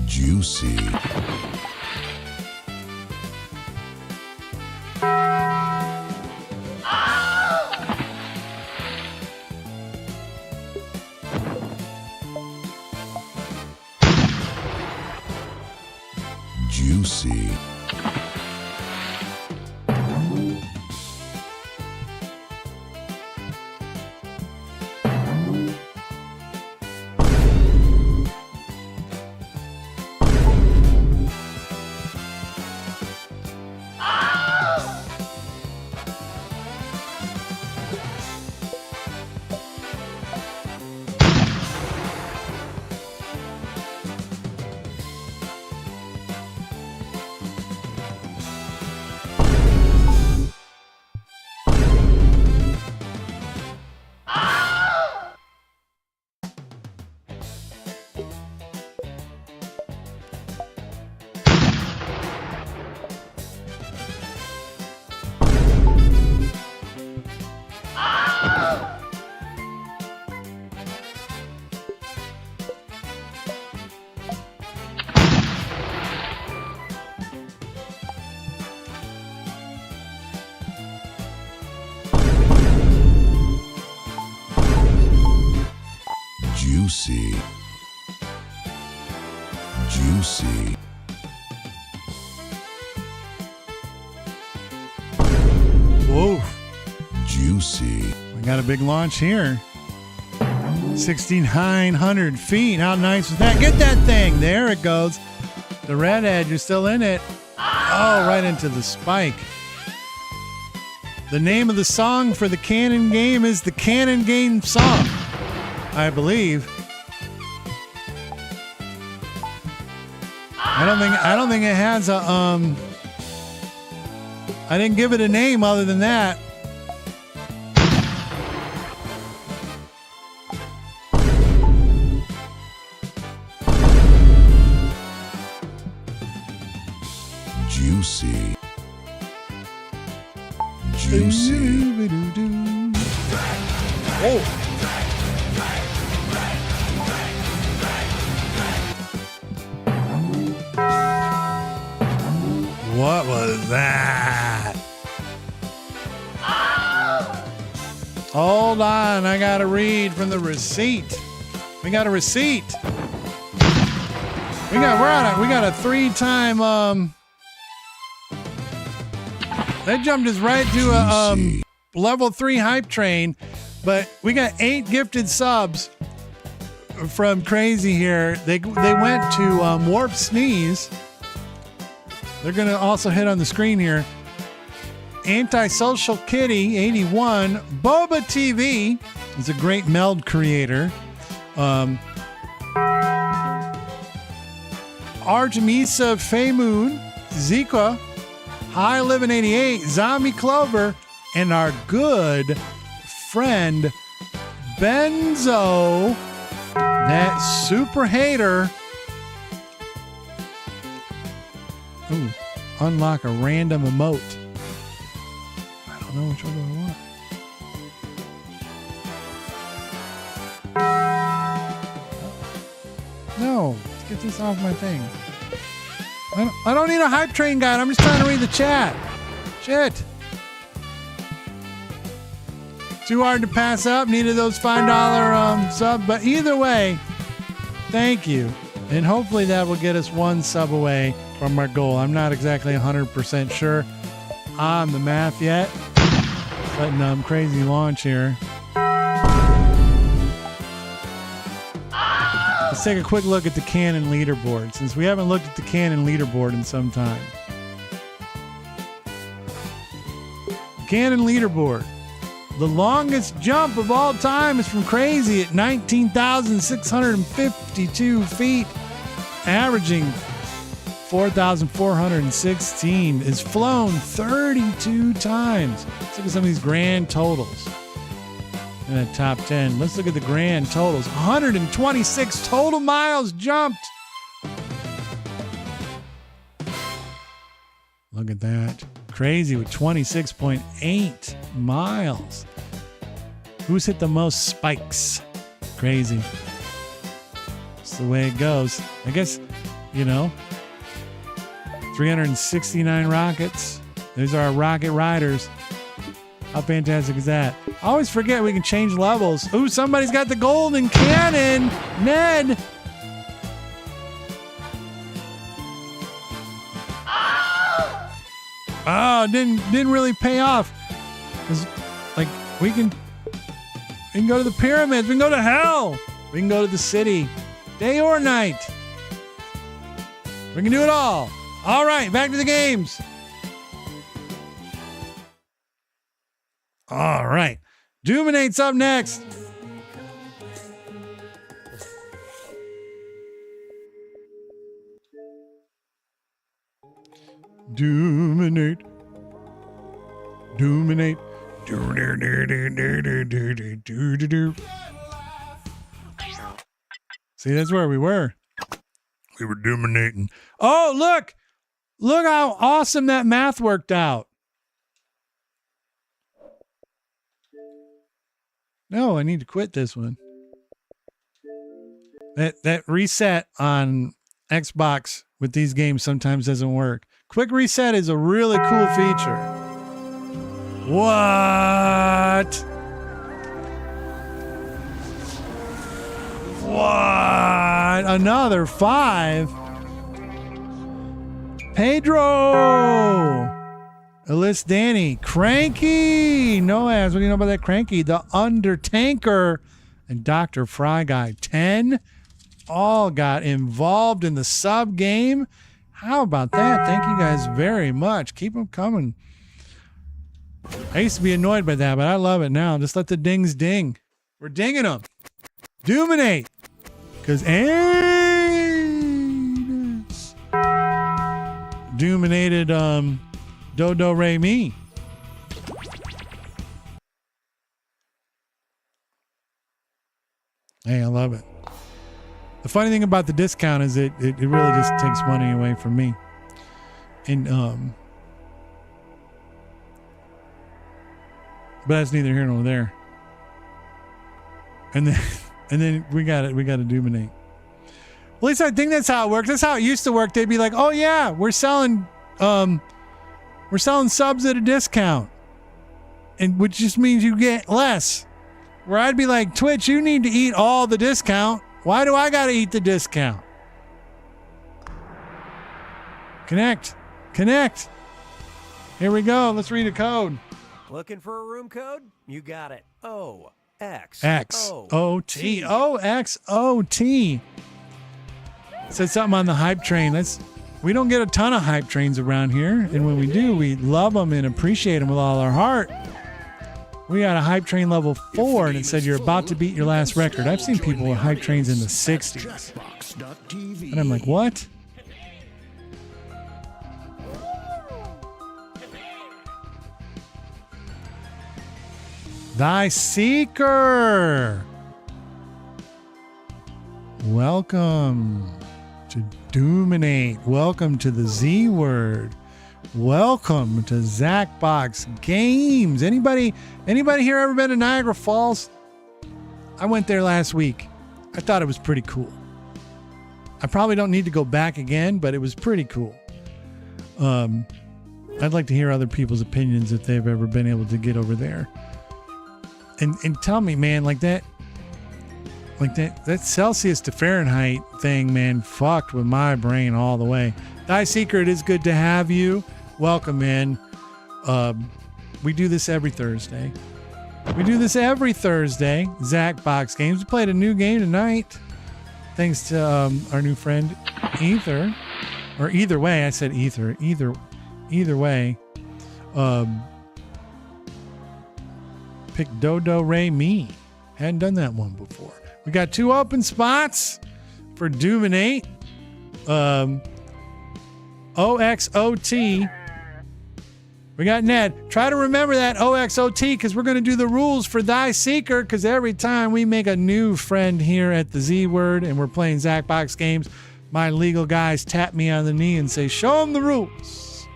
Juicy. Juicy. Juicy. Juicy. We got a big launch here. 6,900 feet. How nice was that? Get that thing. There it goes. The redhead, you're still in it. Oh, right into the spike. The name of the song for the Cannon game is the Cannon Game song, I believe. I don't think it has a I didn't give it a name other than that. Juicy. Juicy. Oh. What was that? Hold on, I gotta read from the receipt. We got a receipt. We got a 3-time that jumped us right to a level 3 hype train, but we got 8 gifted subs from Crazy here. They went to Warp Sneeze. They're gonna also hit on the screen here. Antisocial Kitty 81, Boba TV is a great meld creator. Artemisa Feymoon, Zika, High Living 88, Zombie Clover, and our good friend Benzo, that super hater. Ooh, unlock a random emote. I don't know which one do I want. No, let's get this off my thing. I don't need a hype train guide. I'm just trying to read the chat. Shit. Too hard to pass up. Needed those $5 sub. But either way, thank you. And hopefully that will get us 1 sub away from our goal. I'm not exactly 100% sure on the math yet. But crazy launch here. Let's take a quick look at the Cannon leaderboard, since we haven't looked at the Cannon leaderboard in some time. Cannon leaderboard. The longest jump of all time is from Crazy at 19,652 feet, averaging 4,416. Is flown 32 times. Let's look at some of these grand totals. In the top 10. Let's look at the grand totals. 126 total miles jumped. Look at that. Crazy with 26.8 miles. Who's hit the most spikes? Crazy. That's the way it goes. I guess, 369 rockets. These are our rocket riders. How fantastic is that? I always forget we can change levels. Ooh, somebody's got the golden cannon. Ned. Oh, didn't really pay off. Like we can go to the pyramids. We can go to hell. We can go to the city, day or night. We can do it all. All right, back to the games. All right. Doominate's up next. Doominate. Doominate. See, that's where we were. We were doominating. Oh, look. Look how awesome that math worked out. No, I need to quit this one. That reset on Xbox with these games sometimes doesn't work. Quick reset is a really cool feature. What? What? Another 5? Pedro! Alyssa Danny, Cranky, Noaz, what do you know about that Cranky? The Undertanker, and Dr. Fry Guy. 10 all got involved in the sub game. How about that? Thank you guys very much. Keep them coming. I used to be annoyed by that, but I love it now. Just let the dings ding. We're dinging them. Dominate. Because Anus dominated Dodo Ray Me. Hey, I love it. The funny thing about the discount is it really just takes money away from me. And but that's neither here nor there. And then we got to dominate. At least I think that's how it works. That's how it used to work. They'd be like, "Oh yeah, we're selling subs at a discount," and which just means you get less. Where I'd be like, "Twitch, you need to eat all the discount. Why do I got to eat the discount?" Connect. Here we go. Let's read a code. Looking for a room code? You got it. OXOT. OXOT. Said something on the hype train. We don't get a ton of hype trains around here, and when we do, we love them and appreciate them with all our heart. We got a hype train level 4, and it said you're about to beat your last record. I've seen people with hype trains in the 60s. And I'm like, what? Thy Seeker. Welcome to Dominate. Welcome to the Z Word. Welcome to Zacbox Games. Anybody here ever been to Niagara Falls? I went there last week. I thought it was pretty cool. I probably don't need to go back again, but it was pretty cool. I'd like to hear other people's opinions if they've ever been able to get over there. And tell me, man, that Celsius to Fahrenheit thing, man, fucked with my brain all the way. Thy Seeker, it is good to have you. Welcome in. We do this every Thursday. Zacbox Games. We played a new game tonight. Thanks to our new friend, Ether. Or either way, I said Ether. Either way. Pick Dodo Ray Me. Hadn't done that one before. We got 2 open spots for Dominate. OXOT. We got Ned. Try to remember that OXOT because we're going to do the rules for Thy Seeker because every time we make a new friend here at the Z Word and we're playing Zacbox Games, my legal guys tap me on the knee and say, show them the rules.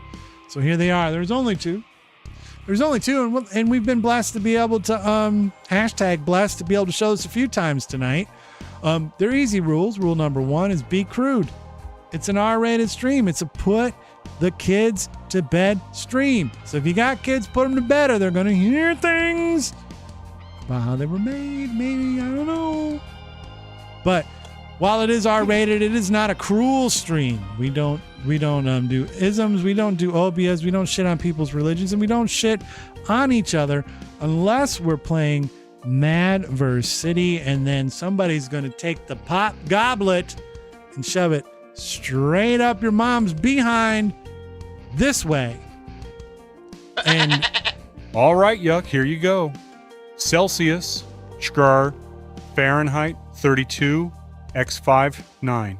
So here they are. There's only 2. And we've been blessed to be able to, hashtag blessed to be able to show this a few times tonight. They're easy rules. Rule number 1 is be crude. It's an R-rated stream. It's a put the kids to bed stream. So if you got kids, put them to bed or they're going to hear things about how they were made. Maybe, I don't know. But while it is R-rated, it is not a cruel stream. We don't do isms. We don't do obias. We don't shit on people's religions, and we don't shit on each other unless we're playing Mad vs. City, and then somebody's going to take the pop goblet and shove it straight up your mom's behind this way. And all right, Yuck, here you go. Celsius, Skr, Fahrenheit 32, X59.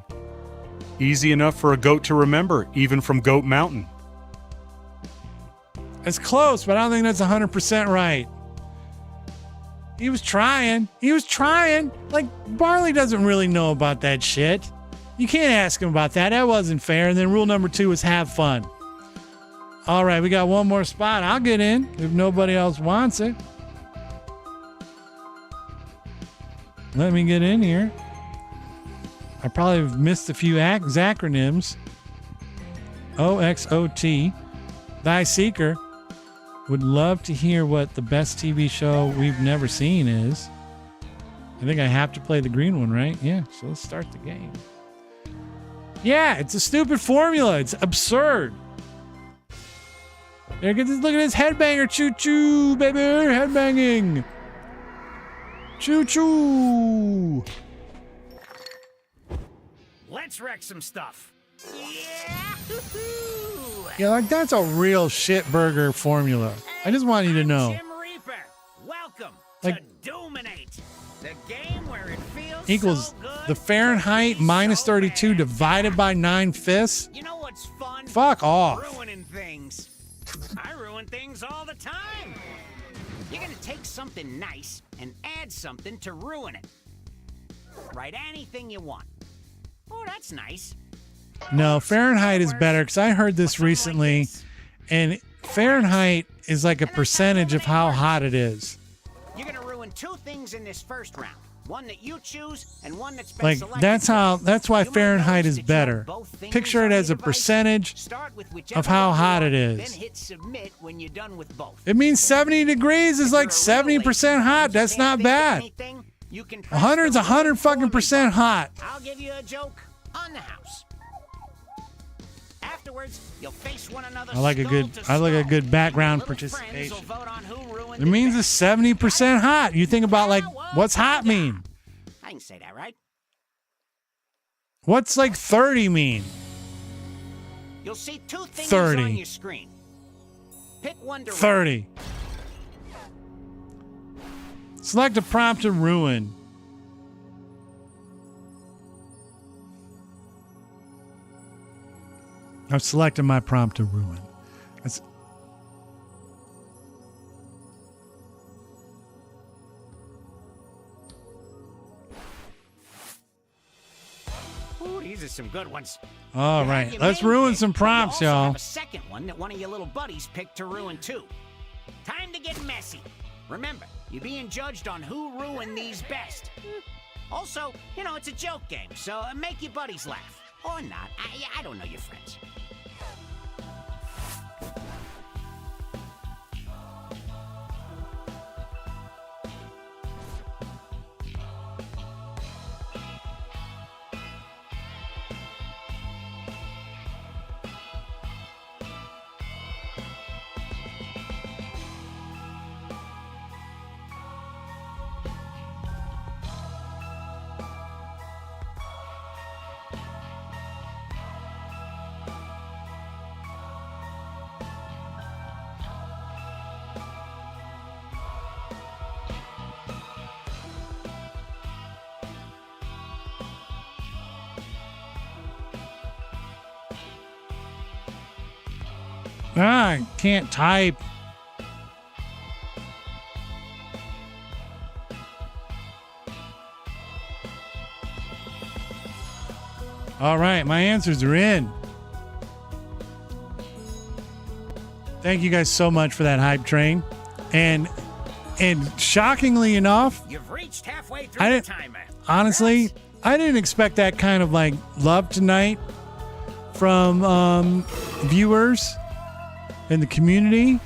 Easy enough for a goat to remember, even from Goat Mountain. it's close, but I don't think that's 100% right. He was trying. Like, Barley doesn't really know about that shit. You can't ask him about that. That wasn't fair. And then rule number 2 is have fun. All right, we got one more spot. I'll get in if nobody else wants it. Let me get in here. I probably have missed a few acronyms. OXOT. Thy Seeker. Would love to hear what the best TV show we've never seen is. I think I have to play the green one, right? Yeah, so let's start the game. Yeah, it's a stupid formula. It's absurd. There, look at this headbanger. Choo choo, baby. Headbanging. Choo choo. Let's wreck some stuff. Yeah, like that's a real shit burger formula. I just want you to know. Jim Reaper, welcome Like- to Doominate, the game where it feels Equals so good the Fahrenheit to be minus so 32 bad. divided by 9/5. You know what's fun? Fuck off. Ruining things. I ruin things all the time. You're gonna take something nice and add something to ruin it. Write anything you want. Oh, that's nice. No, Fahrenheit is better because I heard this recently, and Fahrenheit is like a percentage of how hot it is. You're gonna ruin two things in this first round. One that you choose and one that's been Like selected. that's why You might Fahrenheit notice is that you have better. both things Picture it on as your a device. percentage Start with whichever of how one you hot want, it Then is. hit submit when you're done with both. It means 70 degrees is like 70% hot. That's not bad. 100's 100 fucking percent hot. I'll give you a joke on the house. Afterwards, you'll face one another. I like a good background Little friends participation. will vote on who ruined It means best. it's 70% hot. You think about like what's hot mean? I can say that, right? What's like 30 mean? You'll see two things 30. on your screen. Pick one to 30. Select a prompt to ruin. I've selected my prompt to ruin. That's, Ooh, these are some good ones. all You have right, your let's main ruin pick, some but you prompts, also y'all. have a second one that one of your little buddies picked to ruin too. Time to get messy. Remember, you're being judged on who ruined these best. Also, you know, it's a joke game, so make your buddies laugh. Or not. I don't know your friends. I can't type. All right, my answers are in. Thank you guys so much for that hype train. And shockingly enough, You've reached halfway I through the didn't- timer. honestly, I didn't expect that kind of like love tonight from viewers in the community.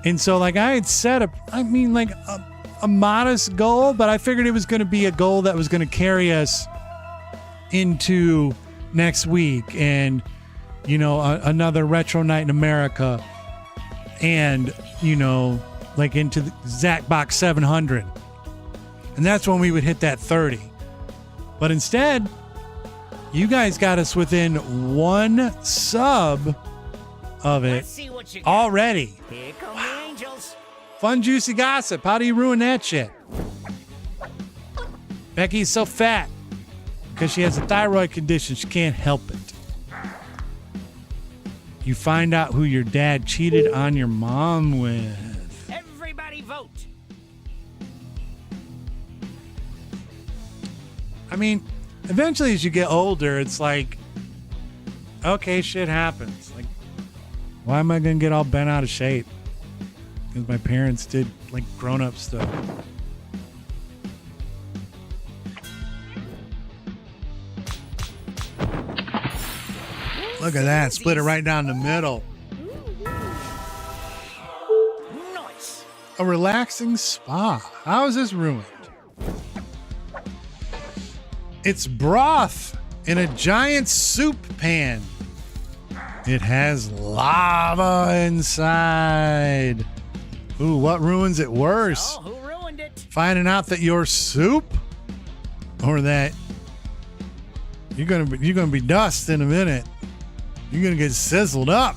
And so like I had set a modest goal, but I figured it was going to be a goal that was going to carry us into next week and, you know, another retro night in America and, you know, like into the Zacbox 700. And that's when we would hit that 30. But instead, you guys got us within one sub of it Let's see what you got. already. Here come the angels. Fun, juicy gossip. How do you ruin that shit? Becky's so fat because she has a thyroid condition. She can't help it. You find out who your dad cheated on your mom with. Everybody vote. I mean, eventually as you get older, it's like, okay, shit happens. Like, why am I going to get all bent out of shape? Because my parents did like grown-up stuff. Look at that. Split it right down the middle. Nice. A relaxing spa. How is this ruined? It's broth in a giant soup pan. It has lava inside. Ooh, what ruins it worse? Oh, who ruined it? Finding out that your soup, or that you're gonna be dust in a minute. You're gonna get sizzled up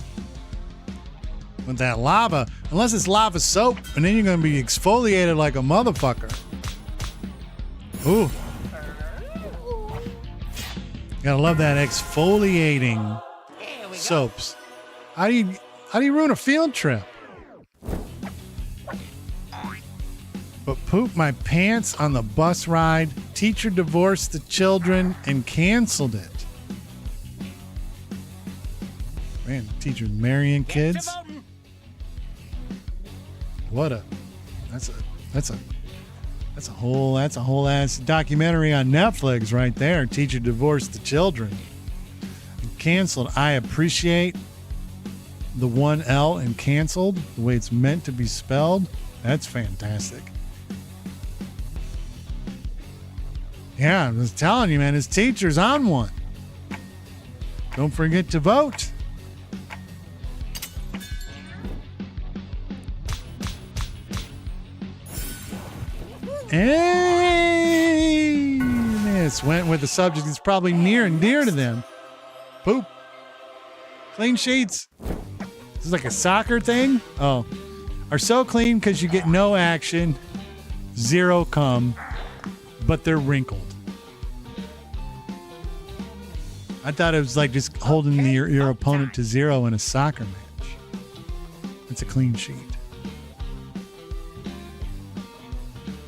with that lava, unless it's lava soap, and then you're gonna be exfoliated like a motherfucker. Ooh, gotta love that exfoliating soaps. How do you ruin a field trip? But pooped my pants on the bus ride. Teacher divorced the children and canceled it. Man, teacher's marrying kids. That's a whole ass documentary on Netflix right there. Teacher divorced the children and canceled. I appreciate the one L and canceled, the way it's meant to be spelled. That's fantastic. Yeah, I was telling you, man, his teacher's on one. Don't forget to vote. Hey, this went with the subject that's probably near and dear to them. Poop. Clean sheets. This is like a soccer thing. Oh, are so clean because you get no action, zero cum, but they're wrinkled. I thought it was like just holding your opponent to zero in a soccer match. It's a clean sheet.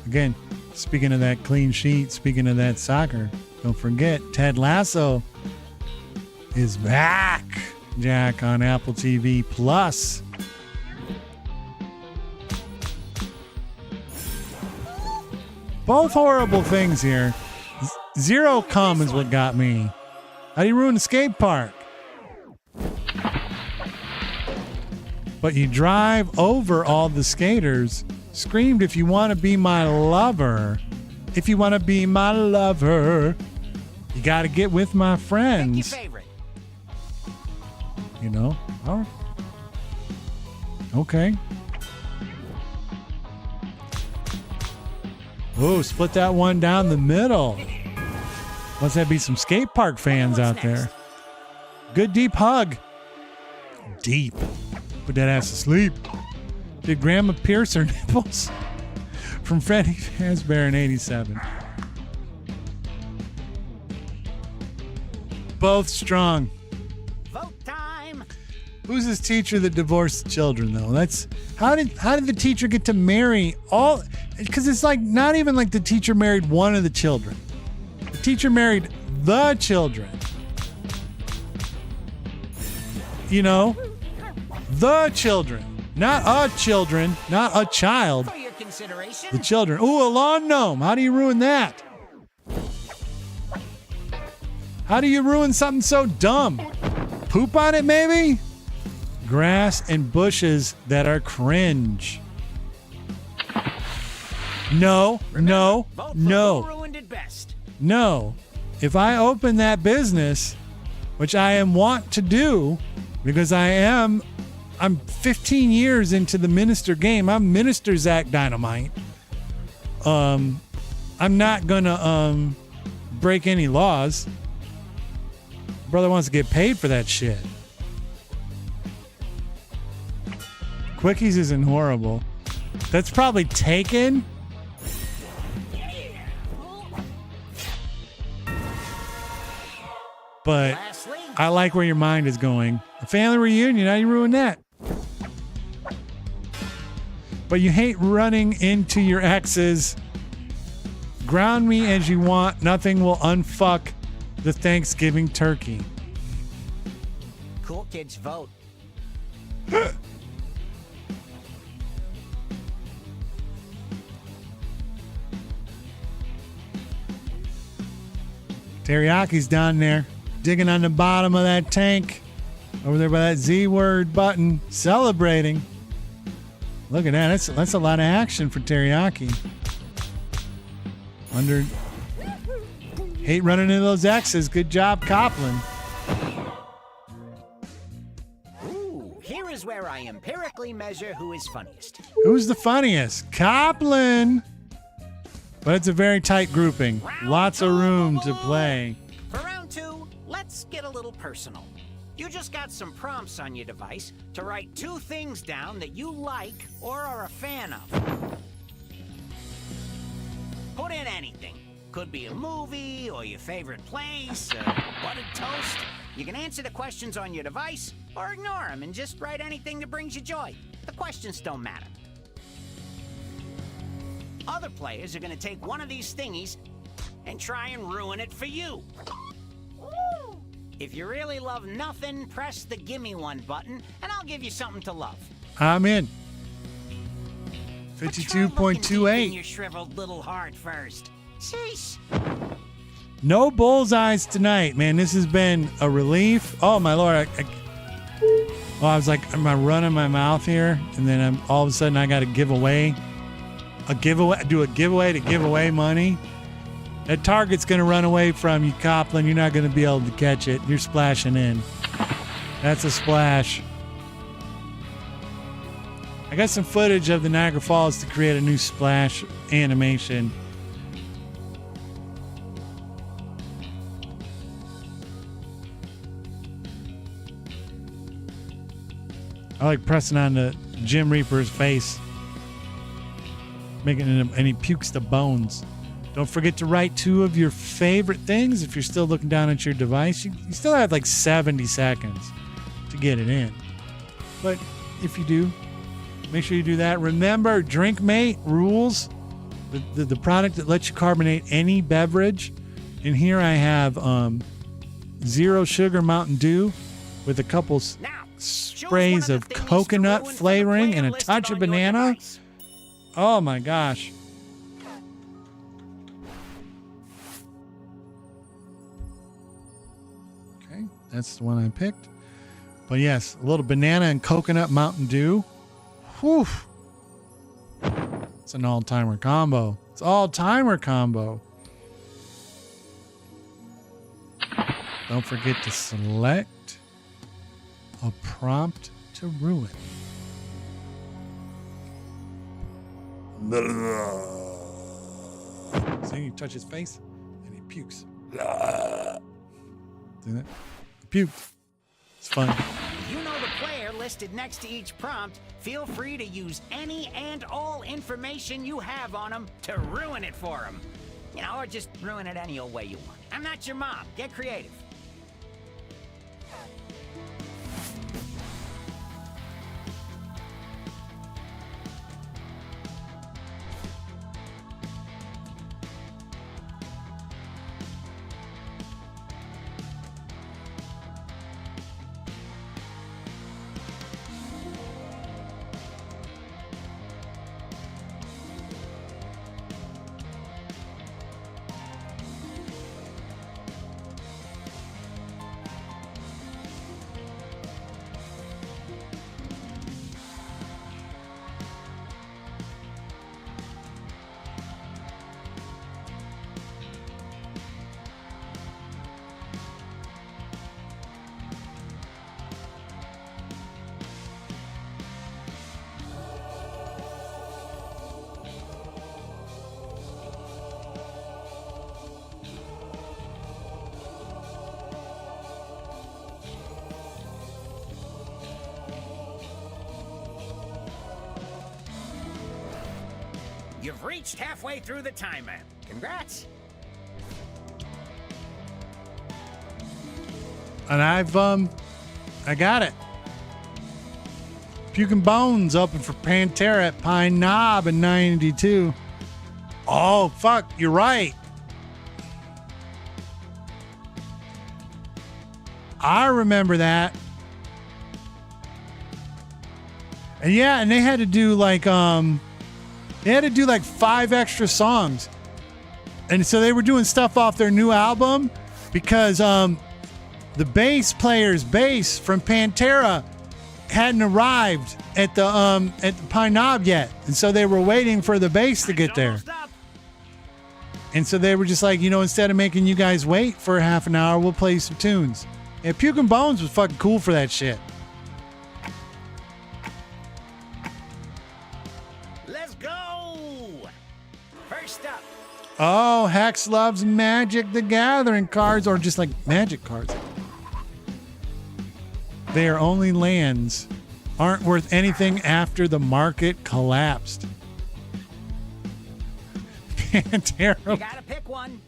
Again, speaking of that clean sheet, speaking of that soccer, don't forget Ted Lasso is back, Jack, on Apple TV Plus. Both horrible things here. Zero cum is what got me. How do you ruin the skate park? But you drive over all the skaters. Screamed, if you want to be my lover, if you want to be my lover, you got to get with my friends. Pick your favorite. You know? All right. Okay. Oh, split that one down the middle. Must that be some skate park fans out there. Good deep hug. Deep. Put that ass to sleep. Did Grandma pierce her nipples? From Freddie Fazbear in 87. Both strong. Vote time. Who's this teacher that divorced the children, though? That's how did the teacher get to marry all? Because it's like not even like the teacher married one of the children. The teacher married the children. You know, the children, not a children, not a child. For your consideration. The children. Ooh, a lawn gnome. How do you ruin that? How do you ruin something so dumb? Poop on it, maybe? Grass and bushes that are cringe. No, no, Vote for no, who ruined it best. no. If I open that business, which I am want to do, because I'm 15 years into the minister game. I'm Minister Zach Dynamite. I'm not gonna break any laws. Brother wants to get paid for that shit. Quickies isn't horrible. That's probably taken. But Lastly, I like where your mind is going. A family reunion, how you ruin that? But you hate running into your exes. Ground me as you want. Nothing will unfuck the Thanksgiving turkey. cool kids vote. Teriyaki's down there, digging on the bottom of that tank. Over there by that Z word button, celebrating. Look at that. That's a lot of action for Teriyaki. Hate running into those X's. Good job, Copland. is where I empirically measure who is funniest. Who's the funniest? Copland. But it's a very tight grouping. Lots of room to play. For round 2, let's get a little personal. You just got some prompts on your device to write 2 things down that you like or are a fan of. Put in anything. Could be a movie or your favorite place, buttered toast. You can answer the questions on your device or ignore them and just write anything that brings you joy. The questions don't matter. Other players are going to take one of these thingies and try and ruin it for you. If you really love nothing, press the gimme one button and I'll give you something to love. I'm in. But try looking deep in 52.28. your shriveled little heart first. Sheesh. No bullseyes tonight, man. This has been a relief. Oh my lord! I was like, am I running my mouth here? And then all of a sudden, I got to give away a giveaway. Do a giveaway to give away money. That target's gonna run away from you, Copland. You're not gonna be able to catch it. You're splashing in. That's a splash. I got some footage of the Niagara Falls to create a new splash animation. I like pressing on the Jim Reaper's face, making him, and he pukes the bones. Don't forget to write 2 of your favorite things. If you're still looking down at your device, you still have like 70 seconds to get it in. But if you do, make sure you do that. Remember, DrinkMate rules, the product that lets you carbonate any beverage. And here I have 0 sugar Mountain Dew with a couple sprays of coconut flavoring and a touch of banana. Oh my gosh. Okay, that's the one I picked. But yes, a little banana and coconut Mountain Dew. Whew. It's an all-timer combo. It's all-timer combo. Don't forget to select a prompt to ruin. See, you touch his face and he pukes. See that? Puked. It's fun. You know the player listed next to each prompt. Feel free to use any and all information you have on them to ruin it for them. You know, or just ruin it any old way you want. I'm not your mom. Get creative. You've reached halfway through the timer. Congrats. And I got it. Puking Bones open for Pantera at Pine Knob in 92. Oh, fuck, you're right. I remember that. And yeah, and they had to do like 5 extra songs. And so they were doing stuff off their new album because the bass player's bass from Pantera hadn't arrived at the Pine Knob yet. And so they were waiting for the bass to get there. And so they were just like, you know, instead of making you guys wait for half an hour, we'll play you some tunes. And Puking Bones was fucking cool for that shit. Oh, Hex loves Magic the Gathering cards, or just like Magic cards. They are only lands, aren't worth anything after the market collapsed. Pantera. You gotta pick one.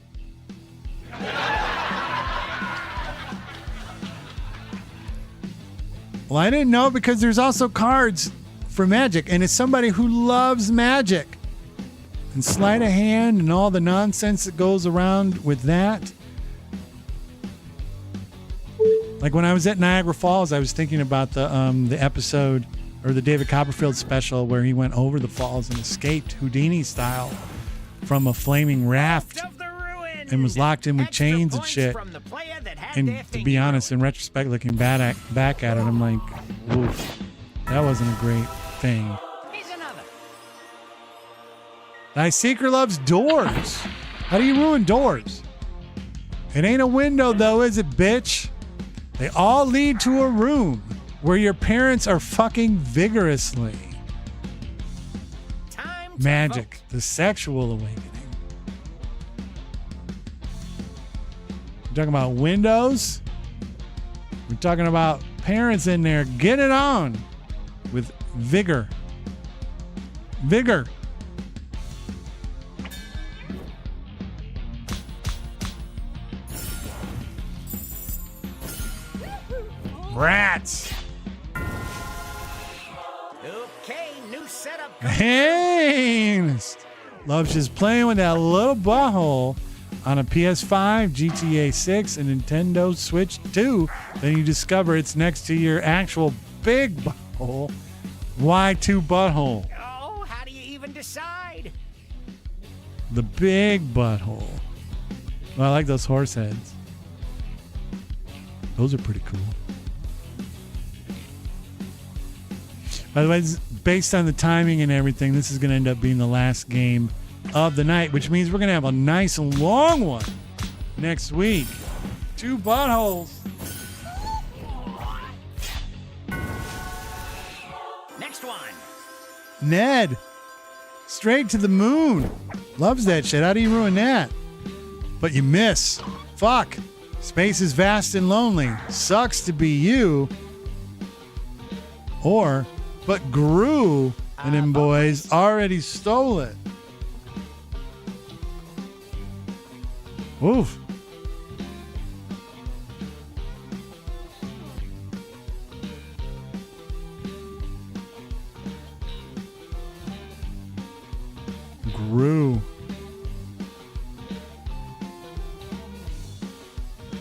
Well, I didn't know because there's also cards for Magic, and it's somebody who loves Magic. And sleight of hand and all the nonsense that goes around with that. Like when I was at Niagara Falls, I was thinking about the episode or the David Copperfield special where he went over the falls and escaped Houdini style from a flaming raft and was locked in with chains and shit. And to be honest, in retrospect, looking back at it, I'm like, oof, that wasn't a great thing. Thy seeker loves doors. How do you ruin doors? It ain't a window though, is it, bitch? They all lead to a room where your parents are fucking vigorously. Magic, the sexual awakening. We're talking about windows. We're talking about parents in there. Get it on with vigor. Vigor. Rats. Okay, new setup. Hey, loves just playing with that little butthole on a PS5, GTA 6, and Nintendo Switch 2. Then you discover it's next to your actual big butthole. Why two butthole? Oh, how do you even decide? The big butthole. Well, I like those horse heads. Those are pretty cool. By the way, based on the timing and everything, this is going to end up being the last game of the night, which means we're going to have a nice long one next week. Two buttholes. Next one. Ned. Straight to the moon. Loves that shit. How do you ruin that? But you miss. Fuck. Space is vast and lonely. Sucks to be you. Or... but Gru and them boys already stole it. Oof. Gru.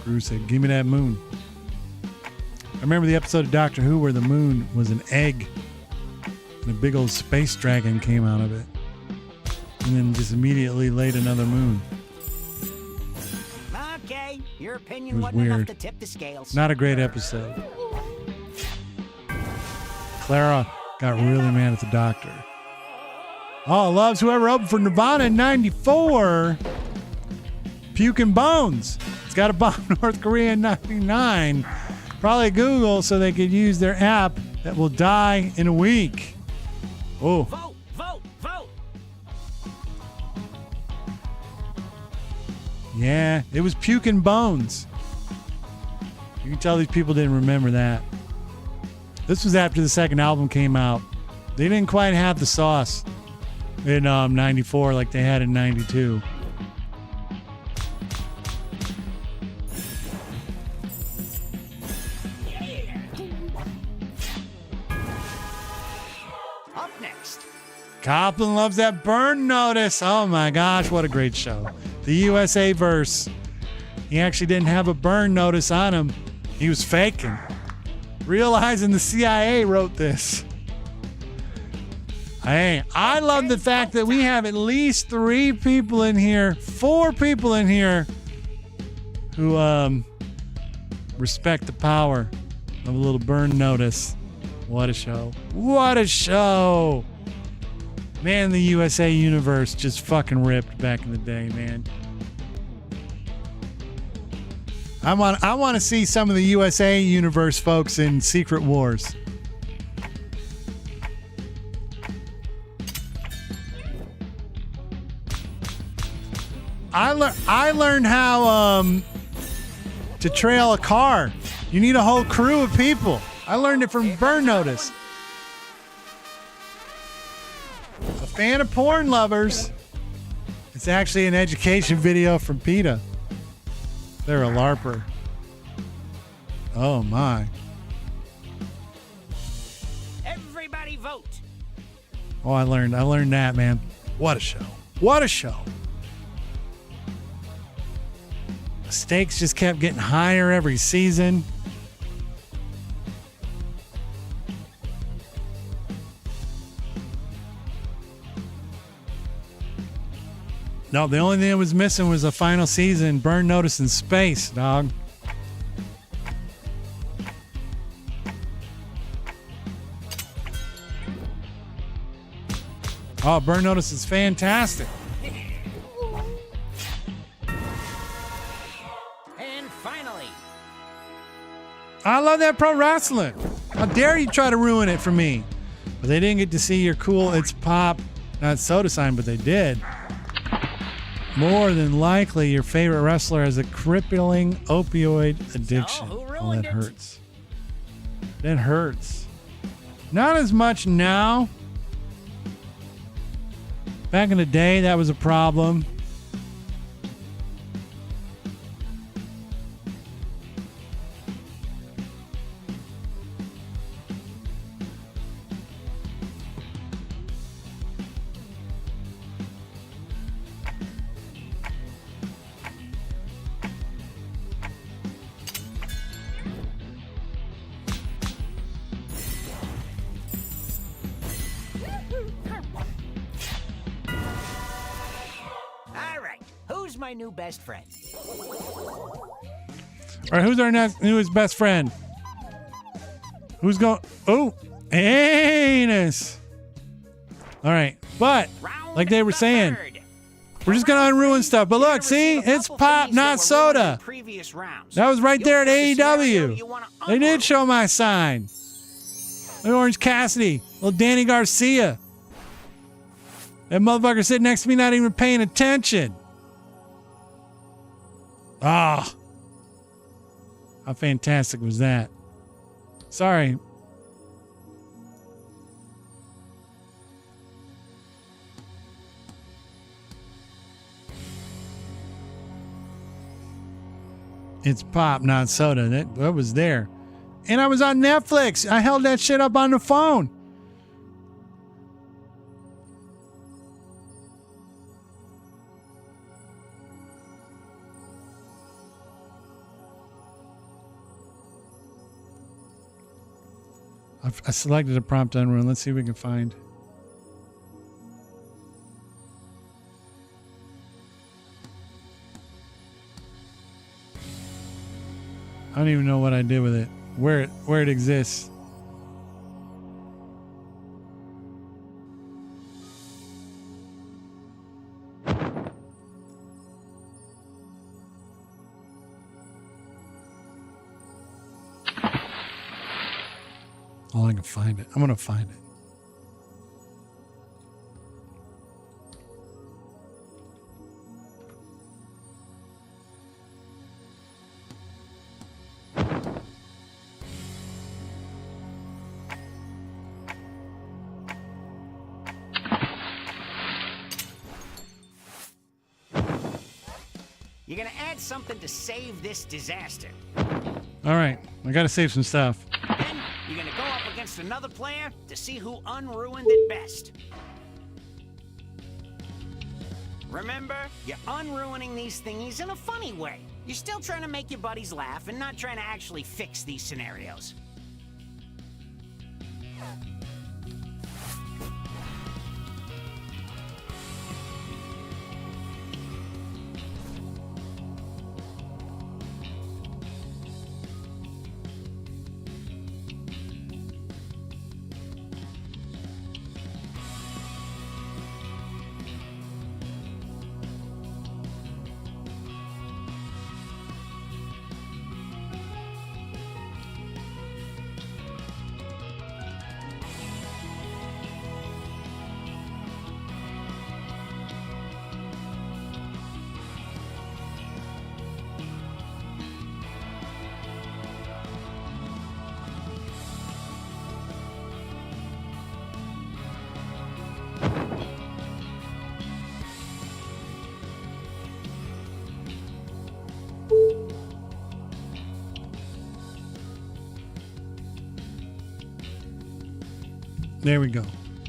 Gru said, give me that moon. I remember the episode of Doctor Who where the moon was an egg. And a big old space dragon came out of it. And then just immediately laid another moon. Okay, your It opinion was wasn't enough weird. to tip the scales. Not a great episode. Clara got really mad at the doctor. Oh, loves whoever opened for Nirvana in 94. Puke and Bones. It's got to bomb North Korea in 99. Probably Google so they could use their app that will die in a week. Oh. Vote, vote, vote. Yeah, it was Puke and Bones. You can tell these people didn't remember that. This was after the second album came out. They didn't quite have the sauce in 94 like they had in 92. Up next. Copland loves that burn notice. Oh my gosh, what a great show. The USA verse. He actually didn't have a burn notice on him. He was faking. Realizing the CIA wrote this. Hey, I love the fact that we have at least 4 people in here who respect the power of a little burn notice. What a show. What a show. Man, the USA universe just fucking ripped back in the day, man. I want to see some of the USA universe folks in Secret Wars. I learned how to trail a car. You need a whole crew of people. I learned it from Burn Notice. A fan of porn lovers. It's actually an education video from PETA. They're a LARPer. Oh my. Everybody vote. Oh, I learned that, man. What a show. What a show. The stakes just kept getting higher every season. No, the only thing that was missing was a final season, Burn Notice in space, dog. Oh, Burn Notice is fantastic. And finally, I love that pro wrestling. How dare you try to ruin it for me? But they didn't get to see your cool It's Pop, not soda sign, but they did. More than likely, your favorite wrestler has a crippling opioid addiction. who Oh, ruined that it? hurts. That hurts. Not as much now. Back in the day, that was a problem. all right, who's my new best friend? All right, who's our newest best friend? Who's going? Oh, Anus. All right, but like they were saying, we're just gonna unruin stuff. But look, see, it's pop, not soda. That was right there at AEW. They did show my sign. Look, Orange Cassidy, little Danny Garcia. That motherfucker sitting next to me, not even paying attention. Ah. How fantastic was that? Sorry. It's pop, not soda. That was there. And I was on Netflix. I held that shit up on the phone. I selected a prompt unruin. Let's see if we can find. I don't even know what I did with it. Where it exists. Oh, I can find it. I'm gonna find it. You're gonna add something to save this disaster. All right, I gotta save some stuff. Then you're gonna go up against another player to see who unruined it best. Remember, you're unruining these thingies in a funny way. You're still trying to make your buddies laugh and not trying to actually fix these scenarios. There we go.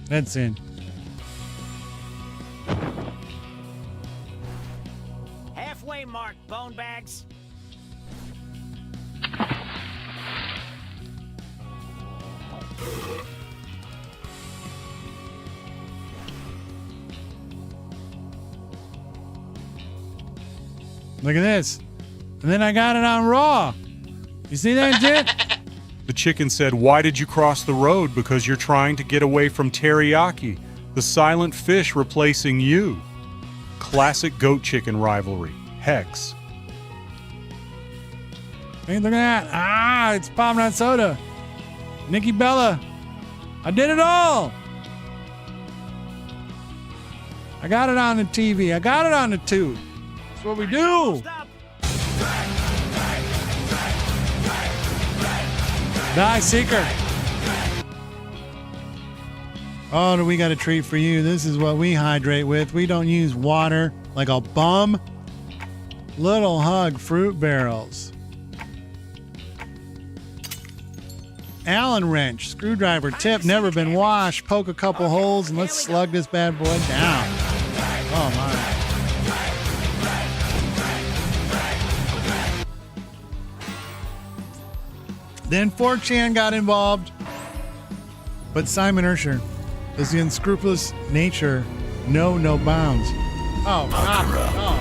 That's in. Halfway mark, bone bags. Look at this. And then I got it on raw. You see that, Jit? The chicken said, "Why did you cross the road? Because you're trying to get away from teriyaki, the silent fish replacing you." Classic goat chicken rivalry. Hex. Hey, look at that. Ah, it's pomegranate soda. Nikki Bella. I did it all. I got it on the TV. I got it on the tube. That's what we do. Die Seeker. Oh, do we got a treat for you? This is what we hydrate with. We don't use water like a bum. Little Hug fruit barrels. Allen wrench, screwdriver tip, never been washed. Poke a couple holes and let's slug this bad boy down. Oh my. Then 4chan got involved, but Simon Ursher does the unscrupulous nature know no bounds. Oh, God. Oh.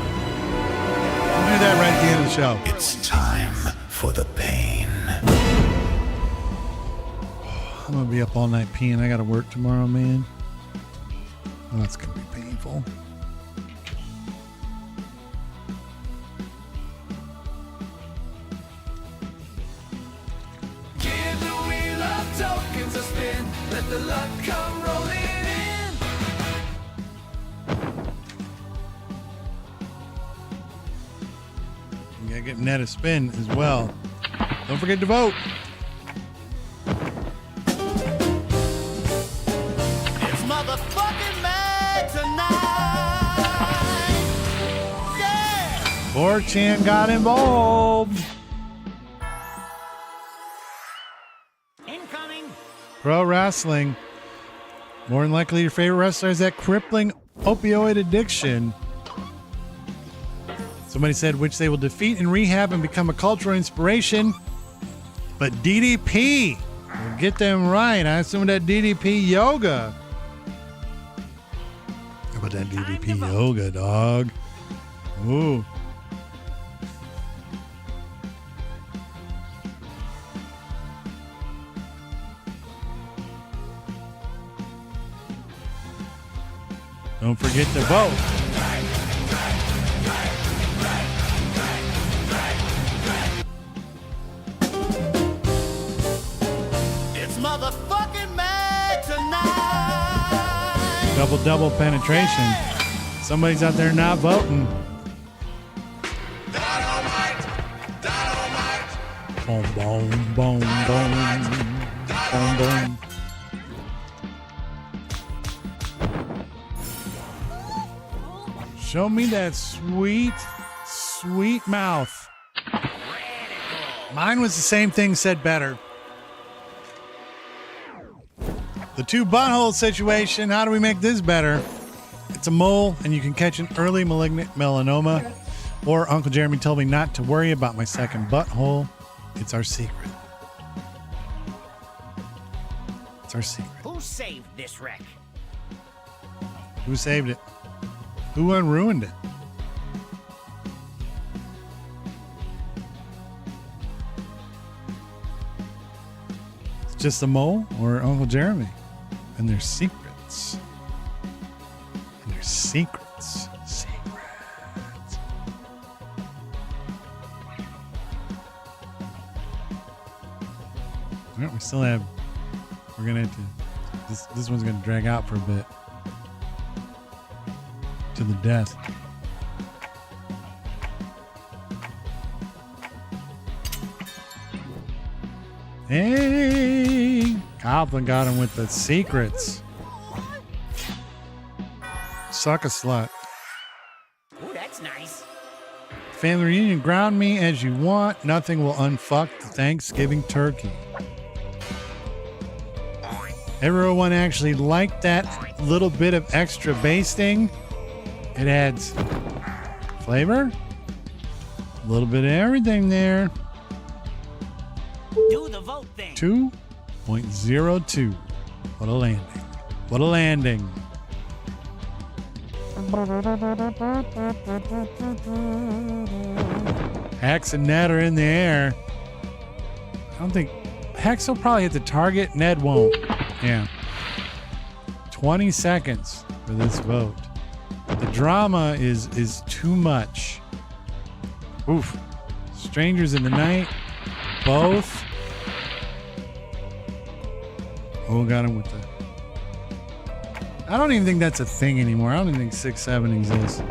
We'll do that right at the end of the show. It's time for the pain. I'm gonna be up all night peeing. I gotta work tomorrow, man. Oh, that's gonna be painful. Give the wheel of tokens a spin. Let the luck come rolling in. You gotta get Ned a spin as well. Don't forget to vote. It's motherfucking mad tonight. Yeah. 4chan got involved. Incoming. Pro wrestling. More than likely, your favorite wrestler has that crippling opioid addiction. Somebody said which they will defeat in rehab and become a cultural inspiration. But DDP will get them right. I assume that DDP yoga. How about that DDP yoga, dog? Ooh. Don't forget to vote. It's motherfucking mad tonight. Double penetration. Somebody's out there not voting. Boom, boom, boom, boom, boom, boom. Show me that sweet, sweet mouth. Mine was the same thing, said better. The two butthole situation. How do we make this better? It's a mole, and you can catch an early malignant melanoma. Or Uncle Jeremy told me not to worry about my second butthole. It's our secret. It's our secret. Who saved this wreck? Who saved it? Who unruined it? It's just the mole or Uncle Jeremy and their secrets. And their secrets. Secrets. All right, we still have. We're gonna have to. This one's gonna drag out for a bit. To the death. Hey, Coplin got him with the secrets. Suck a slut. Ooh, that's nice. Family reunion, ground me as you want. Nothing will unfuck the Thanksgiving turkey. Everyone actually liked that little bit of extra basting. It adds flavor, a little bit of everything there. Do the vote thing. 2.02. What a landing. What a landing. Hex and Ned are in the air. I don't think Hex will probably hit the target. Ned won't. Yeah. 20 seconds for this vote. The drama is too much. Oof. Strangers in the Night. Both. Oh, got him with the... I don't even think that's a thing anymore. I don't even think 6-7 exists.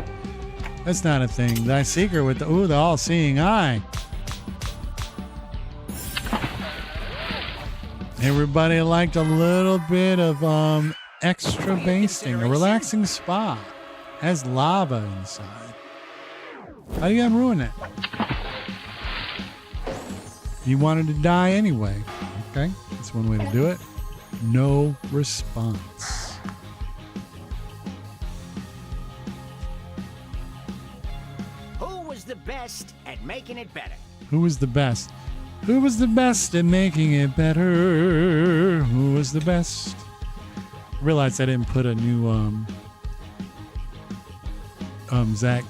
That's not a thing. Thy Seeker with the all-seeing eye. Everybody liked a little bit of extra basting. A relaxing spa. Has lava inside. How do you have ruin that? You wanted to die anyway. Okay, that's one way to do it. No response. Who was the best at making it better? Who was the best? Who was the best at making it better? Who was the best? I realized I didn't put a new Zach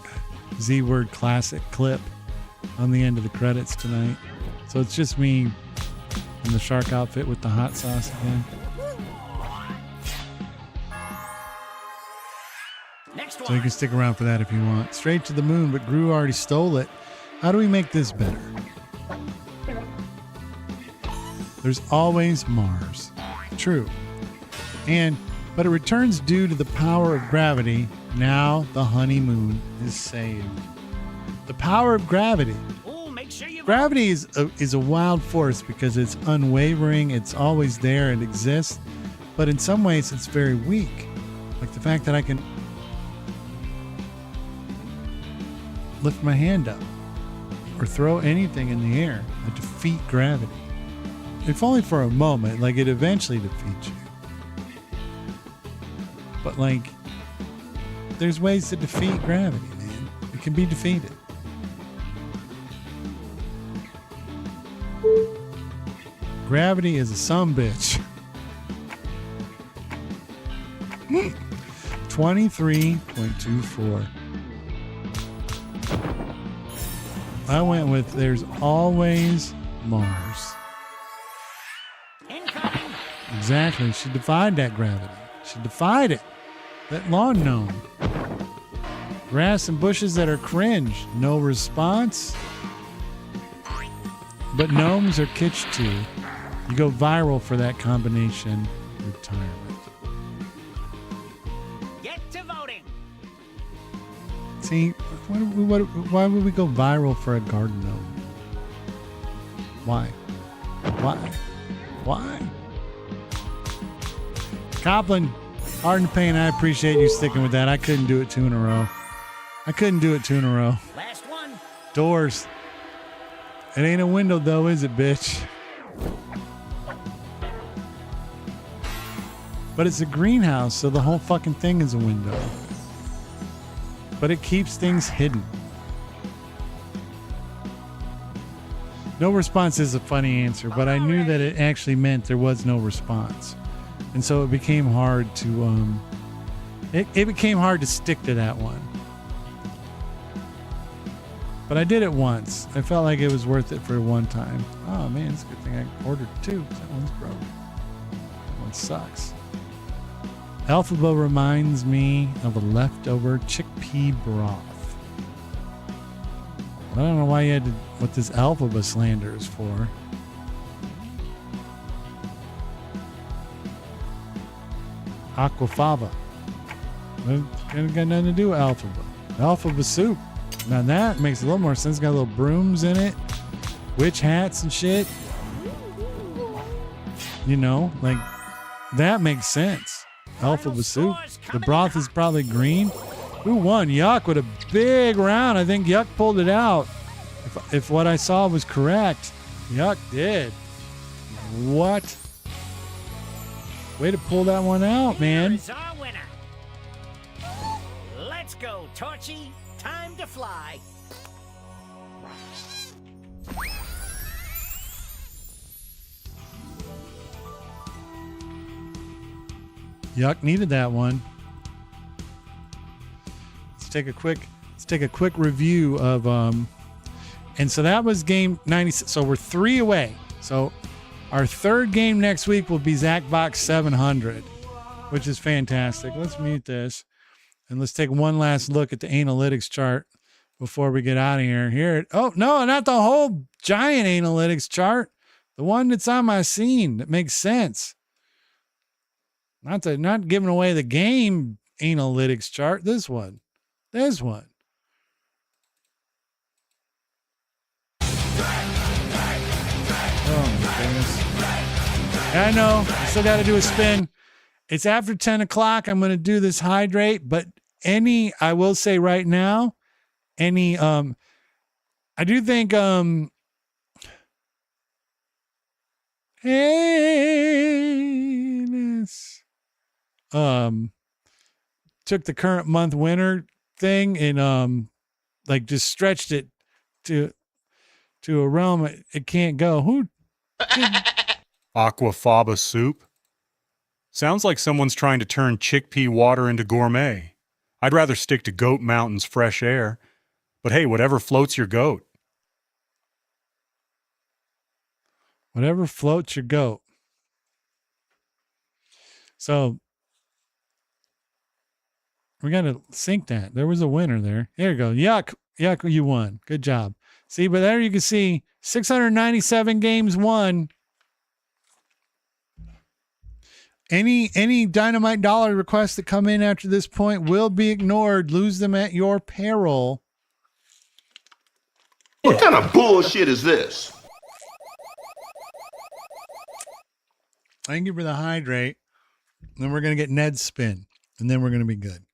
Z-Word classic clip on the end of the credits tonight. So it's just me in the shark outfit with the hot sauce again. Next So one. you can stick around for that if you want. Straight to the Moon, but Gru already stole it. How do we make this better? There's always Mars. True. But it returns due to the power of gravity. Now the honeymoon is saved. The power of gravity. Ooh, make sure you Gravity is a wild force because it's unwavering. It's always there. It exists. But in some ways, it's very weak. Like the fact that I can lift my hand up or throw anything in the air. I defeat gravity. If only for a moment. Like, it eventually defeats you. But, like, there's ways to defeat gravity, man. It can be defeated. Gravity is a sumbitch. 23.24. I went with there's always Mars. incoming. Exactly. She defied that gravity. She defied it. That lawn gnome. Grass and bushes that are cringe. No response. But gnomes are kitsch too. You go viral for that combination. Retirement. Get to voting. See, why would we go viral for a garden gnome? Why? Copland, Hard and Pain, I appreciate you sticking with that. I couldn't do it two in a row. Last one. Doors. It ain't a window though, is it, bitch? But it's a greenhouse, so the whole fucking thing is a window. But it keeps things hidden. No response is a funny answer, but I knew that it actually meant there was no response. And so it became hard to it became hard to stick to that one. But I did it once. I felt like it was worth it for one time. Oh man, it's a good thing I ordered two. That one's broke. That one sucks. Elphaba reminds me of a leftover chickpea broth. I don't know why you had to, what this Elphaba slander is for. Aquafaba. It got nothing to do with Elphaba. Elphaba soup. Now that makes a little more sense. Got little brooms in it, witch hats and shit. You know, like that makes sense. Elphaba soup. The broth is probably green. Who won? Yuck with a big round. I think Yuck pulled it out. If what I saw was correct, Yuck did. What? Way to pull that one out, man. Here's our winner. Let's go, Torchy. Time to fly. Yuck, needed that one. Let's take a quick review of and so that was game 96. So we're 3 away. So our third game next week will be Zacbox 700, which is fantastic. Let's mute this and let's take one last look at the analytics chart before we get out of here. Here, oh no, not the whole giant analytics chart. The one that's on my scene that makes sense. Not giving away the game analytics chart. This one. Oh my goodness. I know. I still got to do a spin. It's after 10 o'clock. I'm going to do this hydrate, but I will say right now, I do think, took the current month winner thing and, just stretched it to a realm it can't go. Who did... Aquafaba soup? Sounds like someone's trying to turn chickpea water into gourmet. I'd rather stick to Goat Mountain's fresh air. But hey, whatever floats your goat. Whatever floats your goat. So we got to sync that. There was a winner there. There you go. Yuck, you won. Good job. See, but there you can see 697 games won. Any Dynamite Dollar requests that come in after this point will be ignored. Lose them at your peril. What kind of bullshit is this? Thank you for the hydrate. Then we're going to get Ned's spin, and then we're going to be good.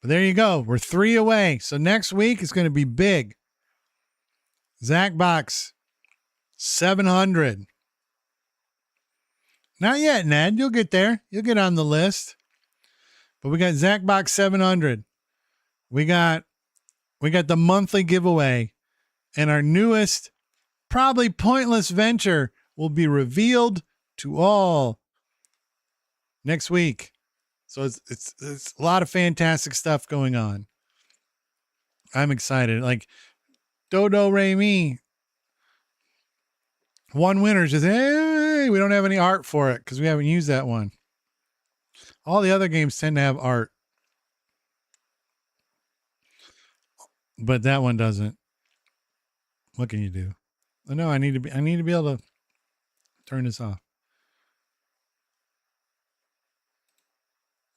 But there you go. We're 3 away. So next week is going to be big. Zacbox 700. Not yet, Ned. You'll get there. You'll get on the list. But we got Zacbox 700. We got the monthly giveaway. And our newest, probably pointless venture will be revealed to all next week. So it's a lot of fantastic stuff going on. I'm excited. Like Dodo Re Mi. One winner just, hey, we don't have any art for it because we haven't used that one. All the other games tend to have art. But that one doesn't. What can you do? Oh, no, I need to be able to turn this off.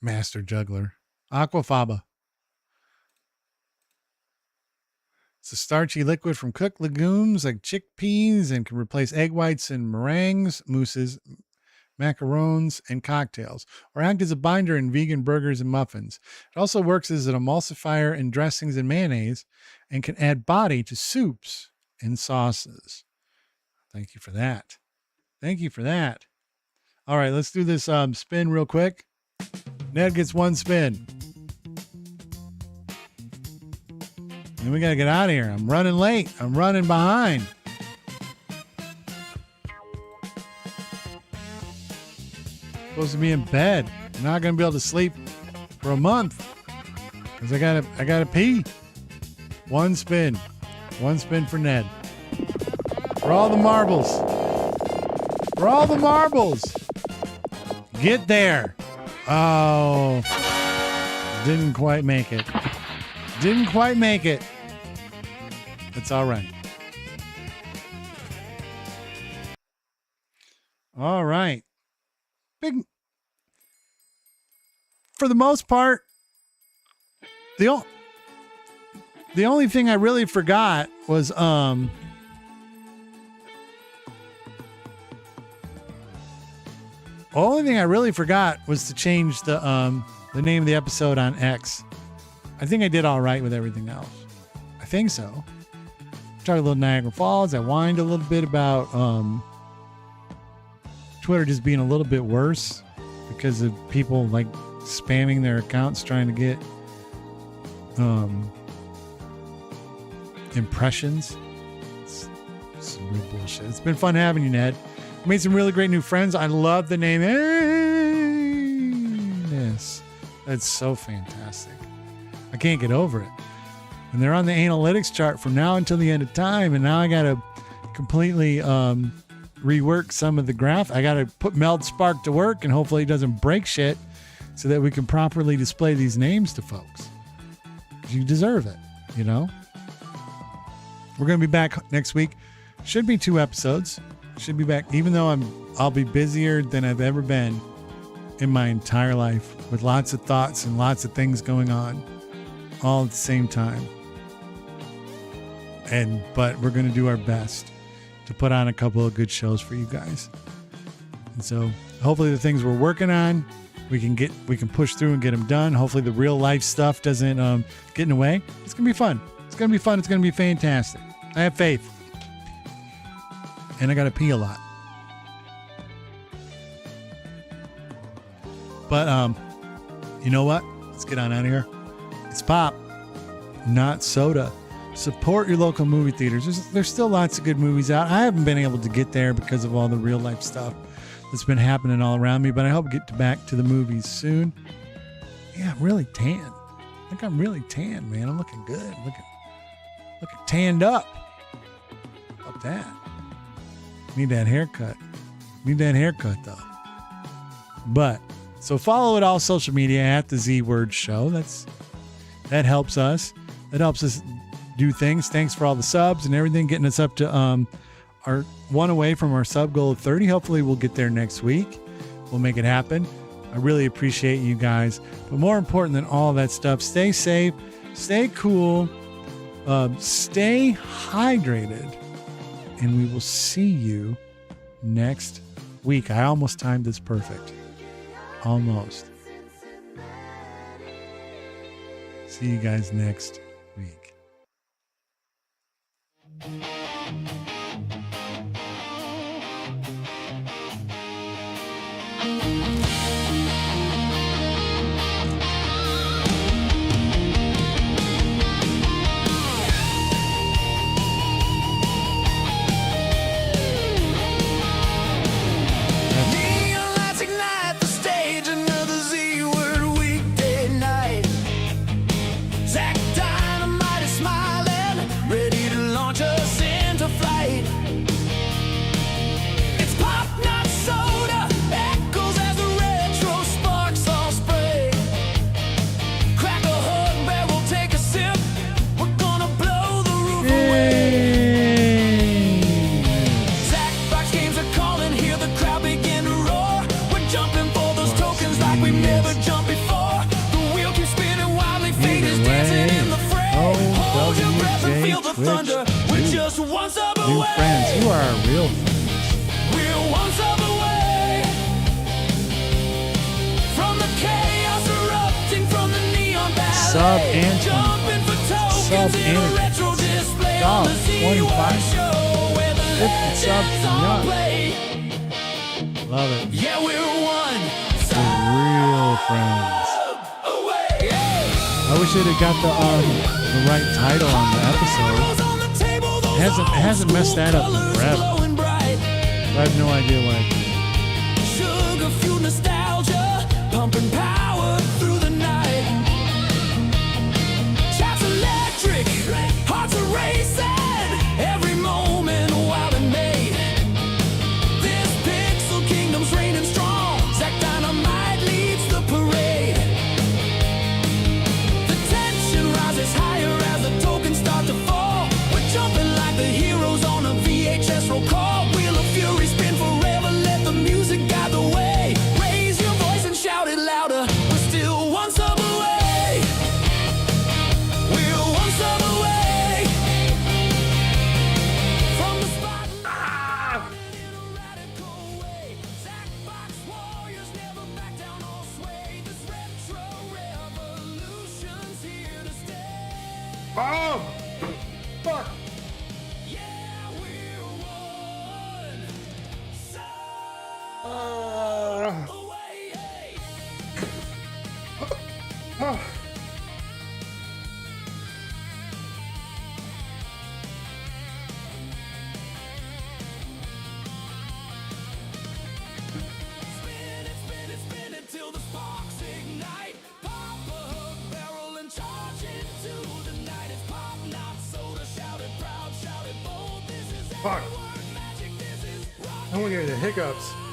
Master Juggler. Aquafaba. It's a starchy liquid from cooked legumes like chickpeas and can replace egg whites in meringues, mousses, macarons, and cocktails, or act as a binder in vegan burgers and muffins. It also works as an emulsifier in dressings and mayonnaise and can add body to soups and sauces. Thank you for that. Thank you for that. All right, let's do this spin real quick. Ned gets one spin. And we got to get out of here. I'm running late. I'm running behind. Supposed to be in bed. I'm not going to be able to sleep for a month because I got to pee. One spin. One spin for Ned. For all the marbles. For all the marbles. Get there. Oh. Didn't quite make it. Didn't quite make it. It's all right. All right. Big. For the most part, the only thing I really forgot was the only thing I really forgot was to change the name of the episode on X. I think I did all right with everything else. I think so. Talked a little Niagara Falls. I whined a little bit about Twitter just being a little bit worse because of people like spamming their accounts trying to get impressions. It's some real bullshit. It's been fun having you, Ned. Made some really great new friends. I love the name Anus. That's so fantastic. I can't get over it. And they're on the analytics chart from now until the end of time. And now I got to completely rework some of the graph. I got to put Meld Spark to work, and hopefully it doesn't break shit so that we can properly display these names to folks. You deserve it, you know? We're going to be back next week. Should be 2 episodes. Should be back, even though I'll be busier than I've ever been in my entire life, with lots of thoughts and lots of things going on all at the same time. But we're going to do our best to put on a couple of good shows for you guys. And so hopefully the things we're working on, we can push through and get them done. Hopefully the real life stuff doesn't get in the way. It's going to be fun. It's going to be fun. It's going to be fantastic. I have faith. And I got to pee a lot. But you know what? Let's get on out of here. It's pop, not soda. Support your local movie theaters. There's still lots of good movies out. I haven't been able to get there because of all the real life stuff that's been happening all around me, but I hope to get back to the movies soon. Yeah, I'm really tan. I think I'm really tan, man. I'm looking good. Looking tanned up. How about that? Need that haircut. Need that haircut, though. But, so follow it all social media at the Z Word Show. That helps us. That helps us do things. Thanks for all the subs and everything, getting us up to our one away from our sub goal of 30. Hopefully we'll get there next week. We'll make it happen. I really appreciate you guys. But more important than all that stuff, stay safe, stay cool, stay hydrated, and we will see you next week. I almost timed this perfect. Almost. See you guys next week. Neon lights ignite the stage, another Z-word weekday night. Zac Dynamite is smiling, ready to launch us into flight. It's pop, not soda, echoes as the retro sparks all spray. Crack a hug, barrel, take a sip, we're gonna blow the roof away. Zacbox Games are calling, hear the crowd begin to roar. We're jumping for those tokens like we've never jumped before. The wheel keeps spinning wildly, fate is dancing in the fray. Hold your breath and feel the thunder. We're just one sub New away. friends. You are our real friends. We're one sub away from the chaos erupting from the neon ballet. Sub and Jumping for tokens Sub in and a retro display Dog, on the Z-Word 25. show where the 50 subs legends is all nuts. play. Love it. Yeah, we're one We're real friends. away. I wish it had got the right title on the episode. It hasn't messed that up in forever. I have no idea why. Sugar fueled nostalgia, pumping power through the night. Shots electric, hearts are racing, every moment wild and made. This pixel kingdom's reigning strong. Zac Dynamite leads the parade. The tension rises higher as the tokens start to fall. We're jumping like the heroes on a VHS roll call. Wheel of Fury spin forever, let the music guide the way. Raise your voice and shout it louder. We're still one sub away. We're one sub away from the spotlight. In a radical way. Zacbox warriors never back down or sway. This retro revolution's here to stay. Oh, fuck. Yeah, we're one sub away. Fuck. I don't want to get the hiccups.